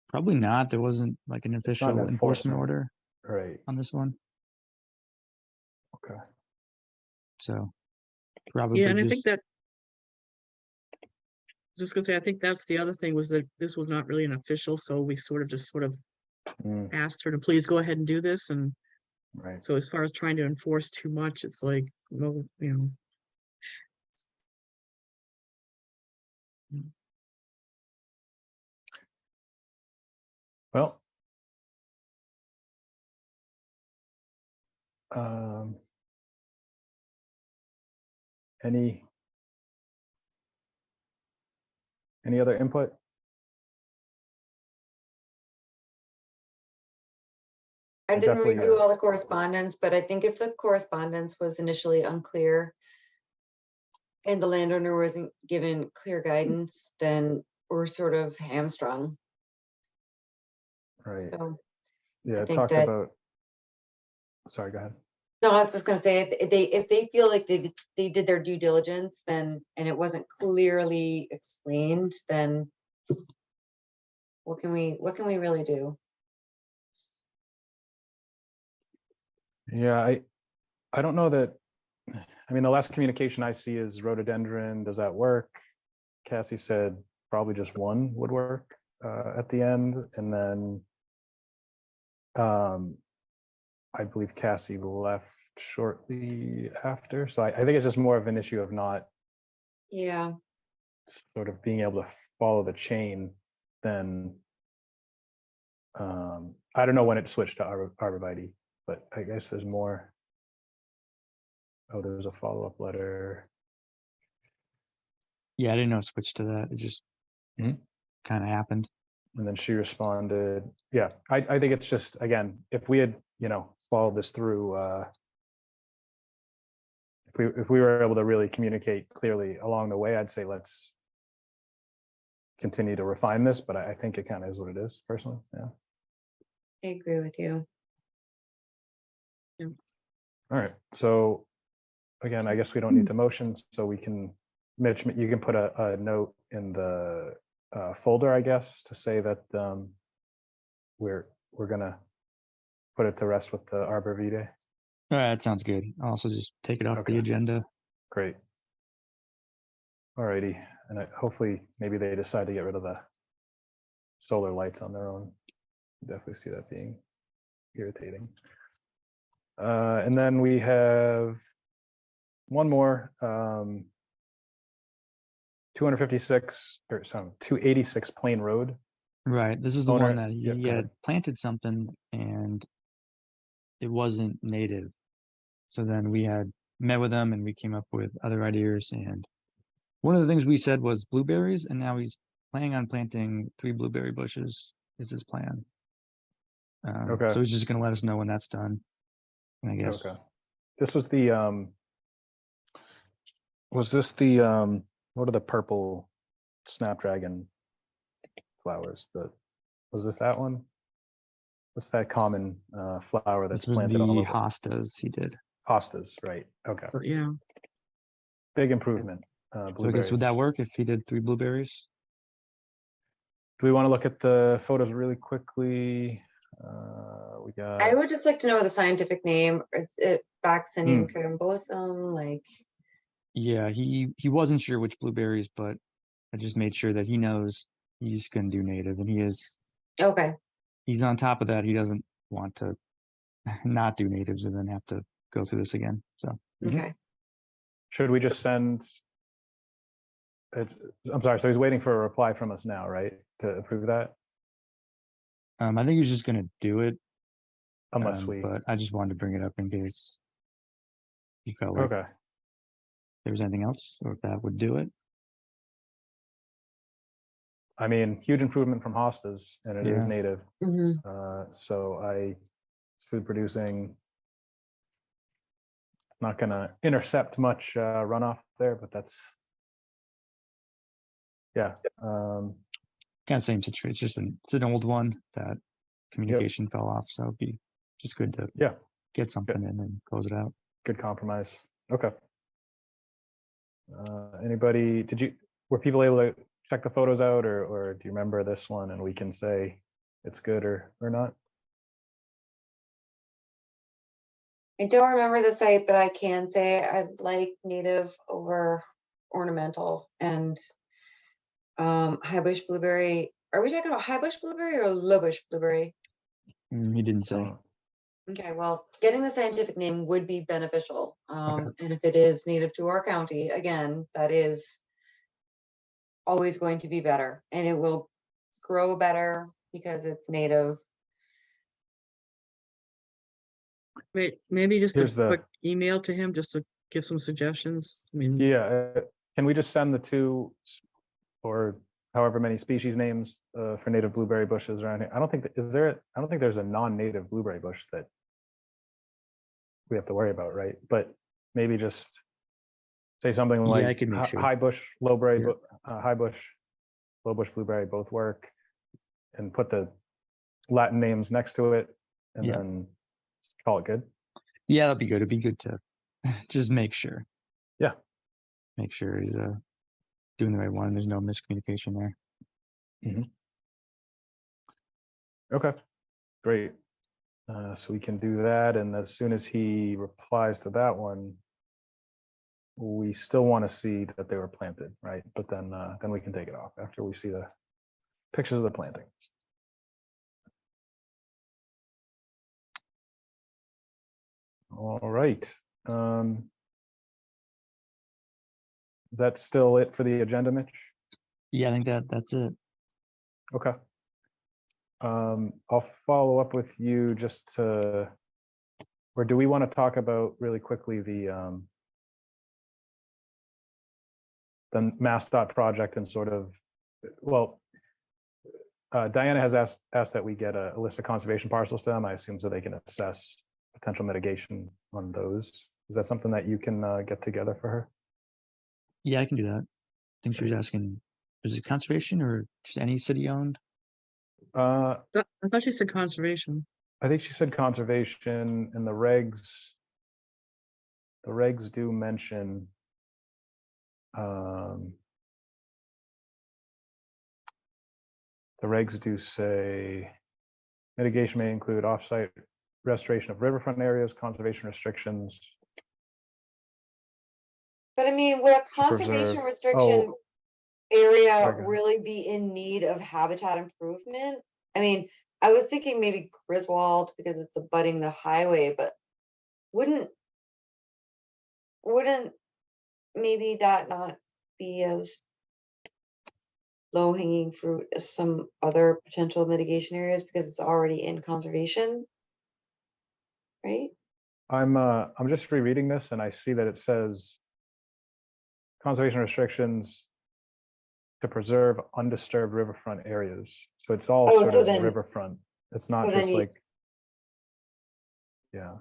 Probably not. There wasn't like an It's not official an enforcement order Right. on this one. Okay. So probably Yeah, and I think just that, just gonna say, I think that's the other thing, was that this was not really an official, so we sort of Mm, asked her to please go ahead and do this. And right. so as far as trying to enforce too much, it's like, well, you know. Well, any other input? I didn't Definitely, review all the correspondence, but I think if the correspondence was initially unclear and the landowner wasn't given clear guidance, then we're sort of hamstrung. Right. So Yeah, I it think talked that, about. Sorry, go ahead. no, I was just gonna say, if they feel like they did their due diligence, then, and it wasn't clearly explained, then what can we really do? Yeah, I don't know that. I mean, the last communication I see is rhododendron. Does that work? Cassie said probably just one would work at the end, and then I believe Cassie left shortly after. So I think it's just more of an issue of not Yeah. sort of being able to follow the chain than I don't know when it switched to arborvitae, but I guess there's more. Oh, there's a follow-up letter. yeah, I didn't know it switched to that. It just Mhm. kind of happened. And then she responded. Yeah, I think it's just, again, if we had, followed this through, if we were able to really communicate clearly along the way, I'd say let's continue to refine this, but I think it kind of is what it is personally. Yeah. I agree with you. All right. So again, I guess we don't need the motion, so we can, Mitch, you can put a note in the folder, I guess, to say that we're gonna put it to rest with the arborvitae. All right, that sounds good. I'll also just take it off Okay. the agenda. Great. All righty, and hopefully maybe they decide to get rid of the solar lights on their own. Definitely see that being irritating. And then we have one more, 256 or 286 Plain Road. Right. This is the Owner- one that yeah, he go had ahead. planted something and it wasn't native. So then we had met with him and we came up with other ideas. And one of the things we said was blueberries, and now he's planning on planting 3 blueberry bushes is his plan. Okay. So he's just gonna let us know when that's done. And I guess Okay. This was the, was this the, what are the purple snapdragon flowers? Was this that one? What's that common flower that's this was planted all the over? hostas he did. Hostas, right? Okay. So, yeah, Big improvement. So I guess Blueberries. would that work if he did 3 blueberries? Do we want to look at the photos really quickly? We got. I would just like to know the scientific name. Is it Vaccinium cambosum? Like, Yeah, he wasn't sure which blueberries, but I just made sure that he knows he's gonna do native, and okay, he's on top of that. He doesn't want to not do natives and then have to go through this again. So okay. Should we just send? I'm sorry. So he's waiting for a reply from us now, right? To approve that, I think he was just gonna do it, unless we. but I just wanted to bring it up in case you felt like Okay. there was anything else, or if that would do it. I mean, huge improvement from hostas, and it is Yeah. native. Mhm. So it's food producing. Not going to intercept much runoff there, but that's. Yeah. Kind of same situation. It's an old one that communication fell off, so it'd be just good to Yeah. get something in and close it out. Good compromise. Okay. Anybody? Were people able to check the photos out, or do you remember this one and we can say it's good or not? I don't remember the site, but I can say I like native over ornamental and high bush blueberry. Are we talking about high bush blueberry or low bush blueberry? He didn't say. Uh, Okay, well, getting the scientific name would be beneficial. And if it is native to our county, again, that is always going to be better, and it will grow better because it's native. maybe just a Here's the- quick email to him, just to give some suggestions. I mean, Yeah. Can we just send the 2 or however many species names for native blueberry bushes around here? I don't think I don't think there's a non-native blueberry bush that we have to worry about, right? But maybe just say something Yeah, I like can make sure. high bush, low berry, Yeah. high bush, low bush blueberry both work, and put the Latin names next to it, and Yeah. then call it good. Yeah, that'd be good. It'd be good to just make sure. Yeah. Make sure he's doing the right one. There's no miscommunication there. Okay, great. So we can do that, and as soon as he replies to that one, we still want to see that they were planted, right? But then we can take it off after we see the pictures of the planting. All right. That's still it for the agenda, Mitch? Yeah, I think that's it. Okay. I'll follow up with you just to, or do we want to talk about really quickly the MassDOT project and sort of, well, Diana has asked that we get a list of conservation parcels to them, I assume, so they can assess potential mitigation on those. Is that something that you can get together for her? Yeah, I can do that. I think she was asking, is it conservation or just any city owned? I I thought you said conservation. think she said conservation, and the regs do mention the regs do say mitigation may include offsite restoration of riverfront areas, conservation restrictions. But I mean, would a preserve- conservation restriction oh, area sorry, go ahead. really be in need of habitat improvement? I mean, I was thinking maybe Griswold because it's abutting the highway, but wouldn't maybe that not be as low hanging fruit as some other potential mitigation areas because it's already in conservation, right? I'm just rereading this and I see that it says conservation restrictions to preserve undisturbed riverfront areas. So it's all Oh, sort so of then- riverfront. It's not so then just you- like, yeah.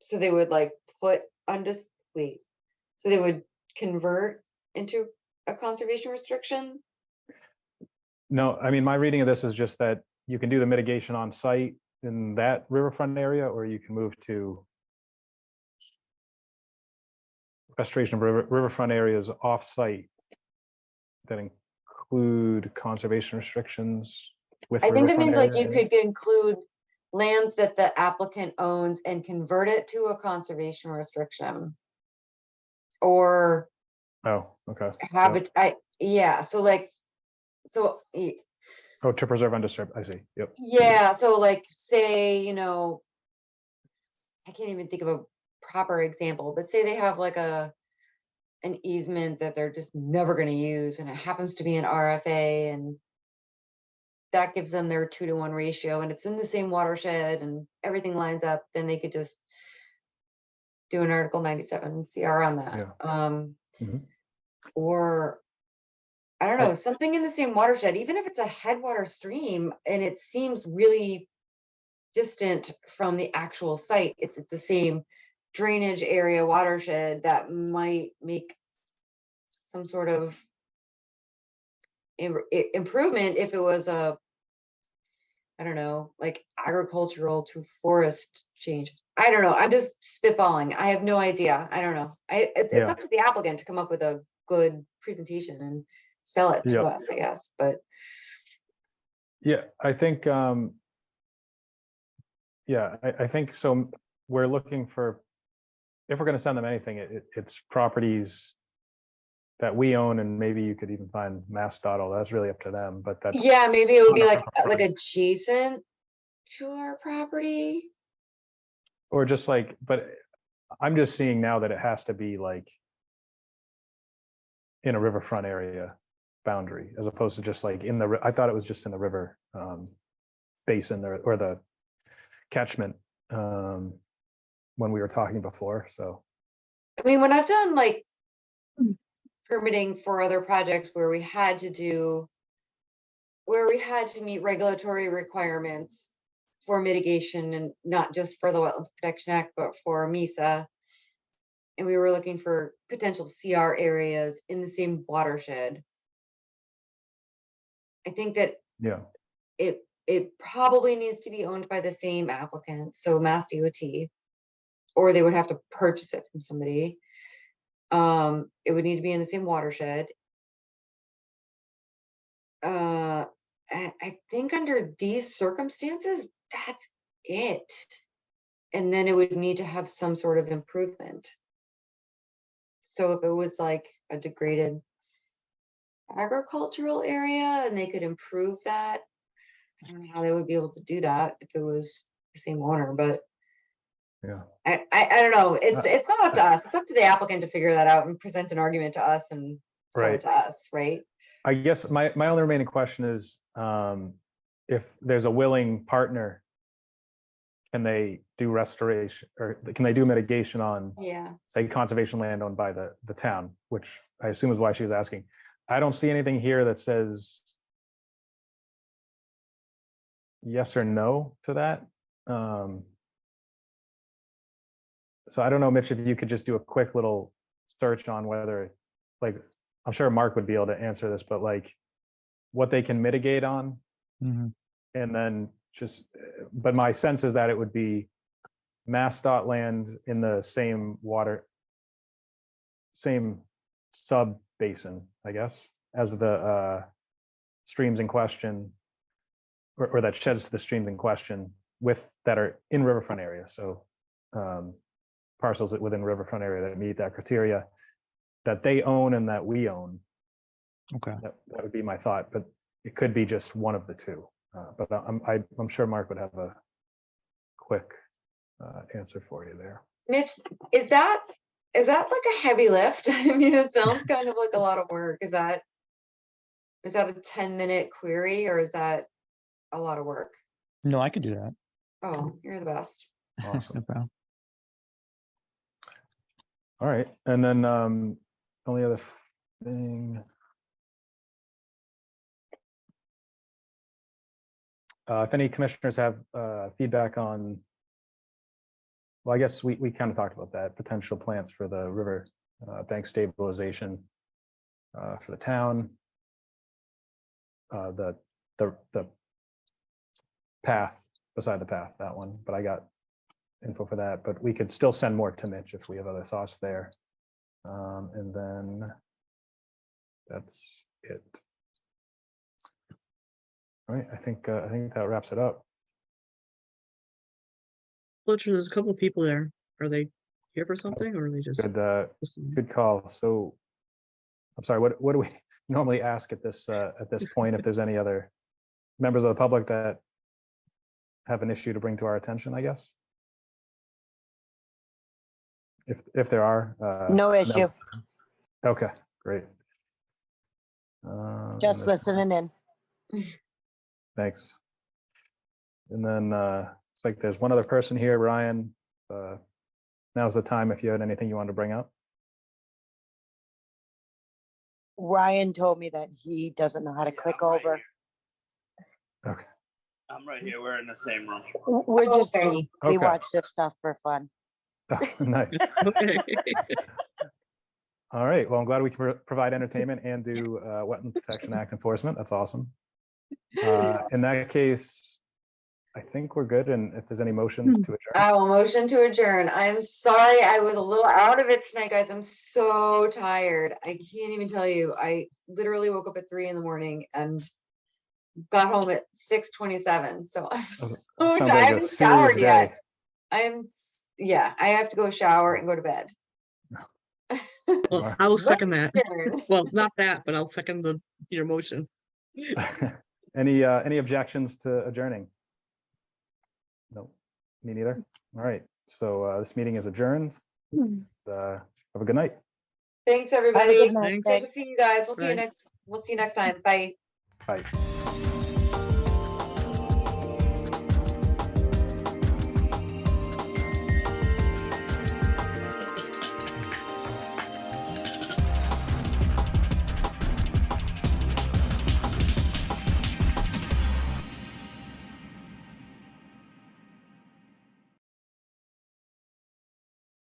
So they would like put wait, so they would convert into a conservation restriction? No, I mean, my reading of this is just that you can do the mitigation on site in that riverfront area, or you can move to restoration of riverfront areas off-site that include conservation restrictions with. I think that riverfront means like you area. could include lands that the applicant owns and convert it to a conservation restriction. Or Oh, okay. yeah, so like, so Oh, to preserve undisturbed, I see, yep. yeah, so like, say, I can't even think of a proper example, but say they have like an easement that they're just never gonna use, and it happens to be an RFA, and that gives them their 2-to-1 ratio, and it's in the same watershed, and everything lines up, then they could just do an Article 97 CR on that. Yeah. Mhm. Or I don't know, something in the same watershed, even if it's a headwater stream and it seems really distant from the actual site, it's at the same drainage area watershed, that might make some sort of improvement if it was a, I don't know, like agricultural to forest change. I don't know. I'm just spitballing. I have no idea. I don't know. It's Yeah. up to the applicant to come up with a good presentation and sell it to Yep. us, I guess. But Yeah, I think, yeah, I think so. We're looking for, if we're going to send them anything, it's properties that we own, and maybe you could even find MassDOT, although that's really up to them, but that's. yeah, maybe it would be on our like property. adjacent to our property. Or just like, but I'm just seeing now that it has to be like in a riverfront area boundary, as opposed to just like in the, I thought it was just in the river basin or the catchment when we were talking before, so. I mean, when I've done like permitting for other projects where we had to meet regulatory requirements for mitigation, and not just for the Wetlands Protection Act, but for MESA. And we were looking for potential CR areas in the same watershed. I think that Yeah, it probably needs to be owned by the same applicant, so Mass DOT, or they would have to purchase it from somebody. It would need to be in the same watershed. I think under these circumstances, that's it. And then it would need to have some sort of improvement. So if it was like a degraded agricultural area and they could improve that, I don't know how they would be able to do that if it was the same owner, but yeah. I don't know. It's not up to us. It's up to the applicant to figure that out and present an argument to us and sell Right. it to us, right? I guess my only remaining question is, if there's a willing partner, can they do restoration, or can they do mitigation on, Yeah. say, conservation land owned by the town, which I assume is why she was asking. I don't see anything here that says yes or no to that. So I don't know, Mitch, if you could just do a quick little search on whether, like, I'm sure Mark would be able to answer this, but like what they can mitigate on, Mhm. and then just, but my sense is that it would be MassDOT land in the same water, same sub basin, I guess, as the streams in question, or that sheds to the streams in question with, that are in riverfront area. So parcels that within riverfront area that meet that criteria, that they own and that we own. Okay. That would be my thought, but it could be just one of the two. But I'm sure Mark would have a quick answer for you there. Mitch, is that like a heavy lift? I mean, it sounds kind of like a lot of work. Is that a 10-minute query, or is that a lot of work? No, I could do that. Oh, you're the best. Awesome. No problem. All right, and then only other thing. If any commissioners have feedback on, well, I guess we kind of talked about that, potential plans for the river bank stabilization for the town. The path, beside the path, that one, but I got info for that, but we could still send more to Mitch if we have other thoughts there. And then that's it. All right, I think that wraps it up. Fletcher, there's a couple of people there. Are they here for something or are they just? Good, good call. So, I'm sorry. What do we normally ask at this point? If there's any other members of the public that have an issue to bring to our attention, I guess. If there are. No issue. Okay, great. Just listening in. Thanks. And then it's like there's one other person here, Ryan. Now's the time if you had anything you wanted to bring up. Ryan told me that he doesn't know how to click over. Okay. I'm right here. We're in the same room. We're just, Okay. we Okay. watch this stuff for fun. Nice. Okay. All right. Well, I'm glad we can provide entertainment and do Wetland Protection Act enforcement. That's awesome. In that case, I think we're good. And if there's any motions to adjourn. I will motion to adjourn. I'm sorry I was a little out of it tonight, guys. I'm so tired. I can't even tell you. I literally woke up at 3 a.m. and got home at 6:27. So I'm so Sounds tired. like I a haven't serious showered yet. day. Yeah, I have to go shower and go to bed. Well, I will second that. Adjourn. Well, not that, but I'll second your motion. Any objections to adjourning? No, me neither. All right. So this meeting is adjourned. Have a good night. Thanks, Have a everybody. good night. Thanks. Good to see you guys. We'll see you Bye. next time. Bye. Bye.